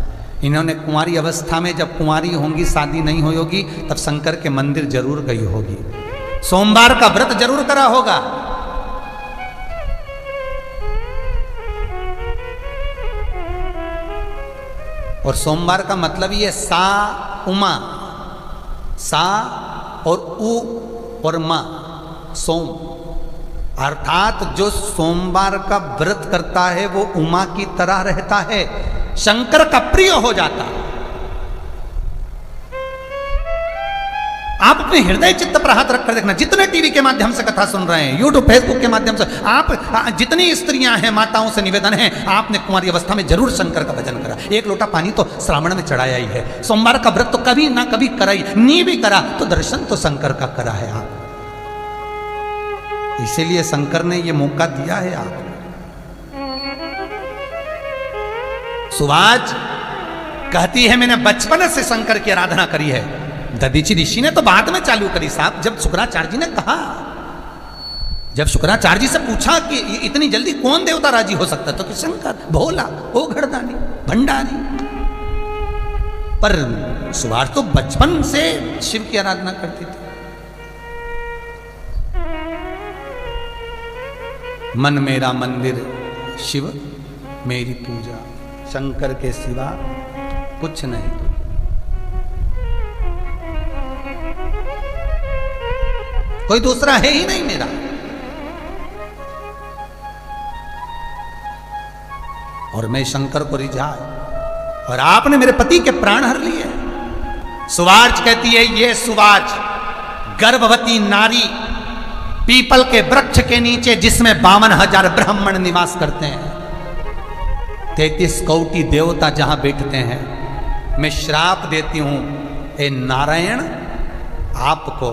इन्होंने कुंवारी अवस्था में जब कुंवारी होंगी, शादी नहीं हुई होगी, तब शंकर के मंदिर जरूर गई होगी, सोमवार का व्रत जरूर करा होगा। और सोमवार का मतलब ये सा उमा, सा और उ और मा, सोम, अर्थात जो सोमवार का व्रत करता है वो उमा की तरह रहता है, शंकर का प्रिय हो जाता। आप अपने हृदय चित्त पर हाथ रखकर देखना, जितने टीवी के माध्यम से कथा सुन रहे हैं, यूट्यूब फेसबुक के माध्यम से, आप जितनी स्त्रियां हैं, माताओं से निवेदन है, आपने कुंवारी अवस्था में जरूर शंकर का भजन करा। एक लोटा पानी तो श्रावण में चढ़ाया ही है, सोमवार का व्रत तो कभी ना कभी करा ही, नहीं भी करा तो दर्शन तो शंकर का करा है आप। इसीलिए शंकर ने ये मौका दिया है आप। सुभाष कहती है मैंने बचपन से शंकर की आराधना करी है। दधीची ऋषि ने तो बाद में चालू करी साहब, जब शुक्राचार्य जी ने कहा, जब शुक्राचार्य जी से पूछा कि इतनी जल्दी कौन देवता राजी हो सकता, तो कि शंकर, भोला, ओ घड़दानी, भंडारी। पर सुभाष तो बचपन से शिव की आराधना करती थी। मन मेरा मंदिर, शिव मेरी पूजा, शंकर के सिवा कुछ नहीं। कोई दूसरा है ही नहीं मेरा। और मैं शंकर को रिझाए, और आपने मेरे पति के प्राण हर लिए। सुवार्च कहती है, ये सुवार्च गर्भवती नारी पीपल के वृक्ष के नीचे, जिसमें 52,000 ब्राह्मण निवास करते हैं, 33 कोटि देवता जहां बैठते हैं, मैं श्राप देती हूं, ए नारायण, आपको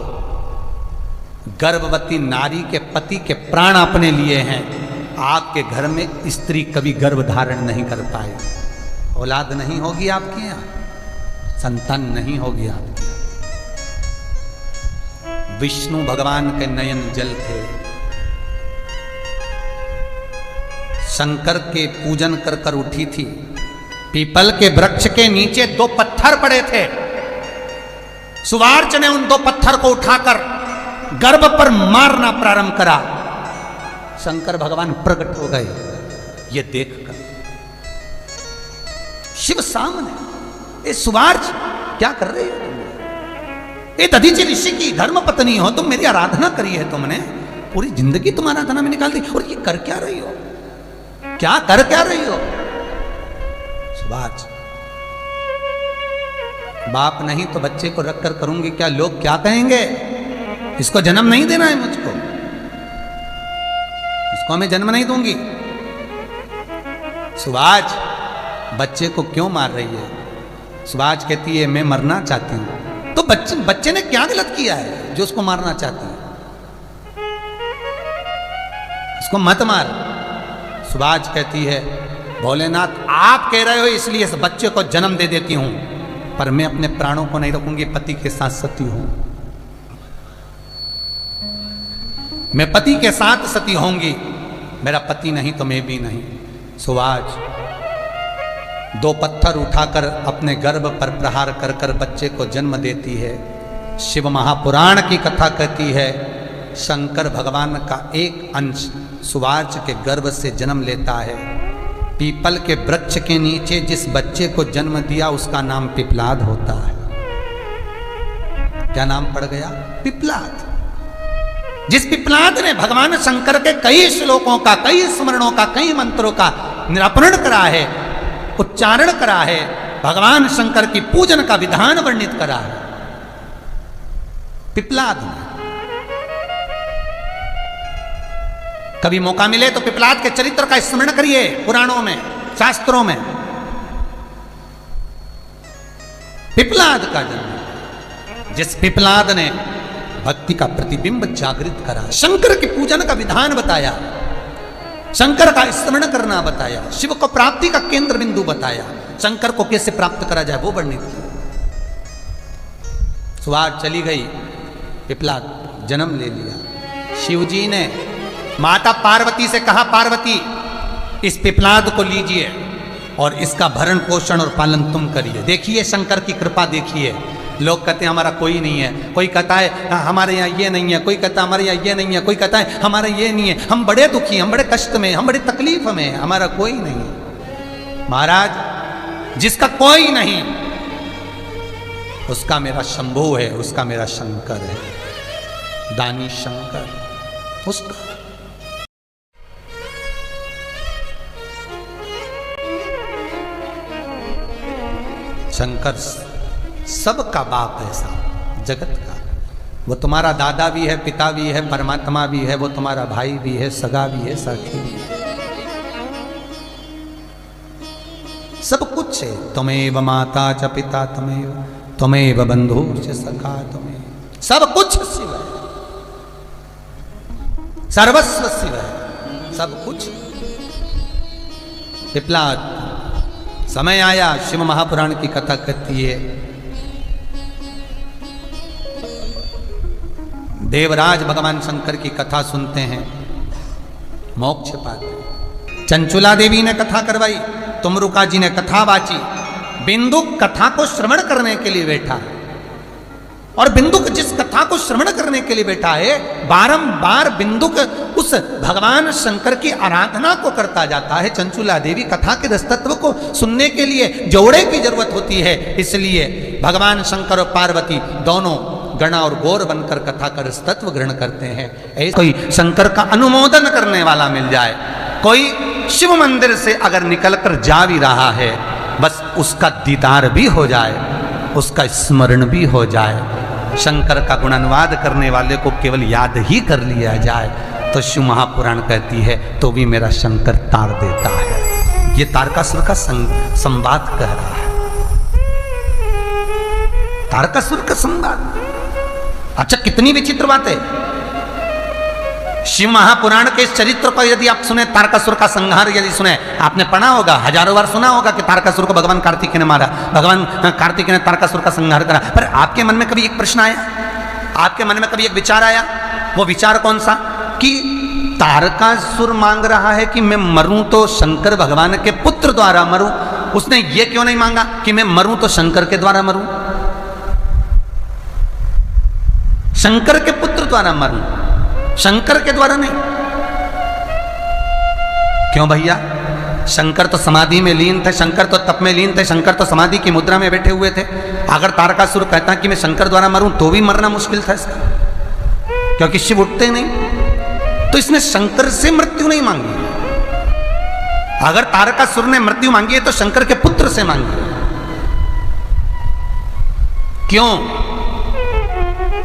गर्भवती नारी के पति के प्राण अपने लिए हैं, आपके घर में स्त्री कभी गर्भ धारण नहीं कर पाए, औलाद नहीं होगी आपके यहां, संतान नहीं होगी आपके। विष्णु भगवान के नयन जल थे, शंकर के पूजन कर कर उठी थी। पीपल के वृक्ष के नीचे 2 पत्थर पड़े थे। सुवार्च ने उन 2 पत्थर को उठाकर गर्भ पर मारना प्रारंभ करा। शंकर भगवान प्रकट हो गए। ये देखकर शिव सामने, ए सुवार्च क्या कर रहे हो तुम? ये दधीचि ऋषि की धर्म पत्नी हो तुम, मेरी आराधना करी है तुमने, पूरी जिंदगी तुम आराधना में निकाल दी, और ये कर क्या रही हो? क्या कर क्या रही हो? सुभाष, बाप नहीं तो बच्चे को रखकर करूंगी क्या, लोग क्या कहेंगे? इसको जन्म नहीं देना है मुझको, इसको मैं जन्म नहीं दूंगी। सुभाष, बच्चे को क्यों मार रही है? सुभाष कहती है मैं मरना चाहती हूं। तो बच्चे ने क्या गलत किया है जो उसको मारना चाहती है? इसको मत मार। सुभाष कहती है भोलेनाथ, आप कह रहे हो इसलिए इस बच्चे को जन्म दे देती हूं, पर मैं अपने प्राणों को नहीं रखूंगी, पति के साथ सती हूं, मैं पति के साथ सती होंगी, मेरा पति नहीं तो मैं भी नहीं। सुभाष 2 पत्थर उठाकर अपने गर्भ पर प्रहार कर कर बच्चे को जन्म देती है। शिव महापुराण की कथा कहती है शंकर भगवान का एक अंश सुवार्च के गर्भ से जन्म लेता है। पीपल के वृक्ष के नीचे जिस बच्चे को जन्म दिया उसका नाम पिपलाद होता है। क्या नाम पड़ गया? पिपलाद। जिस पिपलाद ने भगवान शंकर के कई श्लोकों का, कई स्मरणों का, कई मंत्रों का निरूपण करा है, उच्चारण करा है, भगवान शंकर की पूजन का विधान वर्णित करा है, पिपलाद ने। कभी मौका मिले तो पिपलाद के चरित्र का स्मरण करिए, पुराणों में, शास्त्रों में। पिपलाद का जन्म, जिस पिपलाद ने भक्ति का प्रतिबिंब जागृत करा, शंकर की पूजन का विधान बताया, शंकर का स्मरण करना बताया, शिव को प्राप्ति का केंद्र बिंदु बताया, शंकर को कैसे प्राप्त करा जाए वो वर्णित किया। सुवार चली गई, पिपलाद जन्म ले लिया। शिवजी ने माता पार्वती से कहा, पार्वती इस पिपलाद को लीजिए और इसका भरण पोषण और पालन तुम करिए। देखिए शंकर की कृपा देखिए। लोग कहते हैं हमारा कोई नहीं है, कोई कहता है हमारे यहाँ ये नहीं है, कोई कहता है हमारे यहाँ ये नहीं है, कोई कहता है हमारे ये नहीं है, हम बड़े दुखी, हम बड़े कष्ट में, हम बड़े तकलीफ में, हमारा कोई नहीं है। महाराज जिसका कोई नहीं उसका मेरा शंभू है, उसका मेरा शंकर है, दानी शंकर उसका। शंकर सबका बाप है साहब, जगत का। वो तुम्हारा दादा भी है, पिता भी है, परमात्मा भी है, वो तुम्हारा भाई भी है, सगा भी है, साथी भी है, सब कुछ है। तुम्हें माता च पिता तुम्हें बंधु च सखा, तुम्हें सब कुछ शिव है, सर्वस्व शिव है, सब कुछ। पिपलाद समय आया, शिव महापुराण की कथा कहती है, देवराज भगवान शंकर की कथा सुनते हैं, मोक्ष पाते। चंचुला देवी ने कथा करवाई, तुमरुका जी ने कथा वाची, बिंदुक कथा को श्रवण करने के लिए बैठा, और बिंदुक जिस कथा को श्रवण करने के लिए बैठा है, बारंबार बिंदुक उस भगवान शंकर की आराधना को करता जाता है। चंचुला देवी कथा के रसतत्व को सुनने के लिए जोड़े की जरूरत होती है, इसलिए भगवान शंकर और पार्वती दोनों गणा और गौर बनकर कथा का रसतत्व ग्रहण करते हैं। ऐसे कोई शंकर का अनुमोदन करने वाला मिल जाए, कोई शिव मंदिर से अगर निकलकर जा भी रहा है, बस उसका दीदार भी हो जाए, उसका स्मरण भी हो जाए, शंकर का गुणानुवाद करने वाले को केवल याद ही कर लिया जाए, तो शिव महापुराण कहती है तो भी मेरा शंकर तार देता है। ये तारकासुर का संवाद कह रहा है, तारकासुर का संवाद। अच्छा कितनी विचित्र बात है। शिव महापुराण के इस चरित्र को यदि आप सुने, तारकासुर का संहार यदि सुने, आपने पढ़ा होगा, हजारों बार सुना होगा कि तारकासुर को भगवान कार्तिकेय ने मारा, भगवान कार्तिकेय ने तारकासुर का संहार करा। पर आपके मन में कभी एक प्रश्न आया, आपके मन में कभी एक विचार आया? वो विचार कौन सा? कि तारकासुर मांग रहा है कि मैं मरूं तो शंकर भगवान के पुत्र द्वारा मरूं, उसने ये क्यों नहीं मांगा कि मैं मरूं तो शंकर के द्वारा मरूं, शंकर के पुत्र द्वारा मरूं, शंकर के द्वारा नहीं? क्यों भैया? शंकर तो समाधि में लीन थे, शंकर तो तप में लीन थे, शंकर तो समाधि की मुद्रा में बैठे हुए थे। अगर तारकासुर कहता कि मैं शंकर द्वारा मरूं तो भी मरना मुश्किल था इसका, क्योंकि शिव उठते नहीं, तो इसने शंकर से मृत्यु नहीं मांगी। अगर तारकासुर ने मृत्यु मांगी है तो शंकर के पुत्र से मांगी। क्यों?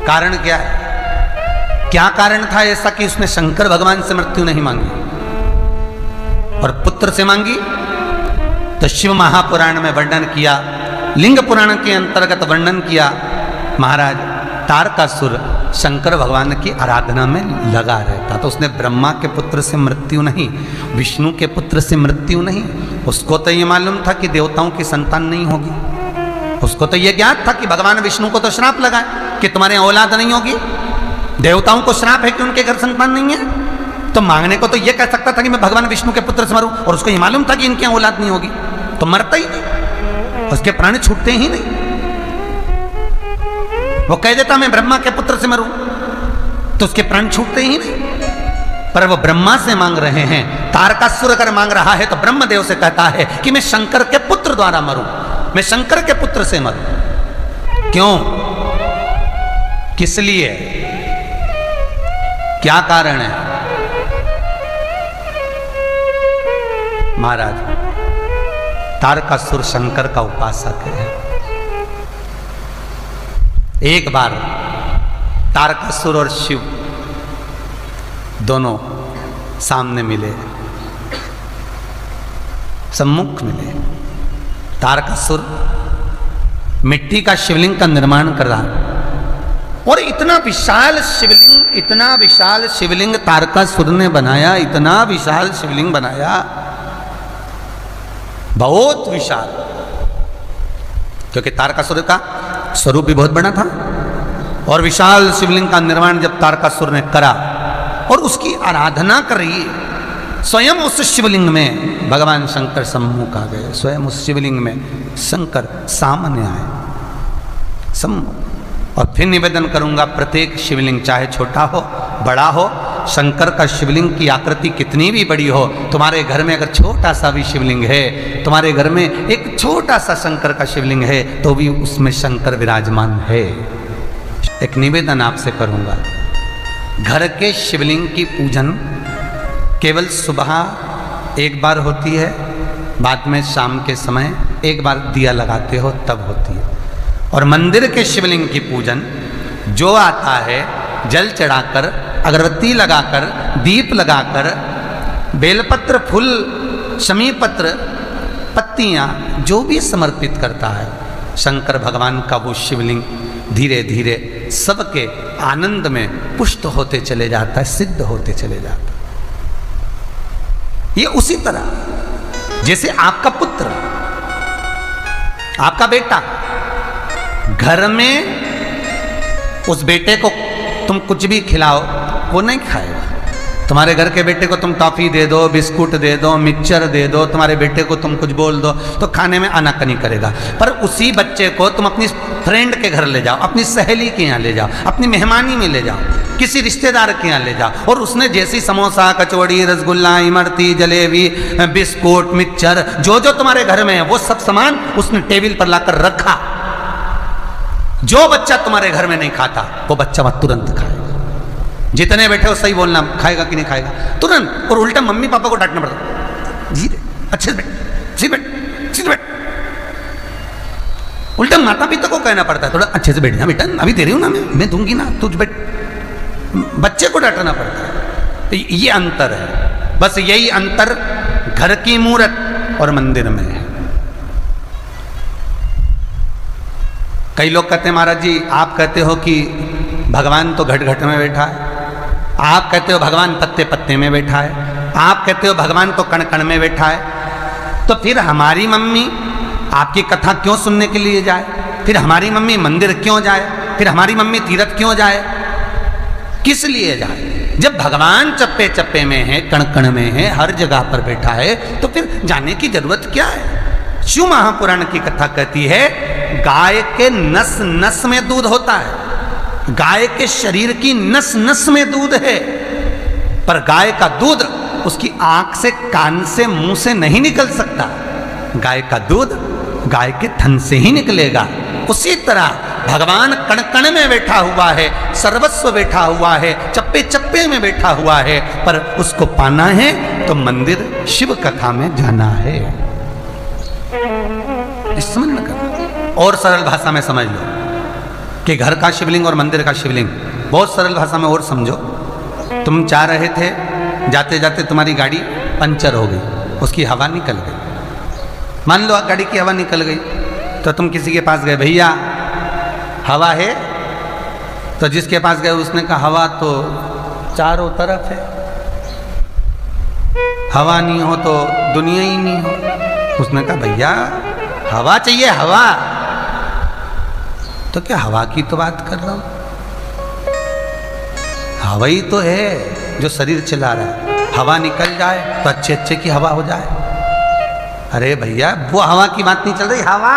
कारण क्या है? क्या कारण था ऐसा कि उसने शंकर भगवान से मृत्यु नहीं मांगी और पुत्र से मांगी? तो शिव महापुराण में वर्णन किया, लिंग पुराण के अंतर्गत वर्णन किया, महाराज तारकासुर शंकर भगवान की आराधना में लगा रहता, तो उसने ब्रह्मा के पुत्र से मृत्यु नहीं, विष्णु के पुत्र से मृत्यु नहीं। उसको तो ये मालूम था कि देवताओं की संतान नहीं होगी, उसको तो ये ज्ञात था कि भगवान विष्णु को तो श्राप लगा कि तुम्हारे औलाद नहीं होगी, देवताओं को श्राप है कि उनके घर संतान नहीं है, तो मांगने को तो ये कह सकता था कि मैं भगवान विष्णु के पुत्र से मरूं, और उसको ये मालूम था कि इनके यहाँ औलाद नहीं होगी, तो मरता ही नहीं, उसके प्राण छूटते ही नहीं। वो कह देता मैं ब्रह्मा के पुत्र से मरूं तो उसके प्राण छूटते ही नहीं। पर वो ब्रह्मा से मांग रहे हैं, तारकासुर अगर मांग रहा है तो ब्रह्मदेव से कहता है कि मैं शंकर के पुत्र द्वारा मरूं, मैं शंकर के पुत्र से मरूं। क्यों? किस लिए? क्या कारण है? महाराज तारकासुर शंकर का उपासक है। एक बार तारकासुर और शिव दोनों सामने मिले, सम्मुख मिले। तारकासुर मिट्टी का शिवलिंग का निर्माण कर रहा, और इतना विशाल शिवलिंग तारकासुर ने बनाया, इतना विशाल शिवलिंग बनाया, बहुत विशाल, क्योंकि तारकासुर का स्वरूप भी बहुत बड़ा था। और विशाल शिवलिंग का निर्माण जब तारकासुर ने करा और उसकी आराधना करी, स्वयं उस शिवलिंग में भगवान शंकर सम्मुख आ गए, स्वयं उस शिवलिंग में शंकर सामने आए सम्मुख। और फिर निवेदन करूंगा, प्रत्येक शिवलिंग चाहे छोटा हो बड़ा हो, शंकर का शिवलिंग की आकृति कितनी भी बड़ी हो, तुम्हारे घर में अगर छोटा सा भी शिवलिंग है, तुम्हारे घर में एक छोटा सा शंकर का शिवलिंग है, तो भी उसमें शंकर विराजमान है। एक निवेदन आपसे करूंगा, घर के शिवलिंग की पूजन केवल सुबह एक बार होती है, बाद में शाम के समय एक बार दिया लगाते हो तब होती है। और मंदिर के शिवलिंग की पूजन जो आता है जल चढ़ाकर, अगरबत्ती लगाकर, दीप लगाकर, बेलपत्र, फूल, शमी पत्र, पत्तियां जो भी समर्पित करता है, शंकर भगवान का वो शिवलिंग धीरे धीरे सबके आनंद में पुष्ट होते चले जाता है, सिद्ध होते चले जाता है। ये उसी तरह जैसे आपका पुत्र, आपका बेटा, घर में उस बेटे को तुम कुछ भी खिलाओ वो नहीं खाएगा। तुम्हारे घर के बेटे को तुम टॉफी दे दो, बिस्कुट दे दो, मिक्सचर दे दो, तुम्हारे बेटे को तुम कुछ बोल दो तो खाने में आनाकानी करेगा। पर उसी बच्चे को तुम अपनी फ्रेंड के घर ले जाओ, अपनी सहेली के यहाँ ले जाओ, अपनी मेहमानी में ले जाओ, किसी रिश्तेदार के यहाँ ले जाओ, और उसने जैसी समोसा, कचौड़ी, रसगुल्ला, इमरती, जलेबी, बिस्कुट, मिक्सचर जो जो तुम्हारे घर में है वो सब सामान उसने टेबल पर लाकर रखा। जो बच्चा तुम्हारे घर में नहीं खाता वो बच्चा वह तुरंत खाएगा। जितने बैठे हो सही बोलना, खाएगा कि नहीं खाएगा तुरंत। और उल्टा मम्मी पापा को डांटना पड़ता, धीरे, अच्छे से बैठ, सीधे बैठ, सीधे बैठ। उल्टा माता पिता को कहना पड़ता है, थोड़ा अच्छे से बैठना बेटा, अभी दे रही हूं ना, मैं दूंगी ना, तुझ बैठ। बच्चे को डांटना पड़ता है। तो ये अंतर है, बस यही अंतर घर की मूर्त और मंदिर में है। कई लोग कहते हैं महाराज जी, आप कहते हो कि भगवान तो घट घट में बैठा है, आप कहते हो भगवान पत्ते पत्ते में बैठा है, आप कहते हो भगवान तो कण कण में बैठा है, तो फिर हमारी मम्मी आपकी कथा क्यों सुनने के लिए जाए? फिर हमारी मम्मी मंदिर क्यों जाए? फिर हमारी मम्मी तीर्थ क्यों जाए? किस लिए जाए? जब भगवान चप्पे चप्पे में है, कण कण में है, हर जगह पर बैठा है, तो फिर जाने की जरूरत क्या है? शिव महापुराण की कथा कहती है, गाय के नस नस में दूध होता है, गाय के शरीर की नस नस में दूध है, पर गाय का दूध उसकी आंख से, कान से, मुंह से नहीं निकल सकता। गाय का दूध गाय के थन से ही निकलेगा। उसी तरह भगवान कण कण में बैठा हुआ है, सर्वस्व बैठा हुआ है, चप्पे चप्पे में बैठा हुआ है, पर उसको पाना है तो मंदिर शिव कथा में जाना है। समझ न कर, और सरल भाषा में समझ लो कि घर का शिवलिंग और मंदिर का शिवलिंग, बहुत सरल भाषा में और समझो। तुम जा रहे थे, जाते जाते तुम्हारी गाड़ी पंचर हो गई, उसकी हवा निकल गई। मान लो गाड़ी की हवा निकल गई, तो तुम किसी के पास गए, भैया हवा है? तो जिसके पास गए उसने कहा हवा तो चारों तरफ है, हवा नहीं हो तो दुनिया ही नहीं हो। उसने कहा भैया हवा चाहिए, हवा। तो क्या हवा की तो बात कर रहा हूं, हवा ही तो है जो शरीर चला रहा है। हवा निकल जाए तो अच्छे अच्छे की हवा हो जाए। अरे भैया वो हवा की बात नहीं चल रही, हवा।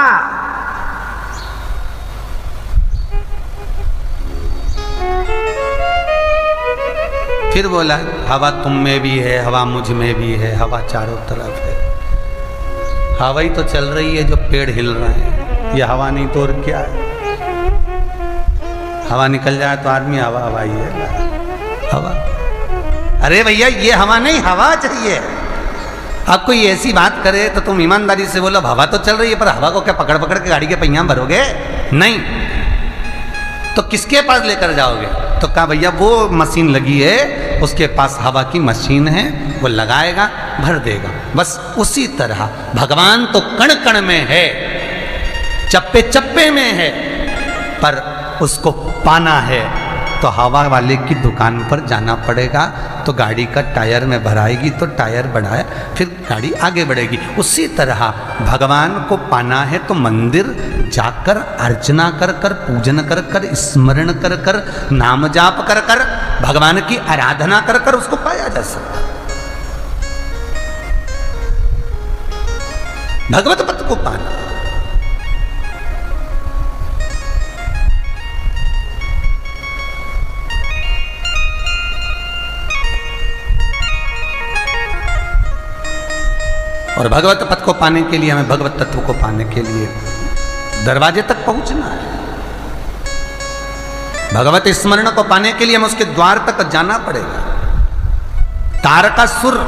फिर बोला हवा तुम में भी है, हवा मुझ में भी है, हवा चारों तरफ है। हवा ही तो चल रही है जो पेड़ हिल रहे हैं, ये हवा नहीं तो और क्या है? हवा निकल जाए तो आदमी हवा हवा ही है, हवा। अरे भैया ये हवा नहीं, हवा चाहिए। आप कोई ऐसी बात करे तो तुम ईमानदारी से बोलो हवा तो चल रही है, पर हवा को क्या पकड़ पकड़ के गाड़ी के पहिया भरोगे? नहीं। तो किसके पास लेकर जाओगे? तो कहा भैया वो मशीन लगी है, उसके पास हवा की मशीन है, वो लगाएगा, भर देगा। बस उसी तरह भगवान तो कण कण में है, चप्पे चप्पे में है, पर उसको पाना है तो हवा वाले की दुकान पर जाना पड़ेगा। तो गाड़ी का टायर में भराएगी तो टायर बढ़ाए, फिर गाड़ी आगे बढ़ेगी। उसी तरह भगवान को पाना है तो मंदिर जाकर अर्चना कर कर, पूजन कर कर, स्मरण कर कर, नाम जाप कर कर, भगवान की आराधना कर कर उसको पाया जा सकता। भगवत पद को पाना। और भगवत पद को पाने के लिए हमें भगवत तत्व को पाने के लिए दरवाजे तक पहुंचना है। भगवत स्मरण को पाने के लिए हमें उसके द्वार तक जाना पड़ेगा। तारकासुर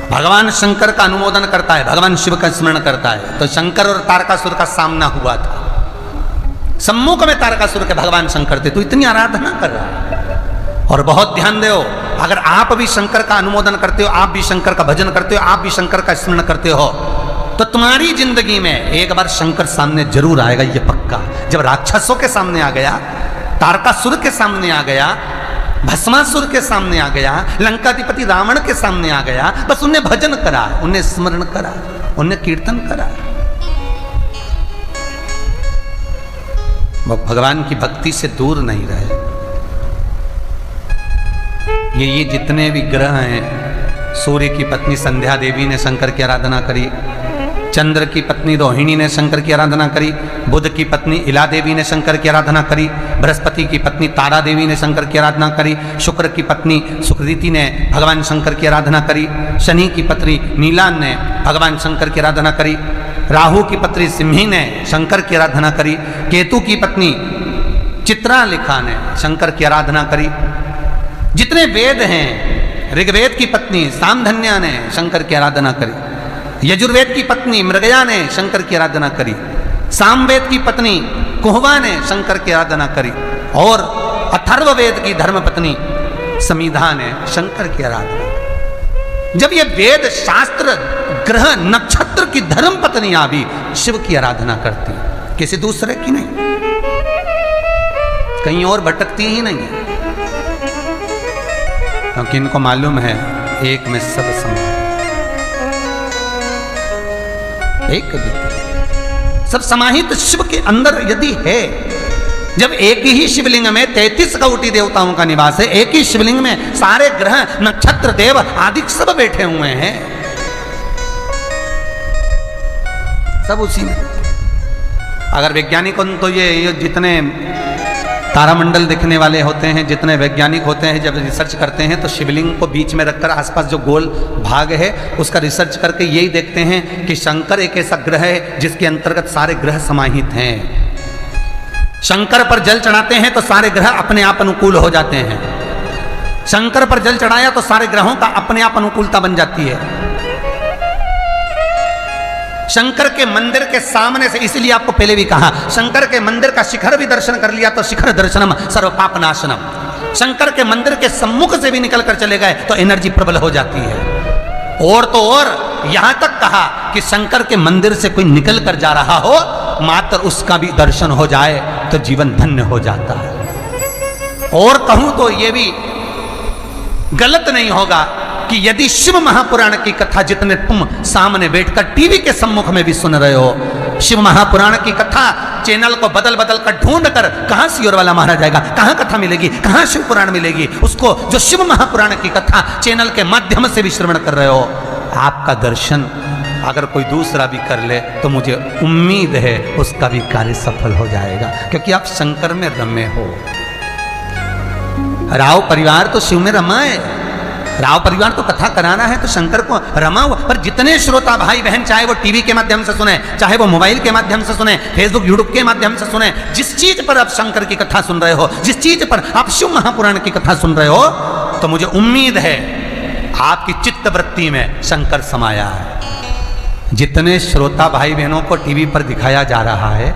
भगवान शंकर का अनुमोदन करता है, भगवान शिव का स्मरण करता है, तो शंकर और तारकासुर का सामना हुआ था। सम्मुख में तारकासुर के भगवान शंकर थे, तो इतनी आराधना कर रहा है। और बहुत ध्यान दो, अगर आप भी शंकर का अनुमोदन करते हो, आप भी शंकर का भजन करते हो, आप भी शंकर का स्मरण करते हो, तो तुम्हारी जिंदगी में एक बार शंकर सामने जरूर आएगा, ये पक्का। जब राक्षसों के सामने आ गया, तारकासुर के सामने आ गया, भस्मासुर के सामने आ गया, लंकाधिपति रावण के सामने आ गया, बस उन्हें भजन करा, उन्हें स्मरण करा, उन्हें कीर्तन करा, वो भगवान की भक्ति से दूर नहीं रहे। ये जितने भी ग्रह हैं, सूर्य की पत्नी संध्या देवी ने शंकर की आराधना करी, चंद्र की पत्नी रोहिणी ने शंकर की आराधना करी, बुध की पत्नी इला देवी ने शंकर की आराधना करी, बृहस्पति की पत्नी तारा देवी ने शंकर की आराधना करी, शुक्र की पत्नी सुकृति ने भगवान शंकर की आराधना करी, शनि की पत्नी नीलान ने भगवान शंकर की आराधना करी, राहु की पत्नी सिंही ने शंकर की आराधना करी, केतु की पत्नी चित्रालेखा ने शंकर की आराधना करी। जितने वेद हैं, ऋग्वेद की पत्नी सामधन्या ने शंकर की आराधना करी, यजुर्वेद की पत्नी मृगया ने शंकर की आराधना करी, सामवेद की पत्नी कुहवा ने शंकर की आराधना करी, और अथर्ववेद की धर्मपत्नी समीधा ने शंकर की आराधना करी। जब ये वेद शास्त्र ग्रह नक्षत्र की धर्मपत्नियां भी शिव की आराधना करती, किसी दूसरे की नहीं, कहीं और भटकती ही नहीं है, क्योंकि इनको मालूम है एक में सब समाहित, एक सब समाहित शिव के अंदर यदि है। जब एक ही शिवलिंग में 33 कोटि देवताओं का निवास है, एक ही शिवलिंग में सारे ग्रह नक्षत्र देव आदि सब बैठे हुए हैं, सब उसी में। अगर वैज्ञानिकों तो ये जितने तारामंडल दिखने वाले होते हैं, जितने वैज्ञानिक होते हैं, जब रिसर्च करते हैं तो शिवलिंग को बीच में रखकर आसपास जो गोल भाग है उसका रिसर्च करके यही देखते हैं कि शंकर एक ऐसा ग्रह है जिसके अंतर्गत सारे ग्रह समाहित हैं। शंकर पर जल चढ़ाते हैं तो सारे ग्रह अपने आप अनुकूल हो जाते हैं। शंकर पर जल चढ़ाया तो सारे ग्रहों का अपने आप अनुकूलता बन जाती है। शंकर के मंदिर के सामने से, इसलिए आपको पहले भी कहा, शंकर के मंदिर का शिखर भी दर्शन कर लिया तो शिखर दर्शनम सर्व पाप नाशनम। शंकर के मंदिर के सम्मुख से भी निकल कर चले गए तो एनर्जी प्रबल हो जाती है। और तो और यहां तक कहा कि शंकर के मंदिर से कोई निकल कर जा रहा हो, मात्र उसका भी दर्शन हो जाए तो जीवन धन्य हो जाता है। और कहूं तो यह भी गलत नहीं होगा कि यदि शिव महापुराण की कथा जितने तुम सामने बैठकर टीवी के सम्मुख में भी सुन रहे हो, शिव महापुराण की कथा चैनल को बदल बदल कर ढूंढ कर कहां सियोर वाला मारा जाएगा, कहां कथा मिलेगी, कहां शिव पुराण मिलेगी, उसको जो शिव महापुराण की कथा चैनल के माध्यम से भी श्रवण कर रहे हो, आपका दर्शन अगर कोई दूसरा भी कर ले तो मुझे उम्मीद है उसका भी कार्य सफल हो जाएगा, क्योंकि आप शंकर में रमे हो। राव परिवार तो शिव में रमा है, राव परिवार तो कथा कराना है तो शंकर को रमा हुआ। पर जितने श्रोता भाई बहन, चाहे वो टीवी के माध्यम से सुने, चाहे वो मोबाइल के माध्यम से सुने, फेसबुक यूट्यूब के माध्यम से सुने, जिस चीज पर आप शंकर की कथा सुन रहे हो, जिस चीज पर आप शिव महापुराण की कथा सुन रहे हो, तो मुझे उम्मीद है आपकी चित्त वृत्ति में शंकर समाया है। जितने श्रोता भाई बहनों को टीवी पर दिखाया जा रहा है,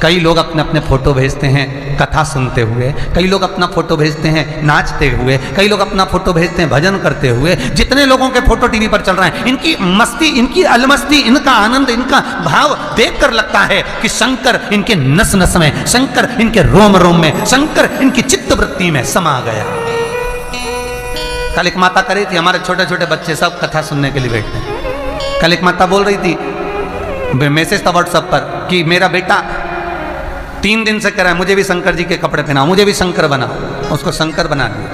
कई लोग अपने अपने फोटो भेजते हैं कथा सुनते हुए, कई लोग अपना फोटो भेजते हैं नाचते हुए, कई लोग अपना फोटो भेजते हैं भजन करते हुए। जितने लोगों के फोटो टीवी पर चल रहे हैं, इनकी मस्ती, इनकी अलमस्ती, इनका आनंद, इनका भाव देखकर लगता है कि शंकर इनके नस नस में, शंकर इनके रोम रोम में, शंकर इनकी चित्त वृत्ति में समा गया। कल एक माता करी थी, हमारे छोटे छोटे बच्चे सब कथा सुनने के लिए बैठते हैं। कल एक माता बोल रही थी, मैसेज था व्हाट्सएप पर कि मेरा बेटा 3 दिन से कह रहा है मुझे भी शंकर जी के कपड़े पहनाओ, मुझे भी शंकर बनाओ। उसको शंकर बना दिया।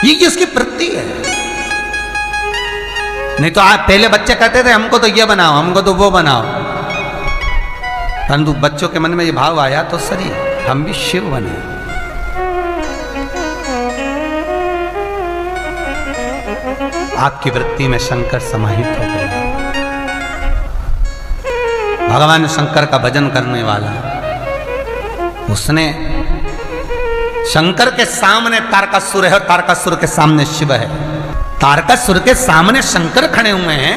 ये इसकी वृत्ति है। नहीं तो आप पहले बच्चे कहते थे हमको तो ये बनाओ, हमको तो वो बनाओ, परंतु बच्चों के मन में ये भाव आया तो सही हम भी शिव बने। आपकी वृत्ति में शंकर समाहित हो गया। भगवान शंकर का भजन करने वाला, उसने शंकर के सामने तारकासुर है और तारकासुर के सामने शिव है। तारकासुर के सामने शंकर खड़े हुए हैं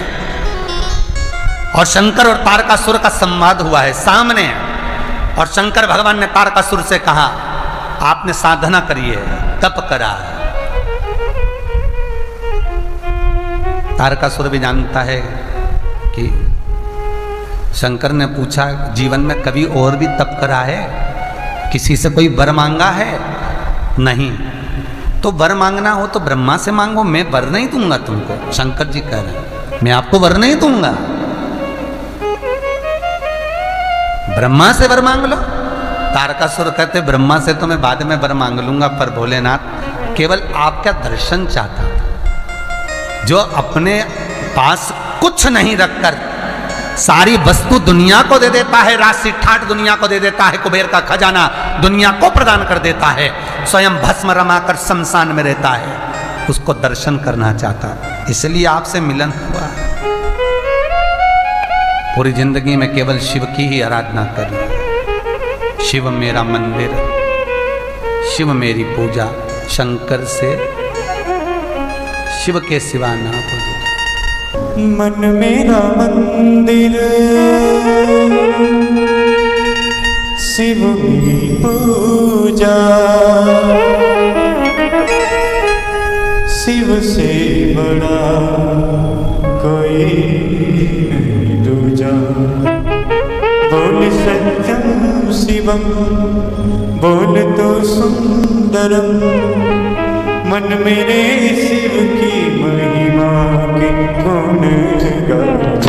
और शंकर और तारकासुर का संवाद हुआ है सामने। और शंकर भगवान ने तारकासुर से कहा आपने साधना करी है, तप करा। तारकासुर भी जानता है कि शंकर ने पूछा जीवन में कभी और भी तप करा है, किसी से कोई वर मांगा है? नहीं। तो वर मांगना हो तो ब्रह्मा से मांगो, मैं वर नहीं दूंगा तुमको। शंकर जी कह रहे हैं मैं आपको वर नहीं दूंगा, ब्रह्मा से वर मांग लो। तारकासुर कहते ब्रह्मा से तो मैं बाद में वर मांग लूंगा, पर भोलेनाथ केवल आपका दर्शन चाहता था। जो अपने पास कुछ नहीं रखकर सारी वस्तु दुनिया को दे देता है, राशि ठाट दुनिया को दे देता है, कुबेर का खजाना दुनिया को प्रदान कर देता है, स्वयं भस्म रमाकर शमशान में रहता है, उसको दर्शन करना चाहता, इसलिए आपसे मिलन हुआ। पूरी जिंदगी में केवल शिव की ही आराधना करी। शिव मेरा मंदिर, शिव मेरी पूजा, शंकर से शिव के सिवा ना बोलो। मन मेरा मंदिर, शिव की पूजा, शिव से बड़ा कोई नहीं दूजा। बोल सत्यम शिवम, बोल तो सुंदरम, मन मेरे शिव की महिमा के गुण गा।